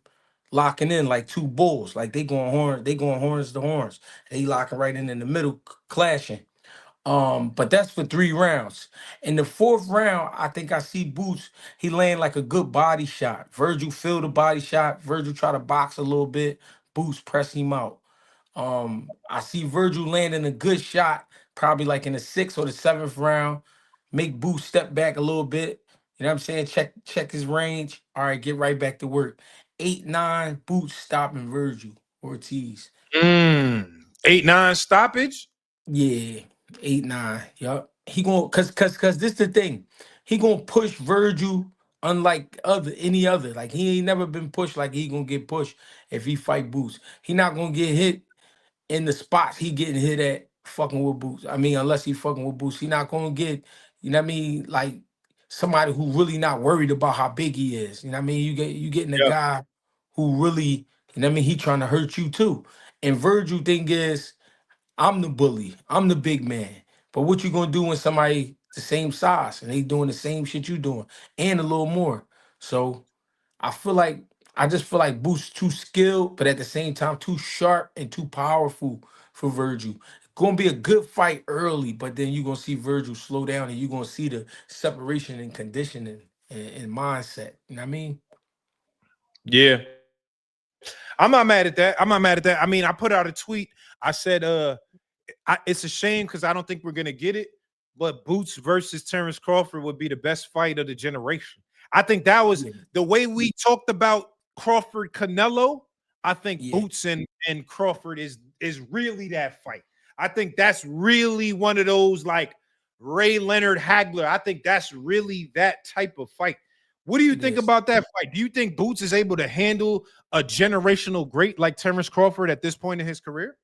locking in like two bulls, like they going horns to horns. They locking right in the middle, clashing. But that's for 3 rounds. In the fourth round, I think I see Boots. He laying like a good body shot. Virgil feel the body shot. Virgil try to box a little bit. Boots press him out. I see Virgil landing a good shot, probably like in the 6th or the 7th round. Make Boots step back a little bit. You know what I'm saying? Check his range. All right, get right back to work. 8-9, Boots stopping Virgil Ortiz. 8-9 stoppage. Yeah, 8-9. Yup. He gonna cause this the thing. He gonna push Virgil unlike any other. Like he ain't never been pushed like he gonna get pushed if he fight Boots. He not gonna get hit in the spots he getting hit at fucking with Boots. I mean, unless he fucking with Boots, he not gonna get, you know what I mean, like somebody who really not worried about how big he is. You know what I mean? You getting a Yeah. guy who really, you know what I mean, he trying to hurt you too. And Virgil thing is I'm the bully. I'm the big man. But what you gonna do when somebody the same size and they doing the same shit you doing and a little more? So I feel like I just feel like Boots too skilled, but at the same time too sharp and too powerful for Virgil. Gonna be a good fight early, but then you're gonna see Virgil slow down and you're gonna see the separation and conditioning and mindset. You know what I mean? Yeah. I'm not mad at that. I'm not mad at that. I mean, I put out a tweet. I said, it's a shame because I don't think we're gonna get it. But Boots versus Terrence Crawford would be the best fight of the generation. I think that was Yeah, the way we talked about Crawford Canelo. I think yeah, Boots and Crawford is really that fight. I think that's really one of those like Ray Leonard Hagler. I think that's really that type of fight. What do you it think is. about that fight? Do you think Boots is able to handle a generational great like Terrence Crawford at this point in his career?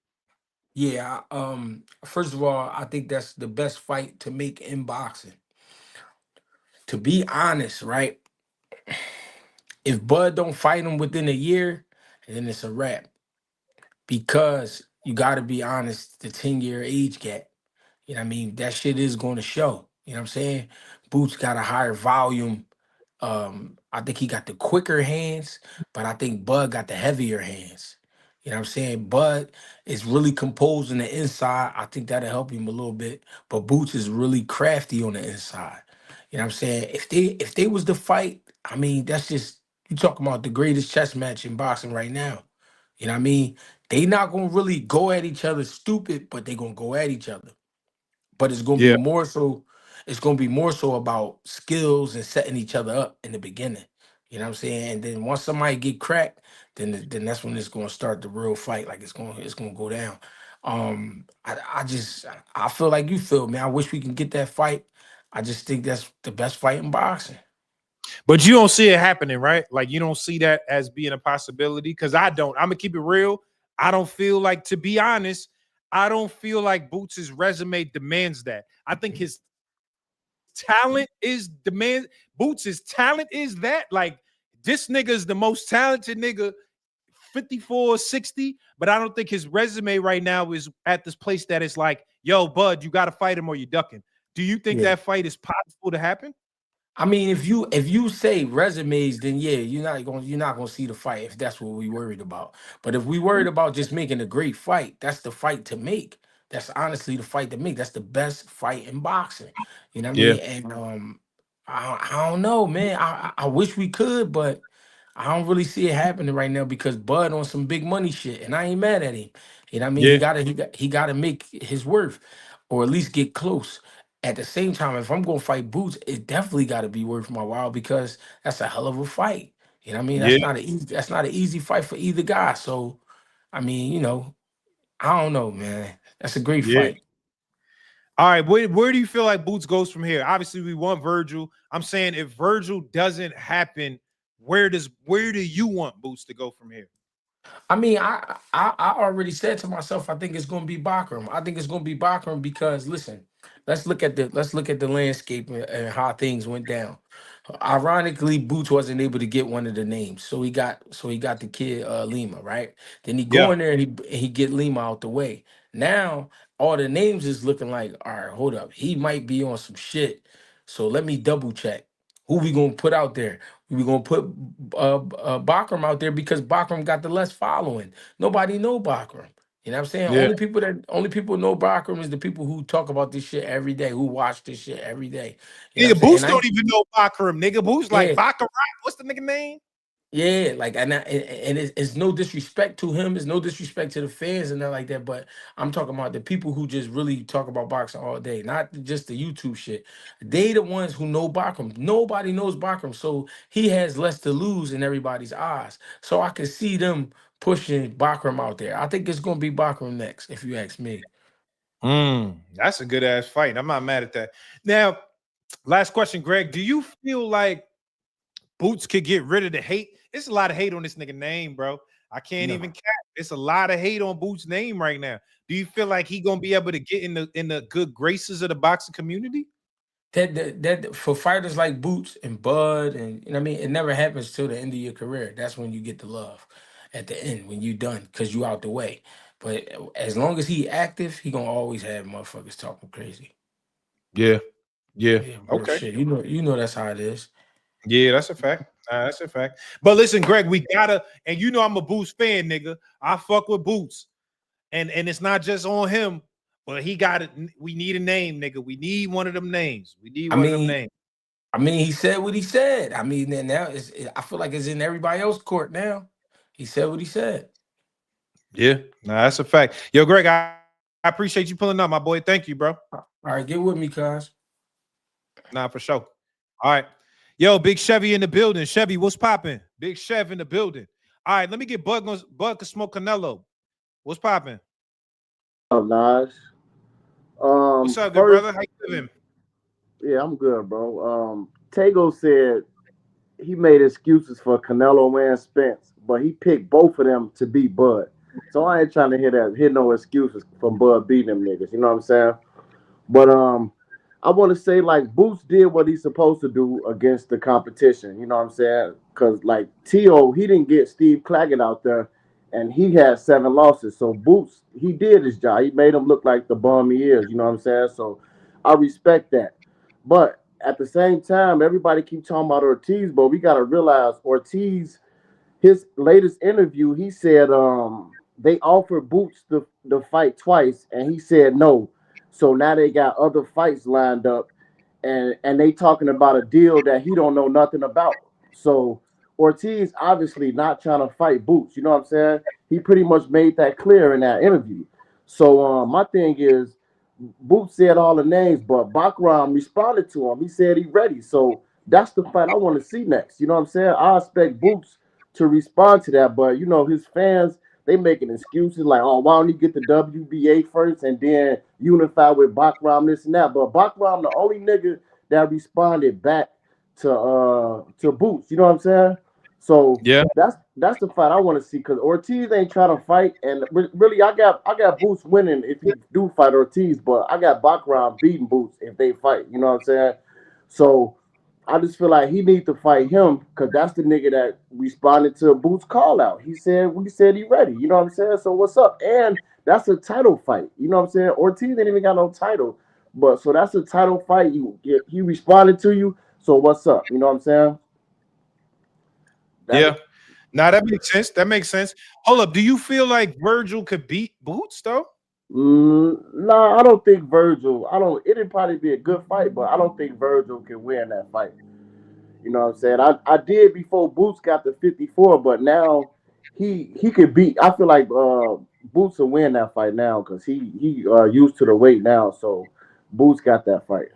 Yeah, first of all, I think that's the best fight to make in boxing. To be honest, right? If Bud don't fight him within a year, then it's a wrap. Because you gotta be honest, the 10-year age gap. You know what I mean? That shit is going to show. You know what I'm saying? Boots got a higher volume. I think he got the quicker hands, but I think Bud got the heavier hands. You know what I'm saying? Bud is really composed on the inside. I think that'll help him a little bit. But Boots is really crafty on the inside. You know what I'm saying? If they was to fight, I mean, that's just you talking about the greatest chess match in boxing right now. You know what I mean? They not gonna really go at each other stupid, but they gonna go at each other. But Yeah. it's gonna be more so about skills and setting each other up in the beginning. You know what I'm saying? And then once somebody get cracked, then that's when it's gonna start the real fight. Like it's gonna go down. I feel like you feel, man. I wish we can get that fight. I just think that's the best fight in boxing. But you don't see it happening, right? Like you don't see that as being a possibility because I don't. I'm gonna keep it real. I don't feel like, to be honest, I don't feel like Boots' resume demands that. I think his talent is demand. Boots' talent is that. Like this nigga is the most talented nigga 54, 60, but I don't think his resume right now is at this place that is like, yo, Bud, you got to fight him or you're ducking. Do you think Yeah. that fight is possible to happen? I mean, if you say resumes, then yeah, you're not gonna see the fight if that's what we worried about. But if we worried about just making a great fight, that's the fight to make. That's honestly the fight to make. That's the best fight in boxing. You know what I Yeah. mean? And I don't know, man. I wish we could, but I don't really see it happening right now because Bud on some big money shit, and I ain't mad at him. You know what I mean? Yeah. He gotta make his worth, or at least get close. At the same time, if I'm gonna fight Boots, it definitely gotta be worth my while because that's a hell of a fight. You know what I mean? Yeah. That's not an easy fight for either guy. So I mean, I don't know, man. That's a great Yeah. fight. All right, where do you feel like Boots goes from here? Obviously, we want Virgil. I'm saying if Virgil doesn't happen, where do you want Boots to go from here? I mean, I already said to myself, I think it's going to be Bakram. I think it's going to be Bakram because listen, let's look at the landscape and how things went down. Ironically, Boots wasn't able to get one of the names, so he got the kid Lima, right? Then he go Yeah. in there and he get Lima out the way. Now all the names is looking like, all right, hold up, he might be on some shit. So let me double check. Who we gonna put out there? We gonna put Bakram out there because Bakram got the less following. Nobody know Bakram. You know what I'm saying? Yeah. Only people who know Bakram is the people who talk about this shit every day, who watch this shit every day. You know what I'm Nigga, saying? Boots And don't even know Bakaram, nigga. Boots like yeah, Baccarat. What's the nigga name? yeah, like and it's no disrespect to him, it's no disrespect to the fans and that like that. But I'm talking about the people who just really talk about boxing all day, not just the YouTube shit. They the ones who know Bakram. Nobody knows Bakram, so he has less to lose in everybody's eyes. So I can see them pushing Bakram out there. I think it's gonna be Bakram next, if you ask me. That's a good ass fight. I'm not mad at that. Now, last question, Greg. Do you feel like Boots could get rid of the hate? It's a lot of hate on this nigga name, bro. I can't No. even cap. It's a lot of hate on Boots' name right now. Do you feel like he gonna be able to get in the good graces of the boxing community? That for fighters like Boots and Bud and you know what I mean, it never happens till the end of your career. That's when you get the love at the end when you done because you out the way. But as long as he active, he gonna always have motherfuckers talking crazy. Yeah. Yeah. Yeah, real Okay. shit. You know that's how it is. Yeah, that's a fact. That's a fact. But listen, Greg, we gotta, and you know I'm a Boots fan, nigga. I fuck with Boots. And it's not just on him, but he got it. We need a name, nigga. We need one of them names. We need I one of them mean, names. he said what he said. I mean, then now I feel like it's in everybody else's court now. He said what he said. Yeah, nah, that's a fact. Yo, Greg, I appreciate you pulling up, my boy. Thank you, bro. All right, get with me, cuz. Nah, for sure. All right. Yo, Big Chevy in the building. Chevy, what's popping? Big Chev in the building. All right, let me get Bud to smoke Canelo. What's popping? Oh, Naj. What's up, good First, brother? How you doing? yeah, I'm good, bro. Tago said he made excuses for Canelo and Spence, but he picked both of them to beat Bud. So I ain't trying to hear no excuses from Bud beating them niggas. You know what I'm saying? But I want to say like Boots did what he's supposed to do against the competition. You know what I'm saying? Because like Tszyu, he didn't get Steve Claggett out there, and he had 7 losses. So Boots, he did his job. He made him look like the bum he is. You know what I'm saying? So I respect that. But at the same time, everybody keep talking about Ortiz, but we gotta realize Ortiz, his latest interview, he said they offered Boots the fight twice, and he said no. So now they got other fights lined up, and they talking about a deal that he don't know nothing about. So Ortiz obviously not trying to fight Boots. You know what I'm saying? He pretty much made that clear in that interview. So my thing is, Boots said all the names, but Bakram responded to him. He said he ready. So that's the fight I want to see next. You know what I'm saying? I expect Boots to respond to that, but his fans, they making excuses like, oh, why don't he get the WBA first and then unify with Bakram, this and that? But Bakram, the only nigga that responded back to Boots. You know what I'm saying? So Yeah. that's the fight I want to see because Ortiz ain't trying to fight, and really I got Boots winning if he do fight Ortiz, but I got Bakram beating Boots if they fight. You know what I'm saying? So I just feel like he need to fight him because that's the nigga that responded to Boots' call out. We said he ready. You know what I'm saying? So what's up? And that's a title fight. You know what I'm saying? Ortiz ain't even got no title, but so that's a title fight. He responded to you. So what's up? You know what I'm saying? That Yeah. Now that makes sense. That makes sense. Hold up. Do you feel like Virgil could beat Boots though? Nah, I don't think Virgil. I don't. It'd probably be a good fight, but I don't think Virgil can win that fight. You know what I'm saying? I did before Boots got to 54, but now he could beat. I feel like Boots will win that fight now because he used to the weight now. So Boots got that fight.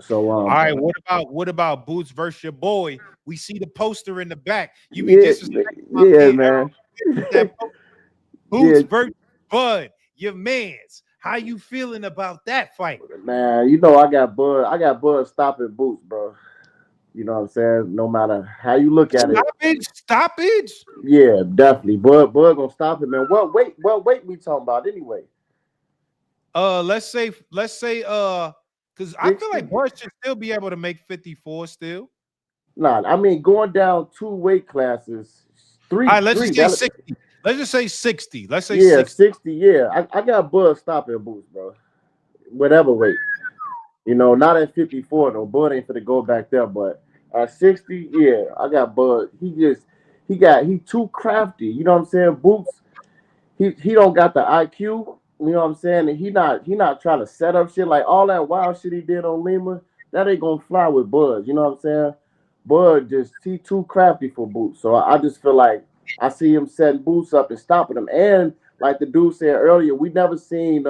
So All right, what about Boots versus your boy? We see the poster in the back. You be yeah, disrespecting my yeah, man man. that Yeah, Boots versus Bud, your man's. How you feeling about that fight? man. You know I got Bud. I got Bud stopping Boots, bro. You know what I'm saying? No matter how you look at it, Stoppage. yeah, definitely. Bud gonna stop him, man. What weight we talking about anyway? Let's say because I feel 60? like Bud should still be able to make 54 still. Nah, I mean going down 2 weight classes, All three, right, let's three. just say That 60. Let's just say 60. Let's say yeah, 60. 60. Yeah, I got Bud stopping Boots, bro. Whatever weight, not at 54 though. Bud ain't finna go back there, but at 60, yeah, I got Bud. He too crafty. You know what I'm saying? Boots, he don't got the IQ. You know what I'm saying? And he not trying to set up shit like all that wild shit he did on Lima. That ain't gonna fly with Bud. You know what I'm saying? Bud just he too crafty for Boots. So I just feel like I see him setting Boots up and stopping him. And like the dude said earlier, we never seen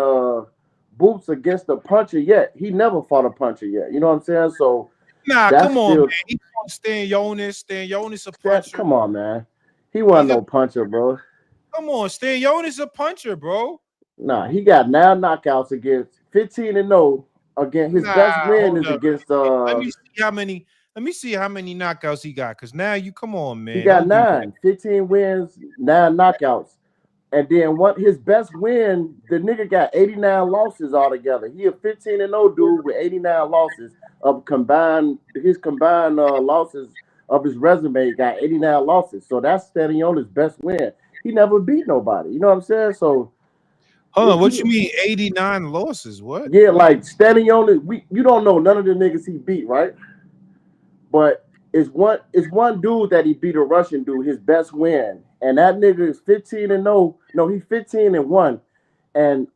Boots against a puncher yet. He never fought a puncher yet. You know what I'm saying? So Nah, that's come on, man. still He fought Stan Jonas. Stan Jonas a that. puncher. Come on, man. He wasn't He's a no puncher, bro. come on. Stan Jonas a puncher, bro. Nah, he got 9 knockouts against 15-0 against his best Nah, win hold is up. against Let me see how many. Let me see how many knockouts he got. Cause now you come on, he man. got Don't do that. 15 wins, 9 knockouts. And then what his best win, the nigga got 89 losses altogether. He a 15-0 dude with 89 losses of combined his combined losses of his resume got 89 losses. So that's standing on his best win. He never beat nobody. You know what I'm saying? So Hold on. What he you mean? 89 losses? What? yeah, like standing on it. You don't know none of the niggas he beat, right? But it's one dude that he beat, a Russian dude, his best win. And that nigga is 15-0. No, he's 15-1. And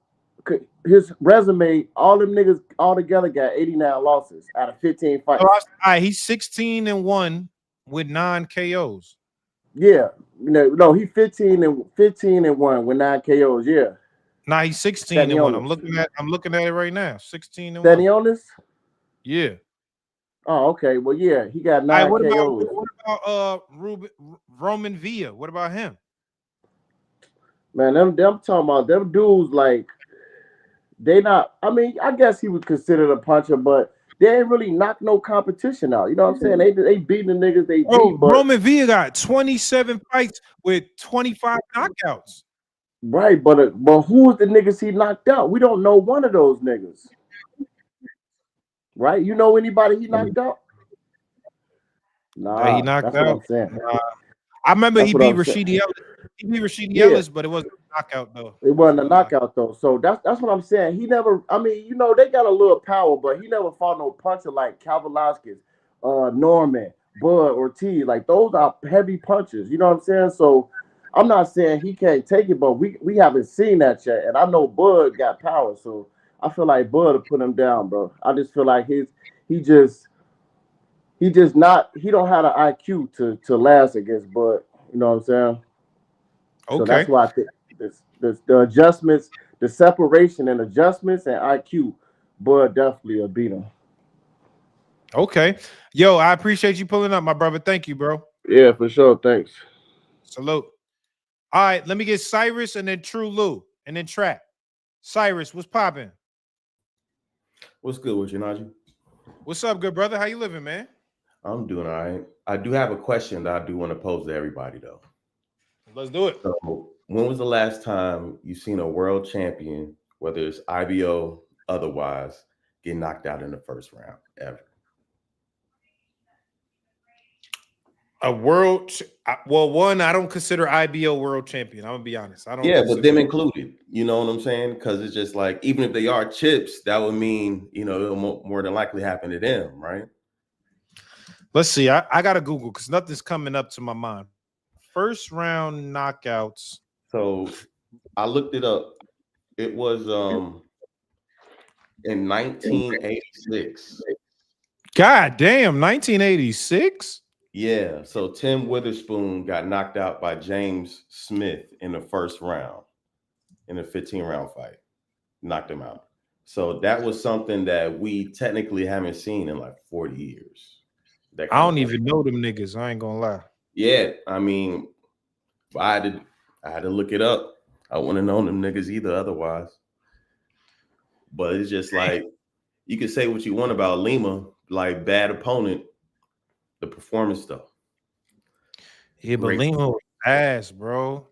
his resume, all them niggas all together got 89 losses out of 15 All fights. right, he's 16-1 with 9 KOs. Yeah. No, he 15-1 with 9 KOs. Yeah. Nah, he's 16-1. I'm Stanionis. looking at it right now. 16-1. Stanionis? Yeah. Oh, okay. Well, yeah, he got All right, 9 KOs. what about Roman Villa? What about him? Man, them talking about them dudes like they not. I mean, I guess he was considered a puncher, but they ain't really knock no competition out. You know what I'm saying? They beating the niggas they Bro, beat, but Roman Villa got 27 fights with 25 knockouts. right. But who is the niggas he knocked out? We don't know one of those niggas, right? You know anybody he knocked out? That he Nah, knocked that's what out. I'm saying. I remember That's he what beat I'm saying. Rashidi Ellis. He beat Rashidi Yeah, Ellis, but it wasn't a knockout though. it It was wasn't a knockout though. So that's what I'm saying. He never. I mean, they got a little power, but he never fought no puncher like Calvin Velasquez, Norman, Bud, Ortiz. Like those are heavy punches. You know what I'm saying? So I'm not saying he can't take it, but we haven't seen that yet. And I know Bud got power, so I feel like Bud will put him down, bro. I just feel like he just not he don't have the IQ to last against Bud. You know what I'm saying? So that's okay. why I think the adjustments, the separation and adjustments and IQ, Bud definitely will beat him. Okay. Yo, I appreciate you pulling up, my brother. Thank you, bro. Yeah, for sure. Thanks. Salute. All right, let me get Cyrus and then True Lou and then Trap. Cyrus, what's popping? What's good with you, Naji? What's up, good brother? How you living, man? I'm doing all right. I do have a question that I do want to pose to everybody, though. Let's do it. So, when was the last time you seen a world champion, whether it's IBO, otherwise, get knocked out in the first round ever? Well, one, I don't consider IBO world champion. I'm gonna be honest. I don't Yeah, but consider them them. included. You know what I'm saying? Because it's just like, even if they are chips, that would mean, it'll more than likely happen to them, right? Let's see. I gotta Google because nothing's coming up to my mind. First round knockouts. So I looked it up. It was In 1986. God damn, 1986. Yeah, so Tim Witherspoon got knocked out by James Smith in the first round in a 15-round fight. Knocked him out. So that was something that we technically haven't seen in like 40 years. That I kind of don't fight. even know them niggas. I ain't gonna lie. Yeah, I mean, I had to look it up. I wouldn't have known them niggas either otherwise. But it's just like you can say what you want about Lima, like bad opponent, the performance though. Yeah, but Great. Lima was ass, bro.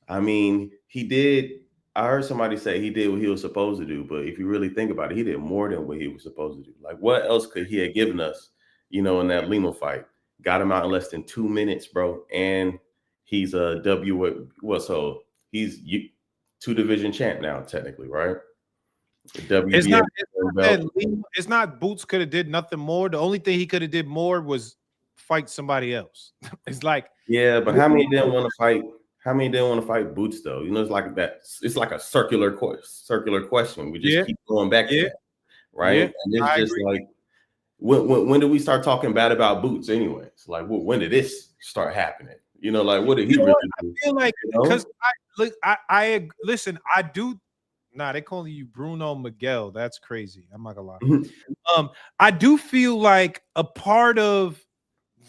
I mean, he did. I heard somebody say he did what he was supposed to do, but if you really think about it, he did more than what he was supposed to do. Like, what else could he have given us, in that Lima fight? Got him out in less than 2 minutes, bro. And he's a so he's 2-division champ now, technically, right? The It's WBA not. It's not Boots could have did nothing more. The only thing he could have did more was fight somebody else. It's like, yeah, but how many didn't want to fight? How many didn't want to fight Boots though? It's like that. It's like a circular question. We just keep going back to that, right? Yeah, And it's I just agree. like, when did we start talking bad about Boots? Anyways, like, when did this start happening? Like, what did he really do? I feel like because I listen. I do. Nah, they calling you Bruno Miguel. That's crazy. I'm not gonna lie. I do feel like a part of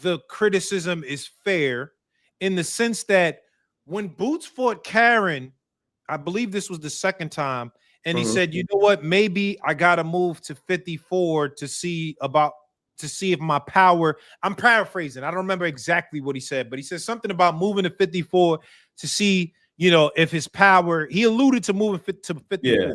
the criticism is fair in the sense that when Boots fought Karen, I believe this was the second time, and he said, "You know what? Maybe I gotta move to 54 to see if my power." I'm paraphrasing. I don't remember exactly what he said, but he said something about moving to 54 to see, if his power. He alluded to moving to 54. Yeah.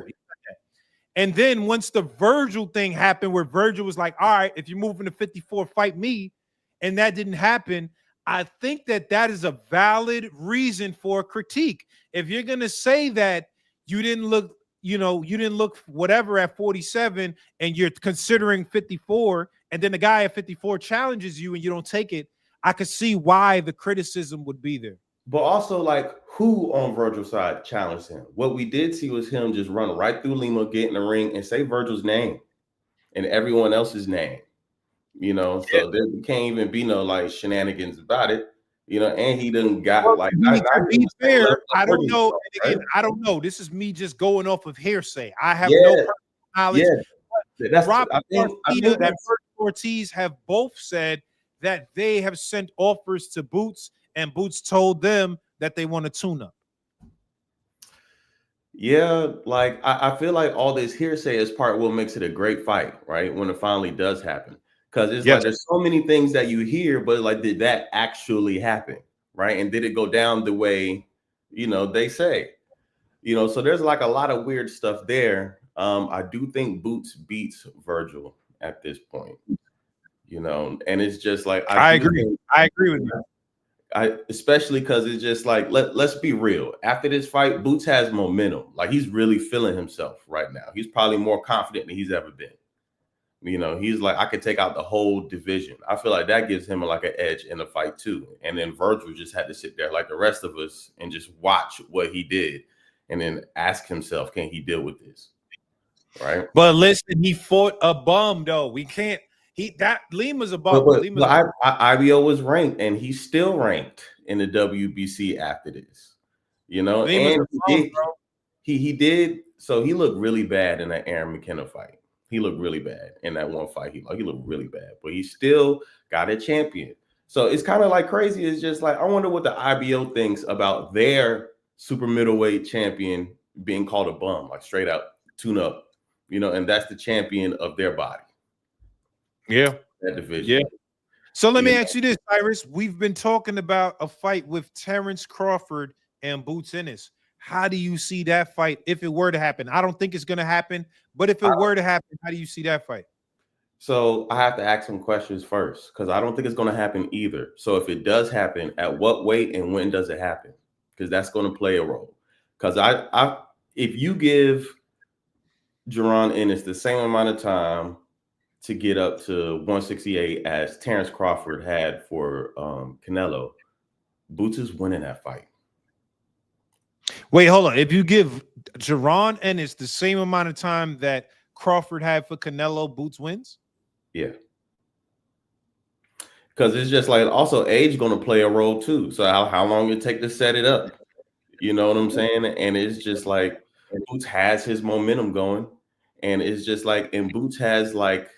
And then once the Virgil thing happened, where Virgil was like, "All right, if you're moving to 54, fight me," and that didn't happen, I think that is a valid reason for critique. If you're gonna say that you didn't look whatever at 47, and you're considering 54, and then the guy at 54 challenges you and you don't take it, I could see why the criticism would be there. But also, like, who on Virgil's side challenged him? What we did see was him just run right through Lima, get in the ring, and say Virgil's name and everyone else's name. So there can't even be no like shenanigans about it. And he done got like. To be fair, I don't know. Right? Again, I don't know. This is me just going off of hearsay. I have Yeah, no personal knowledge. yeah. That's Robert I think Garcia and that's Virgil Ortiz have both said that they have sent offers to Boots, and Boots told them that they want to tune up. yeah. Like I feel like all this hearsay is part of what makes it a great fight, right? When it finally does happen, because it's like there's so many things that you hear, but like, did that actually happen, right? And did it go down the way they say? So there's like a lot of weird stuff there. I do think Boots beats Virgil at this point, and it's just like I agree. I agree with you. Especially because it's just like, let's be real. After this fight, Boots has momentum. Like, he's really feeling himself right now. He's probably more confident than he's ever been. He's like, I could take out the whole division. I feel like that gives him like an edge in the fight too. And then Virgil just had to sit there like the rest of us and just watch what he did, and then ask himself, can he deal with this? Right. But listen, he fought a bum though. We can't. Lima's a bum. But IBO was ranked, and he's still ranked in the WBC after this. Lima's And a bum, bro. he did. So he looked really bad in that Aaron McKenna fight. He looked really bad in that one fight. He looked really bad, but he still got a champion. So it's kind of like crazy. It's just like, I wonder what the IBO thinks about their super middleweight champion being called a bum, like straight up tune up, and that's the champion of their body. Yeah. That division. Yeah. So let me ask you this, Cyrus. We've been talking about a fight with Terrence Crawford and Boots Ennis. How do you see that fight if it were to happen? I don't think it's going to happen, but if it were to happen, how do you see that fight? So I have to ask some questions first, because I don't think it's going to happen either. So if it does happen, at what weight and when does it happen? Because that's going to play a role. Because if you give Jaron Ennis the same amount of time to get up to 168 as Terrence Crawford had for Canelo, Boots is winning that fight. Wait, hold on. If you give Jaron Ennis the same amount of time that Crawford had for Canelo, Boots wins? Yeah. Because it's just like also age going to play a role too. So how long it take to set it up? You know what I'm saying? And it's just like Boots has his momentum going, and it's just like, and Boots has like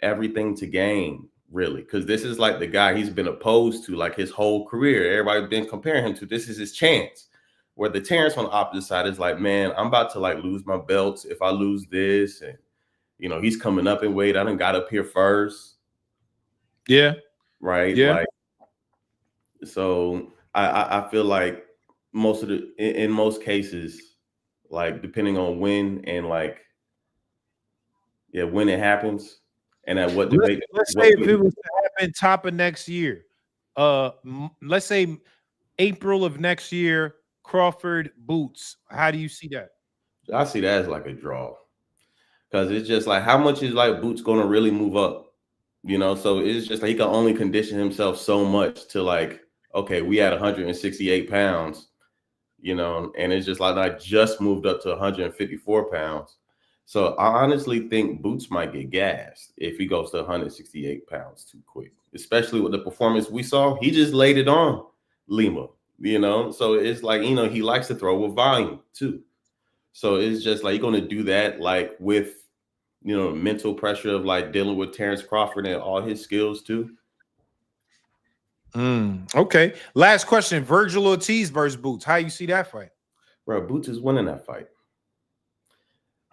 everything to gain, really, because this is like the guy he's been opposed to like his whole career. Everybody's been comparing him to. This is his chance. Where the Terrence on the opposite side is like, man, I'm about to like lose my belts if I lose this, and he's coming up in weight. I done got up here first. Yeah. Right. Yeah. Like, so I feel like in most cases, like depending on when and like, yeah, when it happens and at what debate. Let's say if it was to happen top of next year, let's say April of next year, Crawford Boots. How do you see that? I see that as like a draw, because it's just like how much is like Boots going to really move up, So it's just like he can only condition himself so much to like, okay, we had 168 pounds, and it's just like I just moved up to 154 pounds. So I honestly think Boots might get gassed if he goes to 168 pounds too quick, especially with the performance we saw. He just laid it on Lima, So it's like, he likes to throw with volume too. So it's just like you're going to do that like with, mental pressure of like dealing with Terrence Crawford and all his skills too. Okay. Last question. Virgil Ortiz versus Boots. How you see that fight? Bro, Boots is winning that fight.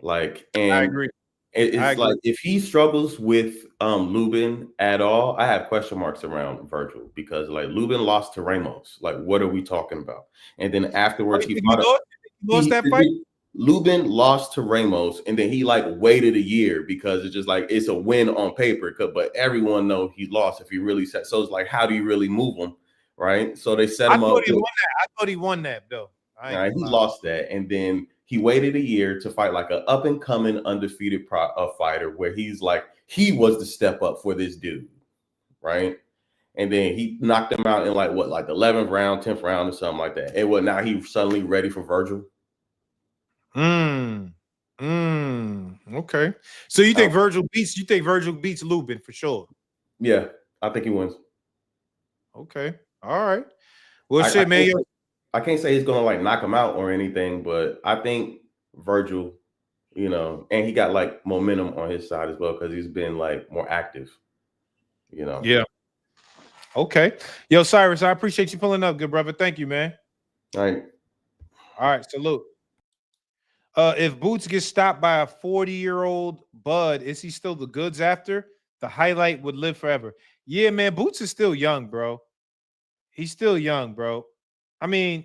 Like, and I agree. It's like if he struggles with Lubin at all, I have question marks around Virgil, because like Lubin lost to Ramos. Like, what are we talking about? And then afterwards he lost that fight. Lubin lost to Ramos, and then he like waited a year because it's just like it's a win on paper, but everyone know he lost if he really set. So it's like, how do you really move him, right? So they set him up. I thought he won that though. Right, he lost that, and then he waited a year to fight like an up and coming undefeated fighter, where he's like he was the step up for this dude, right? And then he knocked him out in like what, like 11th round, 10th round, or something like that. And what, now he's suddenly ready for Virgil? Okay. So you think Virgil beats? You think Virgil beats Lubin for sure? Yeah, I think he wins. Okay. All right. Well, shit, man. I can't say he's gonna like knock him out or anything, but I think Virgil, and he got like momentum on his side as well because he's been like more active, Yeah. Okay. Yo, Cyrus, I appreciate you pulling up, good brother. Thank you, man. All right. All right. Salute. If Boots gets stopped by a 40-year-old Bud, is he still the goods after? The highlight would live forever. Yeah, man. Boots is still young, bro. He's still young, bro. I mean,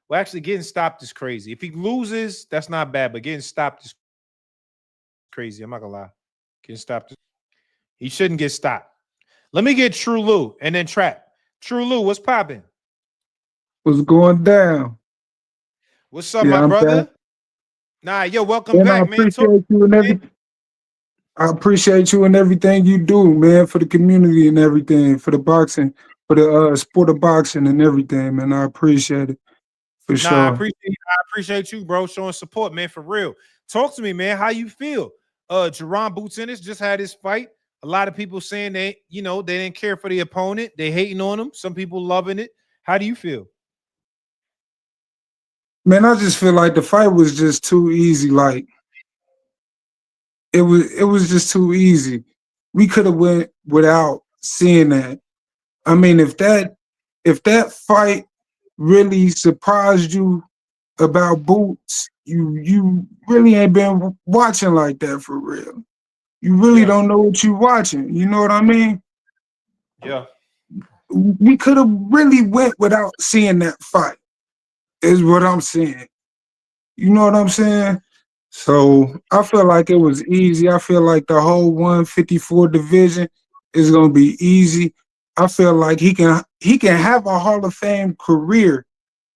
well, actually, getting stopped is crazy. If he loses, that's not bad, but getting stopped is crazy. I'm not gonna lie. Getting stopped. He shouldn't get stopped. Let me get True Lou and then Trap. True Lou, what's popping? What's going down? What's up, my brother? Back. Nah, yo, welcome man, back, I appreciate you and everything. I appreciate you and everything you do, man, for the community and everything, for the boxing, for the sport of boxing and everything, man. I appreciate it for sure. I appreciate you, bro, showing support, man, for real. Talk to me, man. How you feel? Jerron Boots Ennis just had his fight. A lot of people saying they didn't care for the opponent. They hating on him. Some people loving it. How do you feel? Man, I just feel like the fight was just too easy. Like it was just too easy. We could have went without seeing that. I mean, if that fight really surprised you about Boots, you really ain't been watching like that for real. You really don't know what you're watching. You know what I mean? Yeah. We could have really went without seeing that fight, is what I'm saying. You know what I'm saying? So I feel like it was easy. I feel like the whole 154 division is gonna be easy. I feel like he can have a Hall of Fame career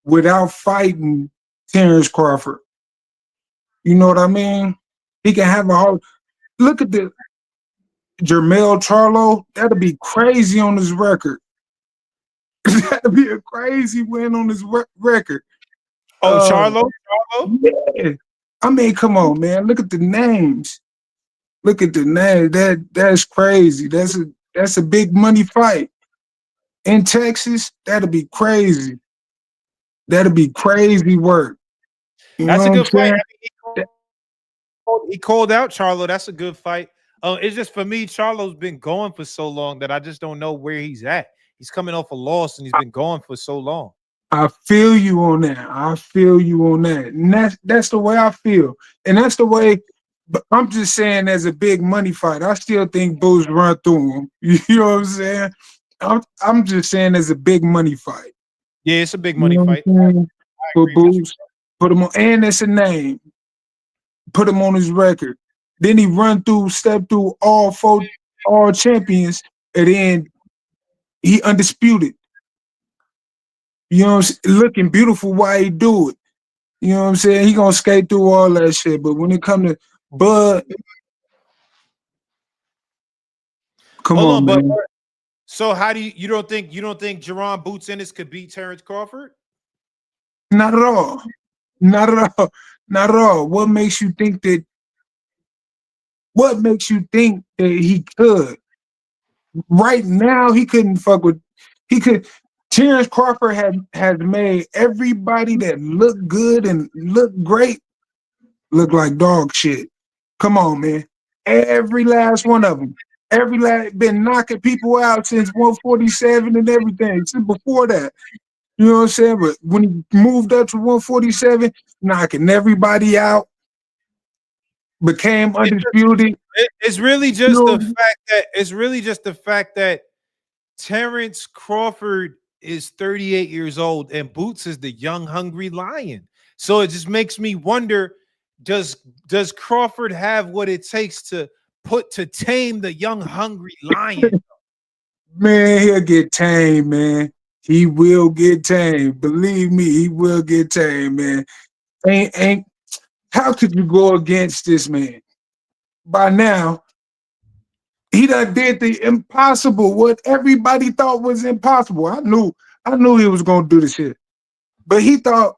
without fighting Terrence Crawford. You know what I mean? He can have a whole look at the Jermell Charlo. That'll be crazy on his record. That'll be a crazy win on his record. Oh, Charlo? Yeah. I mean, come on, man. Look at the names. Look at the name. That's crazy. That's a big money fight in Texas. That'll be crazy. That'll be crazy work. You know That's a what I'm good fight. saying? I mean, he called out Charlo. That's a good fight. It's just for me, Charlo's been going for so long that I just don't know where he's at. He's coming off a loss and he's been going for so long. I feel you on that. I feel you on that. And that's the way I feel. And that's the way, but I'm just saying as a big money fight, I still think Boots run through him. You know what I'm saying? I'm just saying as a big money fight. Yeah, it's a big You money know what fight. I'm saying? I For agree with you. Boots, put him on, and it's a name. Put him on his record. Then he run through, step through all champions, and then he undisputed. You know what I'm saying? Looking beautiful while he do it. You know what I'm saying? He gonna skate through all that shit. But when it come to Bud, come Hold on, on, but man. so how do you don't think Jerron Boots Ennis could beat Terrence Crawford? Not at all. Not at all. Not at all. What makes you think that he could? Right now, he couldn't fuck with he could Terrence Crawford has made everybody that looked good and looked great look like dog shit. Come on, man. Every last one of them. Every last been knocking people out since 147 and everything. Since before that. You know what I'm saying? But when he moved up to 147, knocking everybody out, became undisputed. It's really You just the know, fact that Terrence Crawford is 38 years old and Boots is the young, hungry lion. So it just makes me wonder: does Crawford have what it takes to tame the young, hungry lion? man, he'll get tamed, man. He will get tamed. Believe me, he will get tamed, man. Ain't how could you go against this man? By now, he done did the impossible, what everybody thought was impossible. I knew he was gonna do this shit. But he thought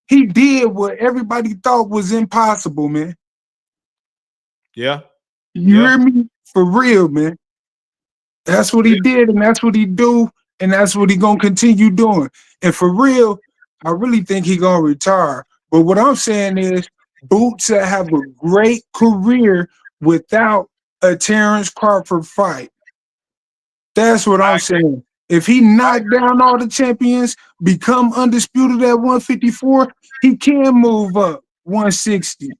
he did what everybody thought was impossible, man. Yeah, You yeah. hear me? For real, man. That's what he did, and that's what he do, and that's what he gonna continue doing. And for real, I really think he gonna retire. But what I'm saying is, Boots will have a great career without a Terrence Crawford fight. That's what I'm saying. If he knocked down all the champions, become undisputed at 154, he can move up 160.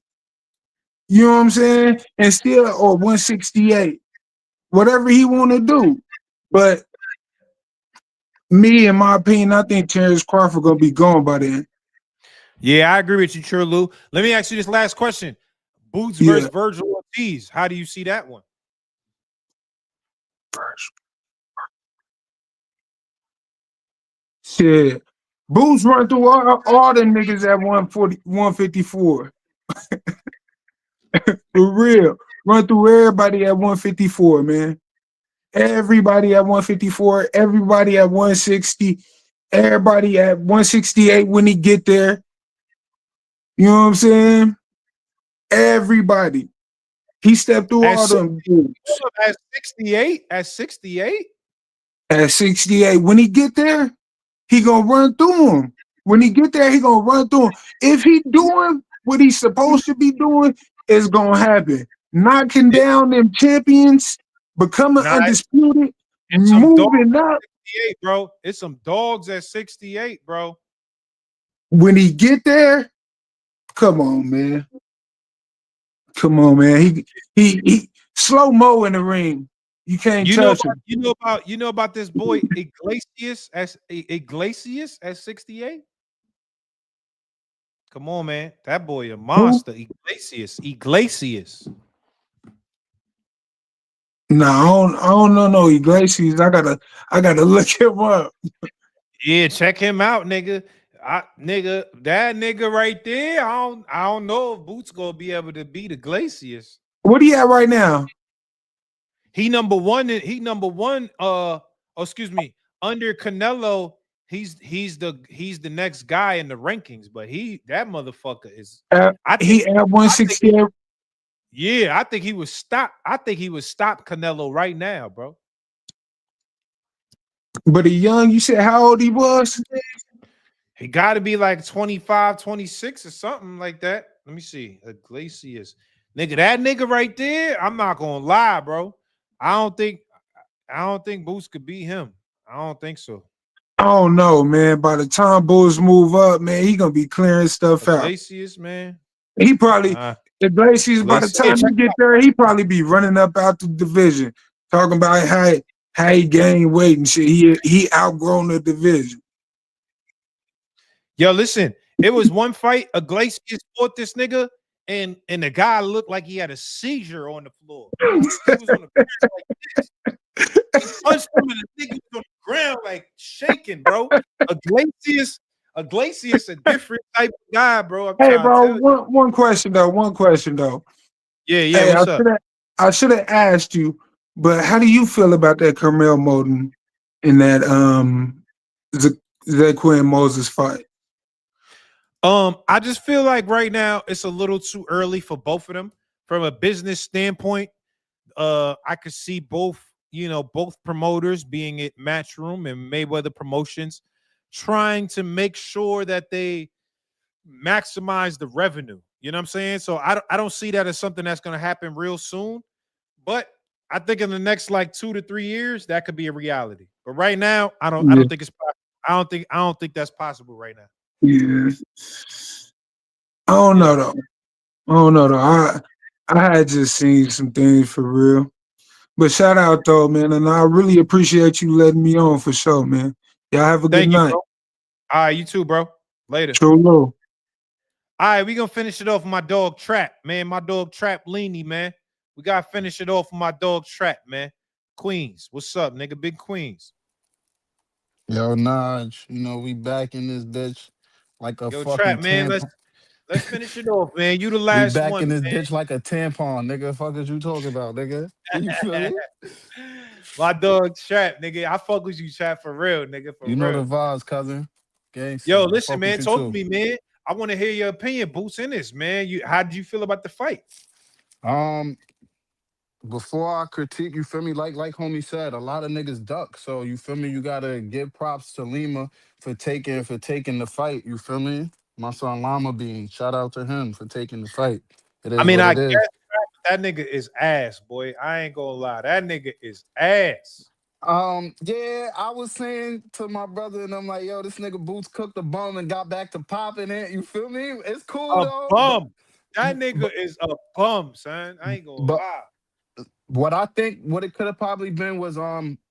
You know what I'm saying? And still, or 168, whatever he want to do. But me, in my opinion, I think Terrence Crawford gonna be gone by then. Yeah, I agree with you, True Lou. Let me ask you this last question: Boots Yeah. versus Virgil Ortiz. How do you see that one? Shit. Boots run through all them niggas at 140, 154. For real. Run through everybody at 154, man. Everybody at 154, everybody at 160, everybody at 168 when he get there. You know what I'm saying? Everybody. He stepped through all them dudes. At 68, at 68. At 68, when he get there, he gonna run through him. When he get there, he gonna run through him. If he doing what he's supposed to be doing, it's gonna happen. Knocking down them champions, becoming Nah, undisputed, it's some dogs moving at up. 68, bro. It's some dogs at 68, bro. When he get there, come on, man. Come on, man. He slow mo in the ring. You can't touch him. You know about this boy Iglesias at 68. Come on, man. That boy a Who? monster. Iglesias. No, I don't know no Iglesias. I gotta look him up. Yeah, check him out, nigga. That nigga right there. I don't know if Boots gonna be able to beat Iglesias. What he at right now? He number one. He number one. Excuse me. Under Canelo, he's the next guy in the rankings, but that motherfucker is. He at 160. I think he would stop. I think he would stop Canelo right now, bro. But he young, you said how old he was? He got to be like 25, 26 or something like that. Let me see. Iglesias. Nigga, that nigga right there, I'm not gonna lie, bro. I don't think Boots could beat him. I don't think so. I don't know, man. By the time Bulls move up, man, he gonna be clearing stuff out. Iglesias, man. He probably Iglesias, by the time he get there, he probably be running up out the division, talking about how he gained weight and shit. He outgrown the division. Yo, listen, it was one fight. Iglesias fought this nigga, and the guy looked like he had a seizure on the floor. He was on the ground like this. He punched him, and the nigga was on the ground like shaking, bro. Iglesias, a different type of guy, bro. Hey, bro, one question though. Yeah, hey, what's up? I should have asked you, but how do you feel about that Carmel Moden in that Zaquin Moses fight? I just feel like right now it's a little too early for both of them. From a business standpoint, I could see both promoters, being it Matchroom and Mayweather Promotions, trying to make sure that they maximize the revenue. You know what I'm saying? So I don't see that as something that's going to happen real soon. But I think in the next like 2 to 3 years, that could be a reality. But right now, I don't think it's possible. I don't think that's possible right now. Yeah. I don't know though. I had just seen some things for real. But shout out though, man, and I really appreciate you letting me on for sure, man. Y'all have a good night. Bro. All right, you too, bro. Later. Sure will. All right, we gonna finish it off with my dog Trap, man. My dog Trap Leany, man. We gotta finish it off with my dog Trap, man. Queens, what's up, nigga? Big Queens. Yo, Naj, we back in this bitch like a Yo, fucking Trap, man. tampon. Let's finish it off, man. You the We last back in one, this man. bitch like a tampon, nigga. Fuck is you talking about, nigga? You feel me? My dog Trap, nigga. I fuck with you, Trap, for real, nigga. For You know real. the vibes, cousin. Gangsta. Yo, I listen, fuck man. with you Talk to too. me, man. I want to hear your opinion. Boots Ennis, man. How did you feel about the fight? Before I critique, you feel me? Like homie said, a lot of niggas duck. So you feel me? You gotta give props to Lima for taking the fight. You feel me? My son Lama Bean, shout out to him for taking the fight. It I is mean, what I it guess is. that nigga is ass, boy. I ain't gonna lie. That nigga is ass. Yeah, I was saying to my brother, and I'm like, yo, this nigga Boots cooked a bum and got back to popping it. You feel me? It's cool A though. bum. That nigga is a bum, son. I ain't gonna But lie. what I think what it could have probably been was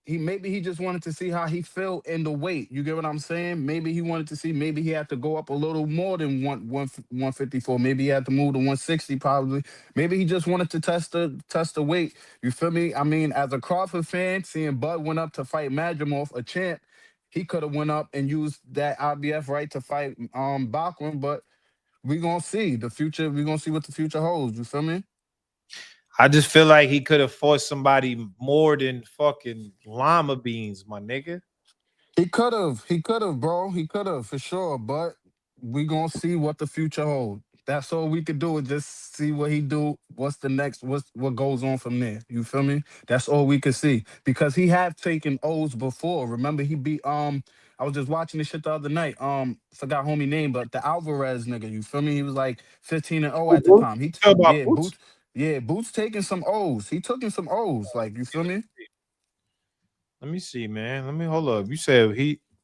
he just wanted to see how he felt in the weight. You get what I'm saying? Maybe he wanted to see, maybe he had to go up a little more than 154. Maybe he had to move to 160 probably. Maybe he just wanted to test the weight. You feel me? I mean, as a Crawford fan, seeing Bud went up to fight Madrimov, a champ, he could have went up and used that IBF right to fight Bachman, but we gonna see the future. We gonna see what the future holds. You feel me? I just feel like he could have forced somebody more than fucking llama beans, my nigga. He could have, bro. He could have for sure. But we gonna see what the future holds. That's all we could do is just see what he do. What's the next? What goes on from there? You feel me? That's all we could see because he have taken O's before. Remember, he beat I was just watching this shit the other night. Forgot homie name, but the Alvarez nigga. You feel me? He was like 15-0 at the time. Tell about Yeah, Boots. Boots taking some O's. He took in some O's. Like you feel me? Let me see, man. Let me hold up. You said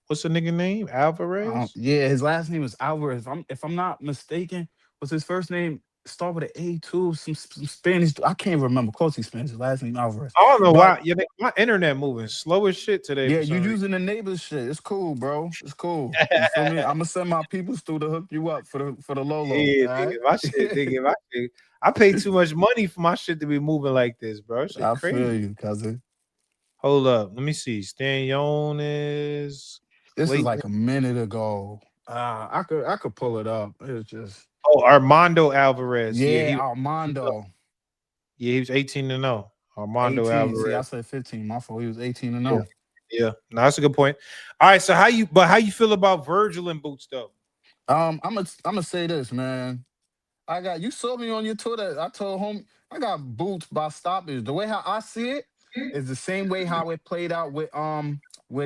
what's the nigga name? Alvarez? Yeah, his last name was Alvarez. If I'm not mistaken, was his first name start with an A too? Some Spanish. I can't remember. Of course, he's Spanish. His last name Alvarez. I don't know But why. Yeah, my internet moving slow as shit today. yeah, For you some reason. using the neighbor's shit. It's cool, bro. It's cool. You feel me? I'm gonna send my peoples through to hook you up for the Lolo. Yeah, All right? nigga, my shit. I pay too much money for my shit to be moving like this, bro. Shit I crazy. feel you, cousin. Hold up. Let me see. Stanion is This is Clayton. like a minute ago. I could pull it up. It's just Armando Alvarez. yeah, Armando. He was 18-0. Armando 18. See, I Alvarez. said 15. My fault. He was 18-0. Yeah. Yeah, no, that's a good point. All right, so how you feel about Virgil and Boots though? I'm gonna say this, man. You saw me on your Twitter. I told home I got boots by stoppage. The way how I see it is the same way how it played out with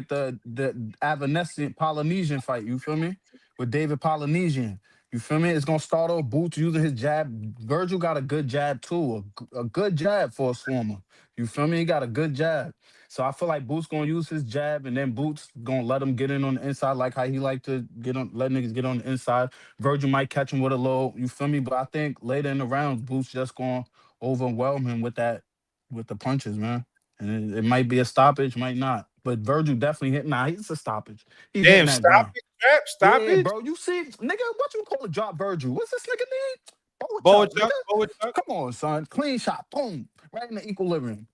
the Evanescent Polynesian fight. You feel me? With David Polynesian. You feel me? It's gonna start off Boots using his jab. Virgil got a good jab too, a good jab for a swarmer. You feel me? He got a good jab. So I feel like Boots gonna use his jab, and then Boots gonna let him get in on the inside, like how he like to let niggas get on the inside. Virgil might catch him with a low, you feel me? But I think later in the round, Boots just gonna overwhelm him with the punches, man. And it might be a stoppage, might not. But Virgil definitely hit. Nah, it's a stoppage. He's hitting Damn, that stop ground. it, Trap, stop Yeah, it. bro. You see, nigga, what you call a drop Virgil? What's this nigga need? Forward Forward chop, chuck, nigga. forward chuck. Come on, son. Clean shot. Boom. Right in the equilibrium.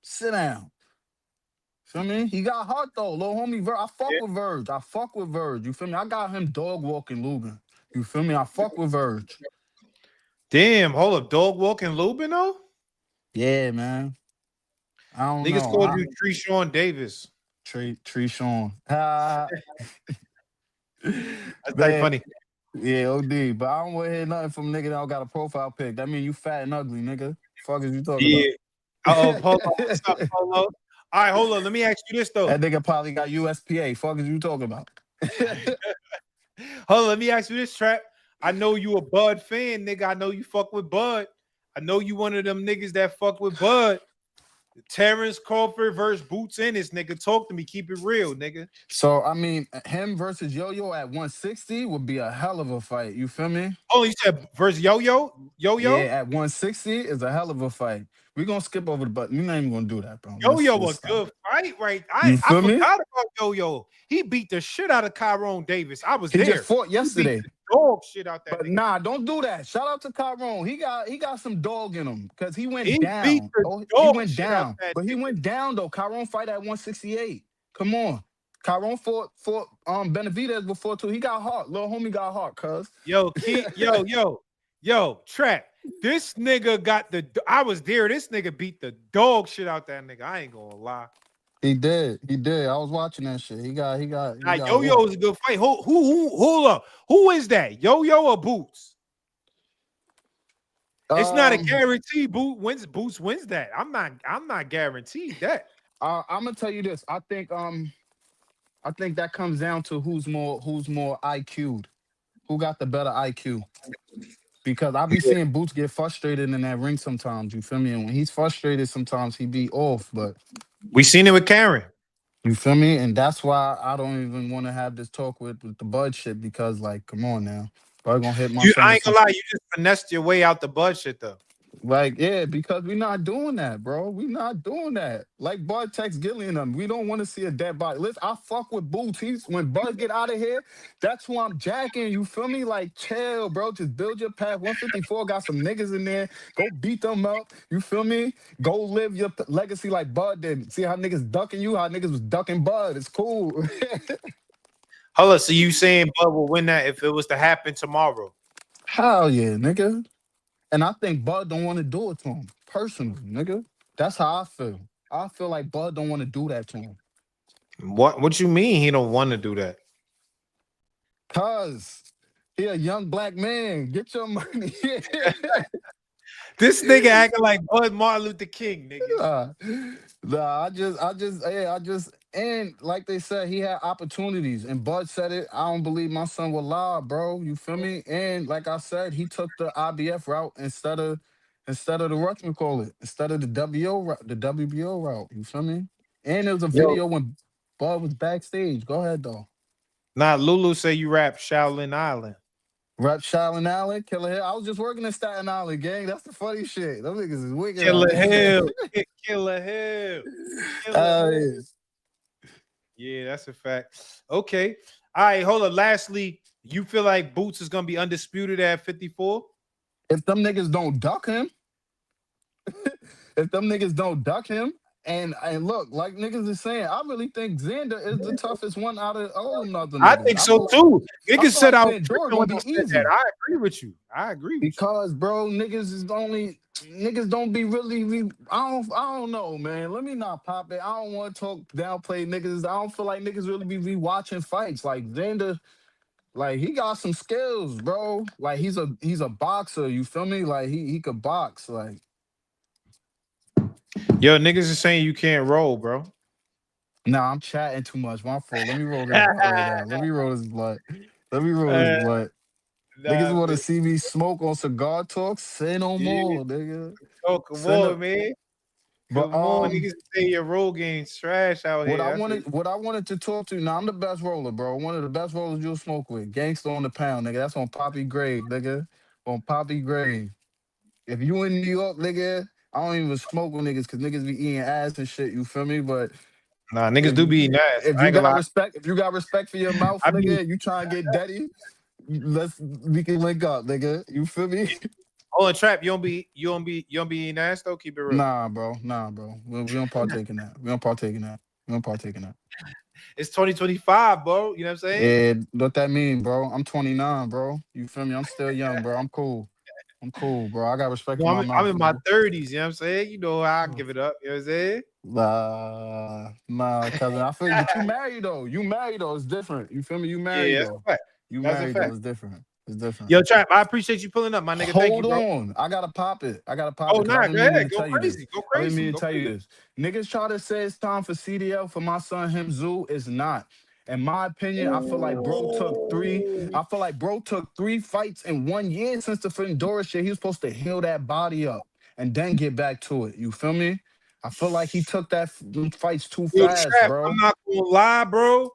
Sit down. Feel me? He got heart though, little homie. I fuck Yeah. with Verge. I fuck with Verge. You feel me? I got him dog walking Lubin. You feel me? I fuck with Verge. Damn, hold up, dog walking Lubin though. Yeah, man. I don't Niggas know. called you Tresean Davis. Tree Sean. That's like Man. funny. Yeah, OD. But I don't want to hear nothing from nigga that don't got a profile pic. That mean you fat and ugly, nigga. Fuck is you talking Yeah. about? Oh, Polo, what's up, Polo? All right, hold on. Let me ask you this though. That nigga probably got USPA. Fuck is you talking about? Hold on, let me ask you this, Trap. I know you a Bud fan, nigga. I know you fuck with Bud. I know you one of them niggas that fuck with Bud. Terrence Crawford versus Boots Ennis, nigga. Talk to me. Keep it real, nigga. So I mean, him versus Yo-Yo at 160 would be a hell of a fight. You feel me? Oh, you said versus Yo-Yo? Yeah, Yo-Yo? at 160 is a hell of a fight. We're gonna skip over the button. We're not even gonna do that, bro. Yo-Yo a Let's stop good it. fight, right? You I feel me? forgot about Yo-Yo. He beat the shit out of Tyrone Davis. I was He just there. fought He beat yesterday. the dog shit out that But nigga. nah, don't do that. Shout out to Tyrone. He got some dog in him because he went He beat down. the Oh, he dog went shit out down. that But he nigga. went down though. Tyrone fight at 168. Come on. Tyrone fought Benavidez before too. He got heart. Little homie got heart, cuz. Yo, Trap. This nigga got I was there. This nigga beat the dog shit out that nigga. I ain't gonna lie. He did. He did. I was watching that shit. He got Nah, Yo-Yo whooped. is a good fight. Hold up. Who is that? Yo-Yo or Boots? It's not a guarantee. Boots wins that. I'm not guaranteed that. I'm gonna tell you this. I think that comes down to who's more IQ'd. Who got the better IQ? Because I be seeing Boots get frustrated in that ring sometimes. You feel me? And when he's frustrated, sometimes he be off. But We seen it with Karen. you feel me? And that's why I don't even want to have this talk with the Bud shit. Because like, come on now, Bud gonna hit my son I with ain't some. gonna lie, you just finessed your way out the Bud shit though. Like, yeah, because we're not doing that, bro. We not doing that. Like Bud text Gillian them. We don't want to see a dead body. Listen, I fuck with Boots. When Bud get out of here, that's who I'm jacking. You feel me? Like, chill, bro. Just build your path. 154 got some niggas in there. Go beat them up. You feel me? Go live your legacy like Bud did. See how niggas ducking you, how niggas was ducking Bud. It's cool. Hold up, so you saying Bud will win that if it was to happen tomorrow? Hell yeah, nigga. And I think Bud don't want to do it to him. Personally, nigga. That's how I feel. I feel like Bud don't want to do that to him. What you mean he don't want to do that? Cause he a young black man. Get your money. This nigga acting like Bud Martin Luther King, nigga. I just, and like they said, he had opportunities, and Bud said it. I don't believe my son will lie, bro. You feel me? And like I said, he took the IBF route instead of the whatchamacallit, instead of the WO route, the WBO route. You feel me? And there was a Yo. video when Bud was backstage. Go ahead though. Nah, Lulu say you rap Shaolin Island. Rep Shaolin Island, Killer Hill. I was just working in Staten Island, gang. That's the funny shit. Those niggas is wicked. Killer Hill. Killer Hill. Killer Hill. Yeah, that's a fact. Okay. All right, hold on. Lastly, you feel like Boots is gonna be undisputed at 54? If them niggas don't duck him, And look, like niggas is saying, I really think Xander is the toughest one out of all them other I niggas. think so too. I Niggas feel said like I was Pandora tripping gonna when I be said that. easy. I agree with you. Because bro, niggas don't be really I don't know, man. Let me not pop it. I don't want to talk downplay niggas. I don't feel like niggas really be rewatching fights. Like Xander, like he got some skills, bro. Like he's a boxer, you feel me? Like he could box. Like Yo, niggas is saying you can't roll, bro. nah, I'm chatting too much. My fault. Let me roll this blunt out. Let me roll this blunt. Let me roll this blunt. Niggas Nah, want to man. see me smoke on Cigar Talk? Say no Yeah. more, nigga. Oh, come Say no. on, man. But Come on, niggas say your roll game's trash out what here. I That's wanted, it. what I wanted to talk to. Now I'm the best roller, bro. One of the best rollers you'll smoke with. Gangsta on the pound, nigga. That's on Poppy Grave, nigga. On Poppy Grave. If you in New York, nigga, I don't even smoke with niggas because niggas be eating ass and shit. You feel me? But Nah, niggas if do be nice. if I you ain't gonna got lie. respect, if you got respect for your mouth, I be nigga, you try and get daddy, we can link up, nigga. You feel me? oh, and Trap, you don't be eating ass though. Keep it real. Nah, bro. Nah, bro. We don't partake in that. We don't partake in that. We don't partake in that. It's 2025, bro. You know what I'm saying? Yeah, what that mean, bro? I'm 29, bro. You feel me? I'm still young, bro. I'm cool. I'm cool, bro. I got respect for No, my I'm mouth, in my nigga. 30s. You know what I'm saying? You know how I give it up. You know what I'm saying? Nah, cousin. I feel you, but you married though. You married though. It's different. You feel me? You Yeah, married that's though. a fact. You That's a married though. fact. It's different. It's different. Yo, Trap, I appreciate you pulling up, my nigga. Thank you, Hold bro. on. I gotta pop it. I gotta pop it Oh, because nah, I've been go meaning ahead. to Go tell you this. crazy. Go I've been crazy. meaning to Go tell you crazy. this. Niggas try to say it's time for CDL for my son, him Zoo. It's not. In my opinion, I feel like bro took three. I feel like bro took 3 fights in 1 year since the Fedora shit. He was supposed to heal that body up and then get back to it. You feel me? I feel like he took them fights too Yo, fast, Trap, I'm bro. not gonna lie, bro.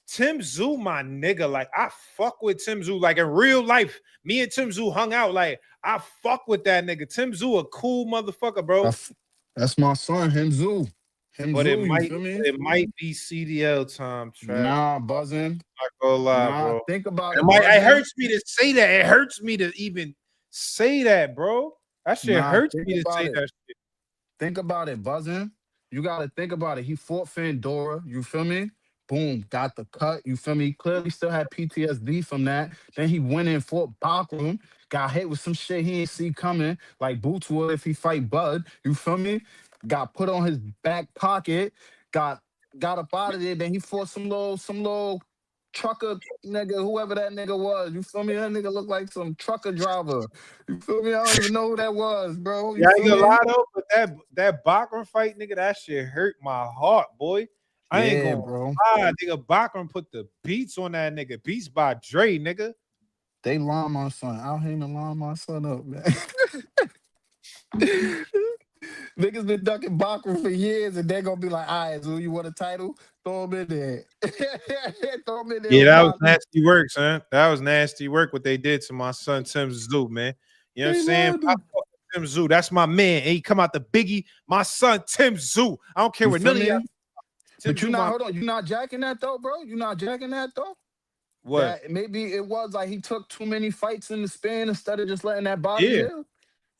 Tszyu, my nigga. Like, I fuck with Tszyu. Like, in real life, me and Tszyu hung out. Like, I fuck with that nigga. Tszyu a cool motherfucker, bro. That's my son, him Zoo. Him But it Zoo, you might feel me? it might be CDL time, Trap. Nah, buzzing. Not gonna lie, Nah, bro. think about It it, might. It buzzing. hurts me to say that. It hurts me to even say that, bro. That shit Nah, hurts think me to about say it. that shit. Think about it, buzzing. You gotta think about it. He fought Fandora, you feel me? Boom, got the cut. You feel me? He clearly still had PTSD from that. Then he went in, fought Bachram, got hit with some shit he ain't see coming, like Boots would if he fight Bud. You feel me? Got put on his back pocket, got up out of there. Then he fought some little trucker nigga, whoever that nigga was. You feel me? That nigga looked like some trucker driver. You feel me? I don't even know who that was, bro. You Yeah, I ain't feel gonna me? lie though, but that Bachram fight, nigga, that shit hurt my heart, boy. I ain't Yeah, gonna bro. lie, nigga. Bachram put the beats on that nigga. Beats by Dre, nigga. They line my son. Out here to line my son up, man. Niggas been ducking Bakra for years, and they gonna be like, all right, so you want a title? Throw him in there. Throw him in there Yeah, with that was Bakra. nasty work, son. That was nasty work what they did to my son Tszyu, man. You know what I'm They saying? lined I him. fuck with Tszyu. That's my man. And he come out the Biggie. My son Tszyu. I don't care You what feel none of y'all. me? But you Tszyu, not, my hold on, you not jacking that though, bro? You not jacking that though? what? That maybe it was like he took too many fights in the span instead of just letting that body Yeah. heal?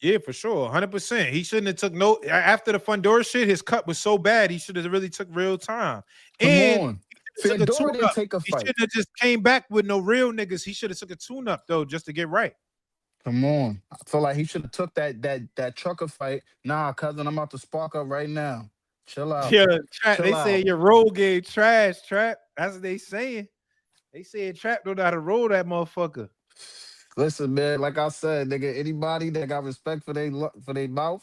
Yeah, for sure, 100%. He shouldn't have took no after the Fundora shit. His cut was so bad, he should have really took real time. Come And on. he took a tune Fandora didn't up. take a He fight. shouldn't have just came back with no real niggas. He should have took a tune up though, just to get right. Come on. I feel like he should have took that trucker fight. Nah, cousin, I'm about to spark up right now. Chill out. Yeah, Trap. Chill They say out. your roll game trash, Trap. That's what they saying. They said Trap don't know how to roll that motherfucker. Listen, man, like I said, nigga, anybody that got respect for their mouth,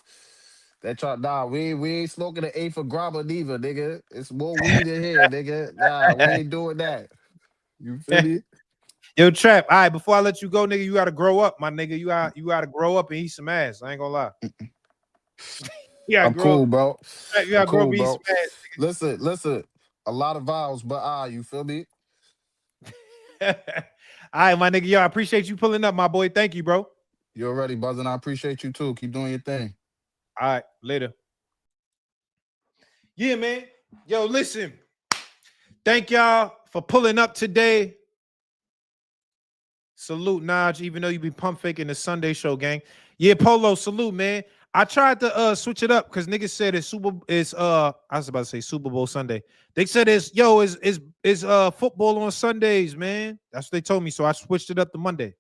that try we ain't smoking an eighth of grabba neither, nigga. It's more weed in here, nigga. Nah, we ain't doing that. You feel me? Yo, Trap. All right, before I let you go, nigga, you gotta grow up, my nigga. You gotta grow up and eat some ass. I ain't gonna lie. You gotta I'm grow up. cool, bro. You I'm gotta grow up cool, and eat some bro. ass. Listen. A lot of vowels, but you feel me? All right, my nigga. Yo, I appreciate you pulling up, my boy. Thank you, bro. You already buzzing. I appreciate you too. Keep doing your thing. All right, later. Yeah, man. Yo, listen. Thank y'all for pulling up today. Salute, Naj, even though you be pump faking the Sunday show, gang. Yeah, Polo, salute, man. I tried to switch it up because niggas said it's I was about to say Super Bowl Sunday. They said it's football on Sundays, man. That's what they told me. So I switched it up to Monday.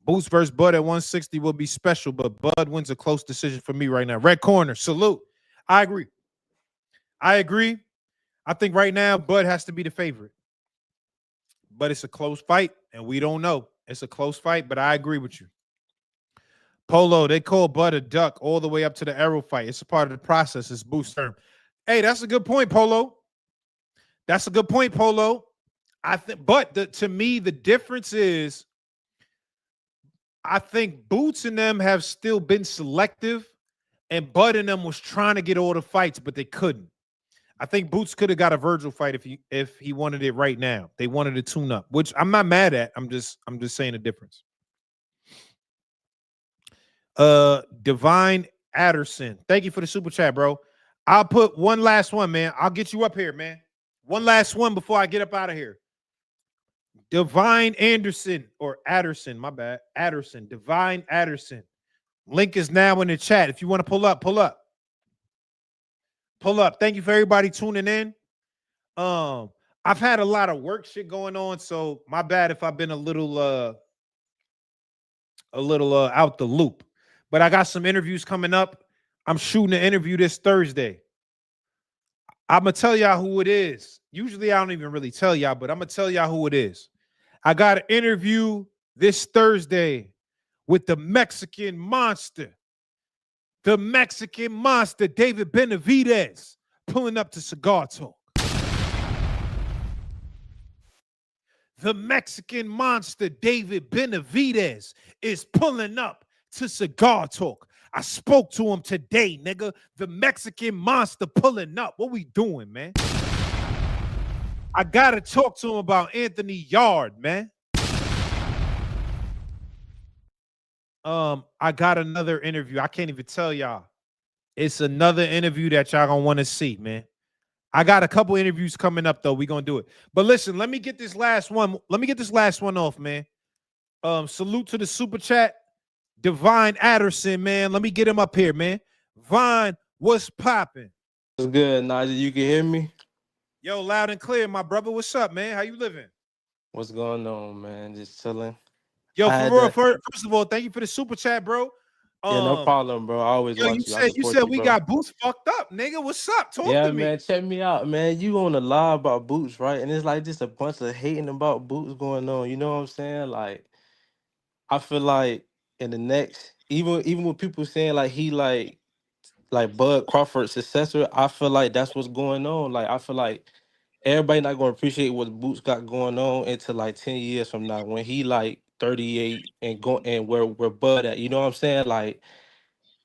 Boots versus Bud at 160 will be special, but Bud wins a close decision for me right now. Red corner, salute. I agree. I think right now Bud has to be the favorite. But it's a close fight, and we don't know. It's a close fight, but I agree with you. Polo, they call Bud a duck all the way up to the arrow fight. It's a part of the process. It's Boots' term. Hey, that's a good point, Polo. That's a good point, Polo. I think, but to me, the difference is I think Boots and them have still been selective, and Bud and them was trying to get all the fights, but they couldn't. I think Boots could have got a Virgil fight if he wanted it right now. They wanted to tune up, which I'm not mad at. I'm just saying the difference. Divine Adderson, thank you for the super chat, bro. I'll put one last one, man. I'll get you up here, man. One last one before I get up out of here. Divine Anderson or Adderson, my bad. Adderson, Divine Adderson. Link is now in the chat. If you want to pull up, pull up. Pull up. Thank you for everybody tuning in. I've had a lot of work shit going on, so my bad if I've been a little out the loop. But I got some interviews coming up. I'm shooting an interview this Thursday. I'm gonna tell y'all who it is. Usually I don't even really tell y'all, but I'm gonna tell y'all who it is. I got an interview this Thursday with the Mexican monster. The Mexican monster, David Benavidez, pulling up to Cigar Talk. The Mexican monster, David Benavidez, is pulling up to Cigar Talk. I spoke to him today, nigga. The Mexican monster pulling up. What we doing, man? I gotta talk to him about Anthony Yard, man. I got another interview. I can't even tell y'all. It's another interview that y'all gonna want to see, man. I got a couple interviews coming up though. We gonna do it. But listen, let me get this last one. Let me get this last one off, man. Salute to the super chat, Divine Adderson, man. Let me get him up here, man. Vine, what's popping? What's good, Naji? You can hear me? Yo, loud and clear, my brother. What's up, man? How you living? What's going on, man? Just chilling. Yo, for real, first of all, thank you for the super chat, bro. Yeah, no problem, bro. I always yo, watch you. you said we got Boots fucked up, nigga. What's up? Talk to me. Man, check me out, man. You on the lie about Boots, right? And it's like just a bunch of hating about Boots going on. You know what I'm saying? Like, I feel like in the next, even with people saying like he like Bud Crawford's successor, I feel like that's what's going on. Like, I feel like everybody not gonna appreciate what Boots got going on until like 10 years from now when he like 38 and go and where Bud at. You know what I'm saying? Like,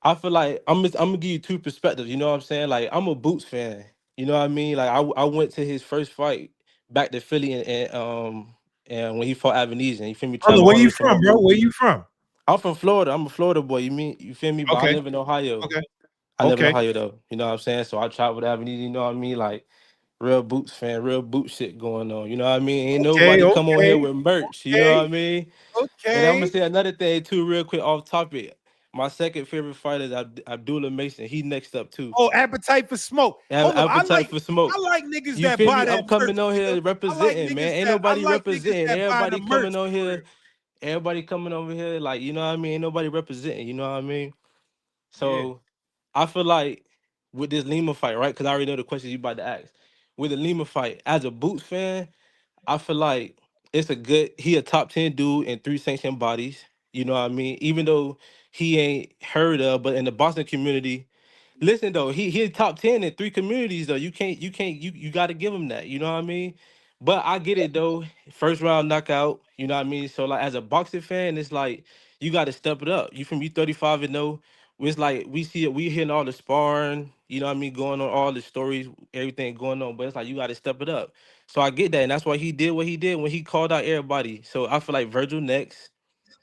I feel like I'm gonna give you two perspectives. You know what I'm saying? Like, I'm a Boots fan. You know what I mean? Like, I went to his first fight back to Philly and when he fought Avenesian, you feel me? Brother, Travel where all the you way from, bro? Where you from? I'm from Florida. I'm a Florida boy. You feel me? But I Okay. live in Ohio. Okay. I live in Ohio though. You know what I'm saying? So I travel to Avenesian. You know what I mean? Like, real Boots fan, real boot shit going on. You know what I mean? Ain't nobody come on here with merch. You know what I mean? And I'm gonna say another thing too, real quick, off topic. My second favorite fighter is Abdullah Mason. He next up too. Oh, appetite for smoke. Hold up. Appetite for smoke. I like niggas You that feel buy me? that I'm merch. coming on here I like representing, man. niggas Ain't that nobody representing. buy the Everybody merch. coming on here. Everybody coming over here, like, you know what I mean? Ain't nobody representing, you know what I mean? So I feel like with this Lima fight, right? Because I already know the questions you about to ask. With the Lima fight, as a Boots fan, I feel like he a top 10 dude in 3 sanctioned bodies. You know what I mean? Even though he ain't heard of, but in the Boston community, listen though, he top 10 in 3 communities though. You gotta give him that. You know what I mean? But I get it though. First round knockout. You know what I mean? So like as a boxing fan, it's like you gotta step it up. You from you 35 and 0. It's like we see it, we hearing all the sparring, you know what I mean, going on, all the stories, everything going on. But it's like you gotta step it up. So I get that, and that's why he did what he did when he called out everybody. So I feel like Virgil next.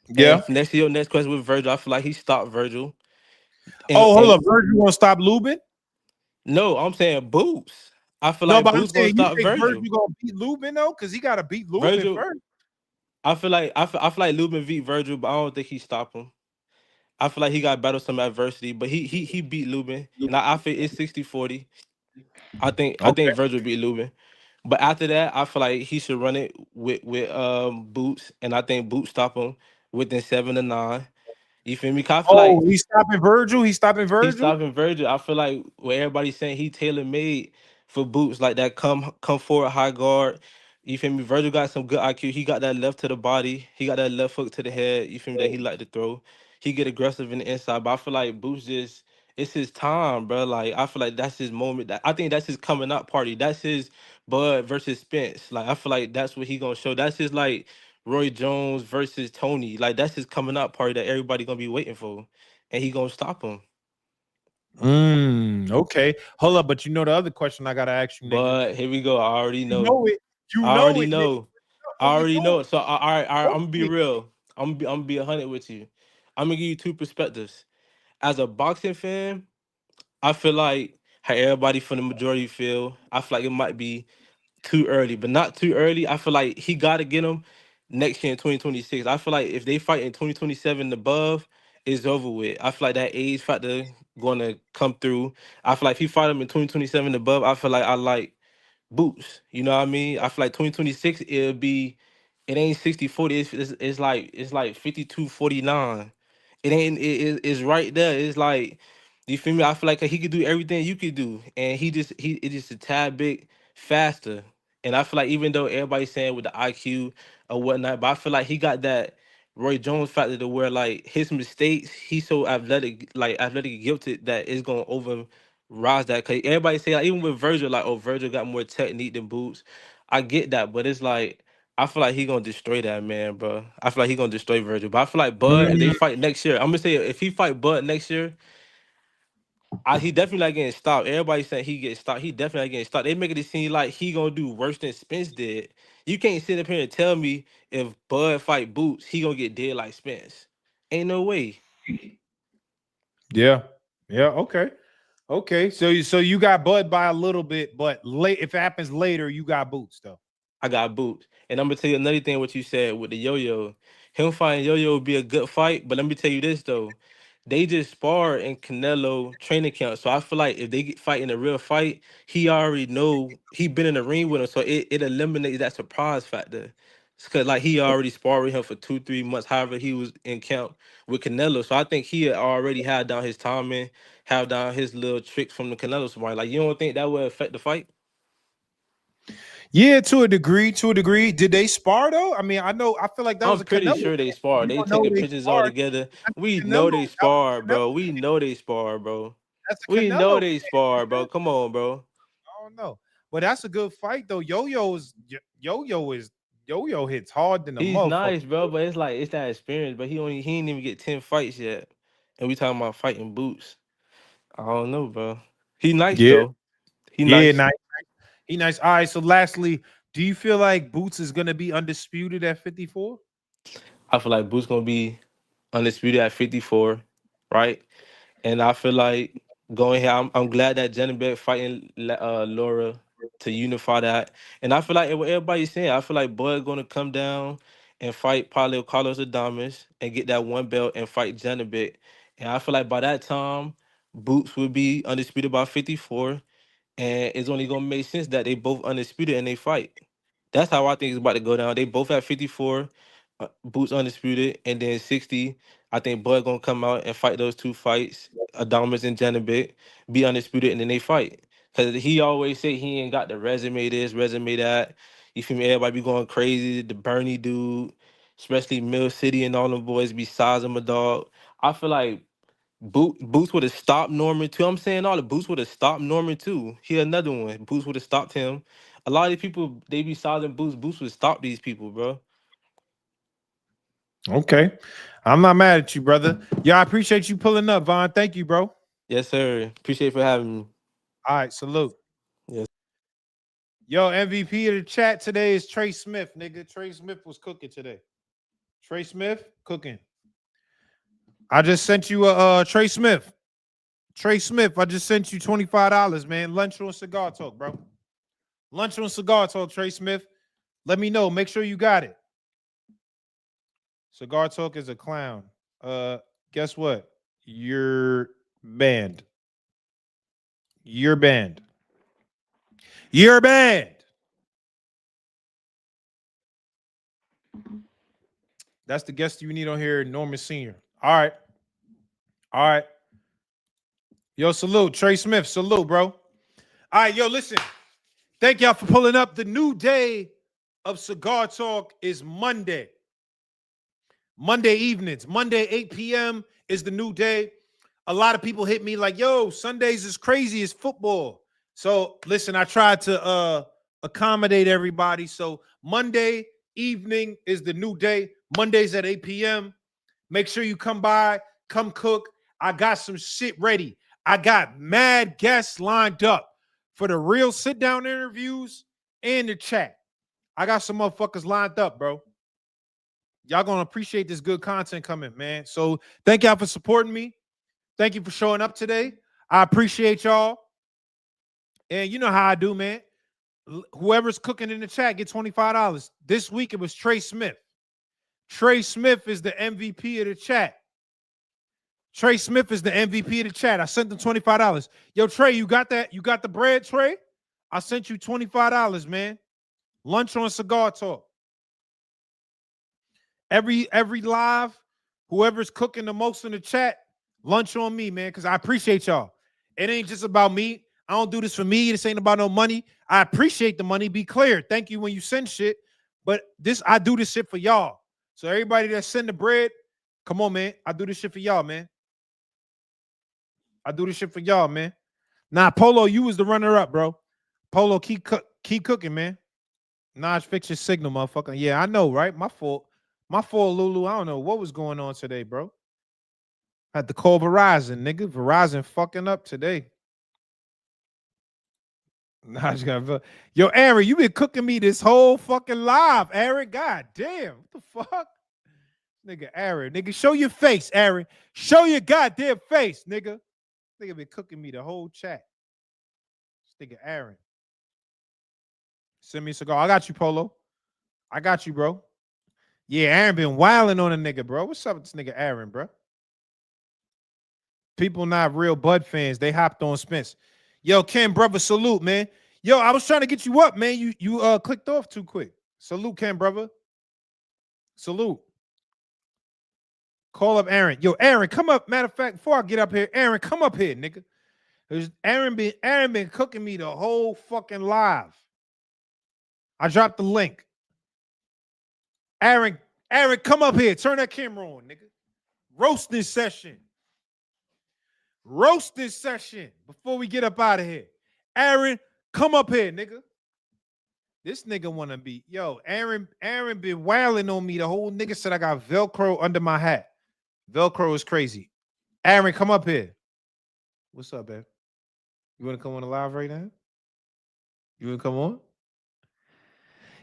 Yeah. And next to your next question with Virgil, I feel like he stopped Virgil. Oh, hold And up. Virgil won't stop Lubin? no, I'm saying Boots. I feel No, like but I'm Boots gonna saying you stop think Virgil. Virgil gonna beat Lubin though? Because he gotta beat Lubin Virgil, first. I feel like Lubin beat Virgil, but I don't think he stopped him. I feel like he got to battle some adversity, but he beat Lubin, and I feel it's 60-40. I Okay. think Virgil beat Lubin. But after that, I feel like he should run it with Boots, and I think Boots stop him within 7 to 9. You feel me? 'Cause I feel Oh, like he's stopping Virgil. He's stopping he's Virgil. stopping Virgil. I feel like what everybody's saying, he tailor made for Boots, like that come forward high guard. You feel me? Virgil got some good IQ. He got that left to the body. He got that left hook to the head. You feel me? That he like to throw. He get aggressive in the inside. But I feel like Boots just it's his time, bro. Like I feel like that's his moment. I think that's his coming out party. That's his Bud versus Spence. Like I feel like that's what he gonna show. That's his like Roy Jones versus Tony. Like that's his coming out party that everybody gonna be waiting for, and he gonna stop him. Okay. Hold up, but you know the other question I gotta ask you, nigga. But here we go. I already You know. know it. You I know already it, nigga. know. I What we already know doing? it. So all right, I'm Talk gonna to be me. real. I'm gonna be 100 with you. I'm gonna give you two perspectives. As a boxing fan, I feel like how everybody from the majority feel. I feel like it might be too early, but not too early. I feel like he got to get him next year in 2026. I feel like if they fight in 2027 and above, it's over with. I feel like that age factor going to come through. I feel like if he fight him in 2027 and above, I feel like I like Boots. You know what I mean? I feel like 2026 it'll be it ain't 60-40. It's like 52-49. It's right there. It's like you feel me? I feel like he could do everything you could do, and he it's just a tad bit faster. And I feel like even though everybody's saying with the IQ or whatnot, but I feel like he got that Roy Jones factor to where like his mistakes, he's so athletic, like athletic gifted that it's gonna overrise that. Cause everybody say like even with Virgil, like oh Virgil got more technique than Boots. I get that, but it's like I feel like he gonna destroy that man, bro. I feel like he gonna destroy Virgil. But I feel like Bud, if they fight next year, I'm gonna say if he fight Bud next year, he definitely not getting stopped. Everybody saying he gets stopped. He definitely not getting stopped. They making it seem like he gonna do worse than Spence did. You can't sit up here and tell me if Bud fight Boots, he gonna get dead like Spence. Ain't no way. Yeah. Yeah. Okay. Okay. So you got Bud by a little bit, but late if it happens later, you got Boots though. I got Boots. And I'm gonna tell you another thing what you said with the yo-yo. Him fighting yo-yo would be a good fight, but let me tell you this though. They just sparred in Canelo training camp. So I feel like if they get fight in a real fight, he already know he been in the ring with him. So it eliminates that surprise factor. Cause like he already sparred with him for 2-3 months, however he was in camp with Canelo. So I think he had already had down his timing, have down his little tricks from the Canelo sparring. Like you don't think that would affect the fight? Yeah, to a degree. To a degree. Did they spar though? I mean, I know. I feel like that was I'm a pretty Canelo. sure they spar. You They don't know taking they pictures all sparred. together. That's We a know Canelo. they That was spar, a Canelo. bro. We know they spar, bro. That's a We know Canelo. they spar, bro. Come on, bro. I don't know, but that's a good fight though. Yo-Yo hits hard than a He's motherfucker. nice, bro, but it's like it's that experience. But he ain't even get 10 fights yet, and we talking about fighting Boots. I don't know, bro. He nice Yeah, though. He yeah, nice. nice. He nice. All right. So, lastly, do you feel like Boots is gonna be undisputed at 54? I feel like Boots gonna be undisputed at 54, right? And I feel like going here, I'm glad that Jennifer fighting Laura to unify that. And I feel like what everybody's saying, I feel like Bud gonna come down and fight Paulo Carlos Adames and get that one belt and fight Jennifer. And I feel like by that time, Boots will be undisputed by 54. And it's only gonna make sense that they both undisputed and they fight. That's how I think it's about to go down. They both at 54, Boots undisputed, and then 60. I think Bud gonna come out and fight those two fights, Adamas and Janabit, be undisputed, and then they fight. Cause he always say he ain't got the resume this, resume that. You feel me? Everybody be going crazy. The Bernie dude, especially Mill City and all them boys be sizing my dog. I feel like Boots would have stopped Norman too. I'm saying all the Boots would have stopped Norman too. He another one. Boots would have stopped him. A lot of these people they be sizing Boots. Boots would stop these people, bro. Okay, I'm not mad at you, brother. Yeah, I appreciate you pulling up, Vaughn. Thank you, bro. Yes, sir. Appreciate for having me. All right, salute. Yes. Yo, MVP of the chat today is Trey Smith, nigga. Trey Smith was cooking today. Trey Smith cooking. I just sent you a Trey Smith. Trey Smith, I just sent you $25, man. Lunch on Cigar Talk, bro. Lunch on Cigar Talk, Trey Smith. Let me know. Make sure you got it. Cigar Talk is a clown. guess what? You're banned. You're banned. You're banned. That's the guest you need on here, Norman Sr. All right. All right. Yo, salute. Trey Smith, salute, bro. All right, yo, listen. Thank y'all for pulling up. The new day of Cigar Talk is Monday. Monday evenings. Monday, 8 p.m. is the new day. A lot of people hit me like, yo, Sundays is crazy. It's football. So, listen, I tried to accommodate everybody. So, Monday evening is the new day. Mondays at 8 p.m. Make sure you come by, come cook. I got some shit ready. I got mad guests lined up for the real sit-down interviews and the chat. I got some motherfuckers lined up, bro. Y'all gonna appreciate this good content coming, man. So thank y'all for supporting me. Thank you for showing up today. I appreciate y'all. And you know how I do, man. Whoever's cooking in the chat get $25. This week it was Trey Smith. Trey Smith is the MVP of the chat. Trey Smith is the MVP of the chat. I sent him $25. Yo, Trey, you got that? You got the bread, Trey? I sent you $25, man. Lunch on Cigar Talk. Every live, whoever's cooking the most in the chat, lunch on me, man, because I appreciate y'all. It ain't just about me. I don't do this for me. This ain't about no money. I appreciate the money. Be clear. Thank you when you send shit. But I do this shit for y'all. So everybody that send the bread, come on, man. I do this shit for y'all, man. I do this shit for y'all, man. Nah, Polo, you was the runner-up, bro. Polo, keep cooking, man. Naj, fix your signal, motherfucker. Yeah, I know, right? My fault. My fault, Lulu. I don't know what was going on today, bro. Had to call Verizon, nigga. Verizon fucking up today. Naj got Yo, Aaron, you been cooking me this whole fucking live, Aaron. God damn. What the fuck? Nigga, Aaron. Nigga, show your face, Aaron. Show your goddamn face, nigga. Nigga been cooking me the whole chat. This nigga Aaron. Send me a cigar. I got you, Polo. I got you, bro. Yeah, Aaron been wilding on a nigga, bro. What's up with this nigga Aaron, bro? People not real Bud fans. They hopped on Spence. Yo, Ken, brother, salute, man. Yo, I was trying to get you up, man. You clicked off too quick. Salute, Ken, brother. Salute. Call up Aaron. Yo, Aaron, come up. Matter of fact, before I get up here, Aaron, come up here, nigga. Aaron been cooking me the whole fucking live. I dropped the link. Aaron, come up here. Turn that camera on, nigga. Roasting session. Roasting session before we get up out of here. Aaron, come up here, nigga. This nigga wanna be, yo, Aaron been wailing on me. The whole nigga said I got Velcro under my hat. Velcro is crazy. Aaron, come up here. What's up, man? You wanna come on the live right now? You wanna come on?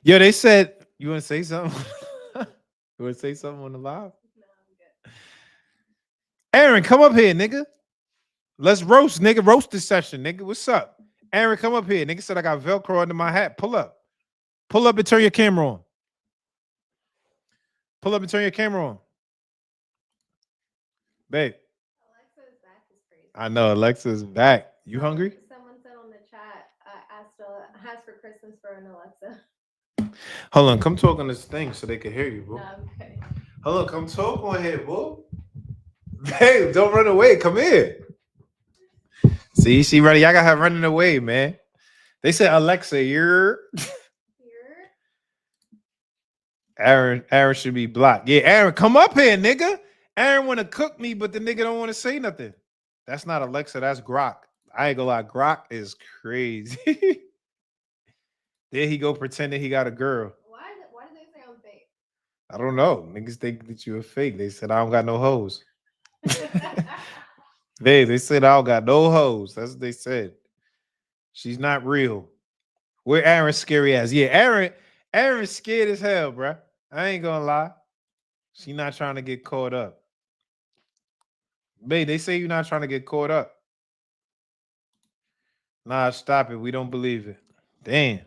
Yo, they said, you wanna say something? You wanna say something on the live? Aaron, come up here, nigga. Let's roast, nigga. Roast this session, nigga. What's up? Aaron, come up here. Nigga said I got Velcro under my hat. Pull up. Pull up and turn your camera on. Pull up and turn your camera on. Babe. Alexa's back is crazy. I know Alexa's back. You hungry? Someone said on the chat, ask for Christmas for an Alexa. Hold on. Come talk on this thing so they can hear you, bro. No, I'm kidding. Hold on. Come talk on here, bro. Babe, don't run away. Come here. See, she running. Y'all got her running away, man. They said, Alexa, you're. Aaron should be blocked. Yeah, Aaron, come up here, nigga. Aaron want to cook me, but the nigga don't want to say nothing. That's not Alexa. That's Grok. I ain't gonna lie. Grok is crazy. There he go pretending he got a girl. Why did they say I'm fake? I don't know. Niggas think that you a fake. They said I don't got no hoes. They said I don't got no hoes. That's what they said. She's not real. Where Aaron's scary ass. Yeah, Aaron's scared as hell, bro. I ain't gonna lie. She not trying to get caught up. Babe, they say you're not trying to get caught up. Nah, stop it. We don't believe it. Damn.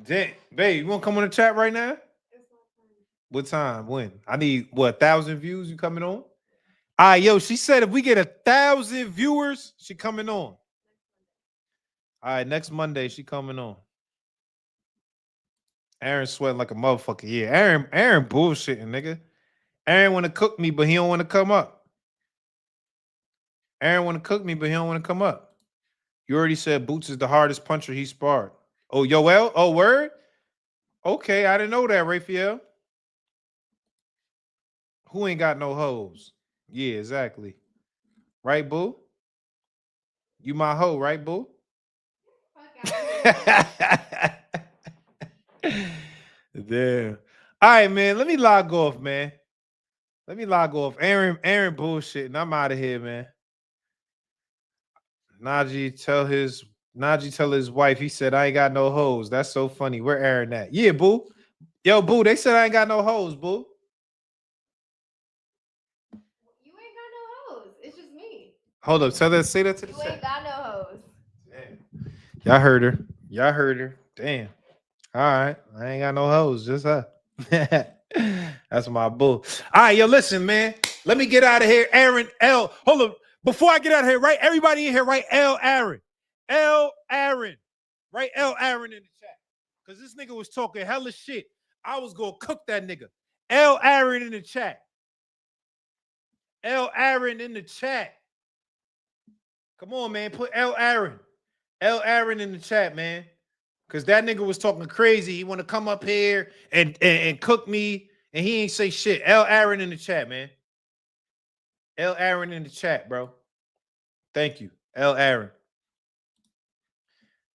Babe, you want to come on the chat right now? What time? When? I need, 1,000 views? You coming on? All All right, yo, she said if we get 1,000 viewers, she coming on. All right, next Monday, she coming on. Aaron sweating like a motherfucker. Yeah, Aaron bullshitting, nigga. Aaron want to cook me, but he don't want to come up. Aaron want to cook me, but he don't want to come up. You already said Boots is the hardest puncher he sparred. Oh, Yoel? Oh, word? Okay, I didn't know that, Raphael. Who ain't got no hoes? Yeah, exactly. Right, boo? You my hoe, right, boo? Damn. All right, man. Let me log off, man. Let me log off. Aaron bullshit, and I'm out of here, man. Naji tell his wife, he said, I ain't got no hoes. That's so funny. Where Aaron at? Yeah, boo. Yo, boo, they said I ain't got no hoes, boo. You ain't got no hoes. It's just me. Hold up. Say that to the You ain't got no hoes. Damn. Y'all heard her. Y'all heard her. Damn. All right. I ain't got no hoes. Just her. That's my boo. All right, yo, listen, man. Let me get out of here. Aaron L. Hold up. Before I get out of here, right? Everybody in here, right? L. Aaron. L. Aaron. Right? L. Aaron in the chat. Because this nigga was talking hella shit. I was going to cook that nigga. L. Aaron in the chat. L. Aaron in the chat. Come on, man. Put L. Aaron. L. Aaron in the chat, man. Because that nigga was talking crazy. He want to come up here and cook me, and he ain't say shit. L. Aaron in the chat, man. L. Aaron in the chat, bro. Thank you. L. Aaron.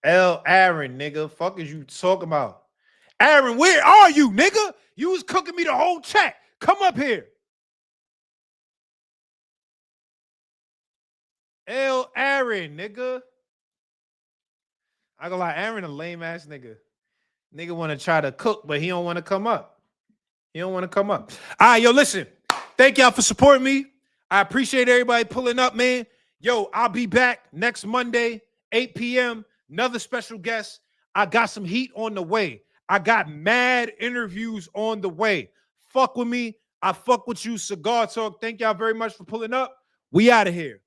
L. Aaron, nigga. Fuck is you talking about? Aaron, where are you, nigga? You was cooking me the whole chat. Come up here. L. Aaron, nigga. I gonna lie, Aaron a lame ass nigga. Nigga want to try to cook, but he don't want to come up. He don't want to come up. All right, yo, listen. Thank y'all for supporting me. I appreciate everybody pulling up, man. Yo, I'll be back next Monday, 8 p.m. Another special guest. I got some heat on the way. I got mad interviews on the way. Fuck with me. I fuck with you. Cigar Talk. Thank y'all very much for pulling up. We out of here.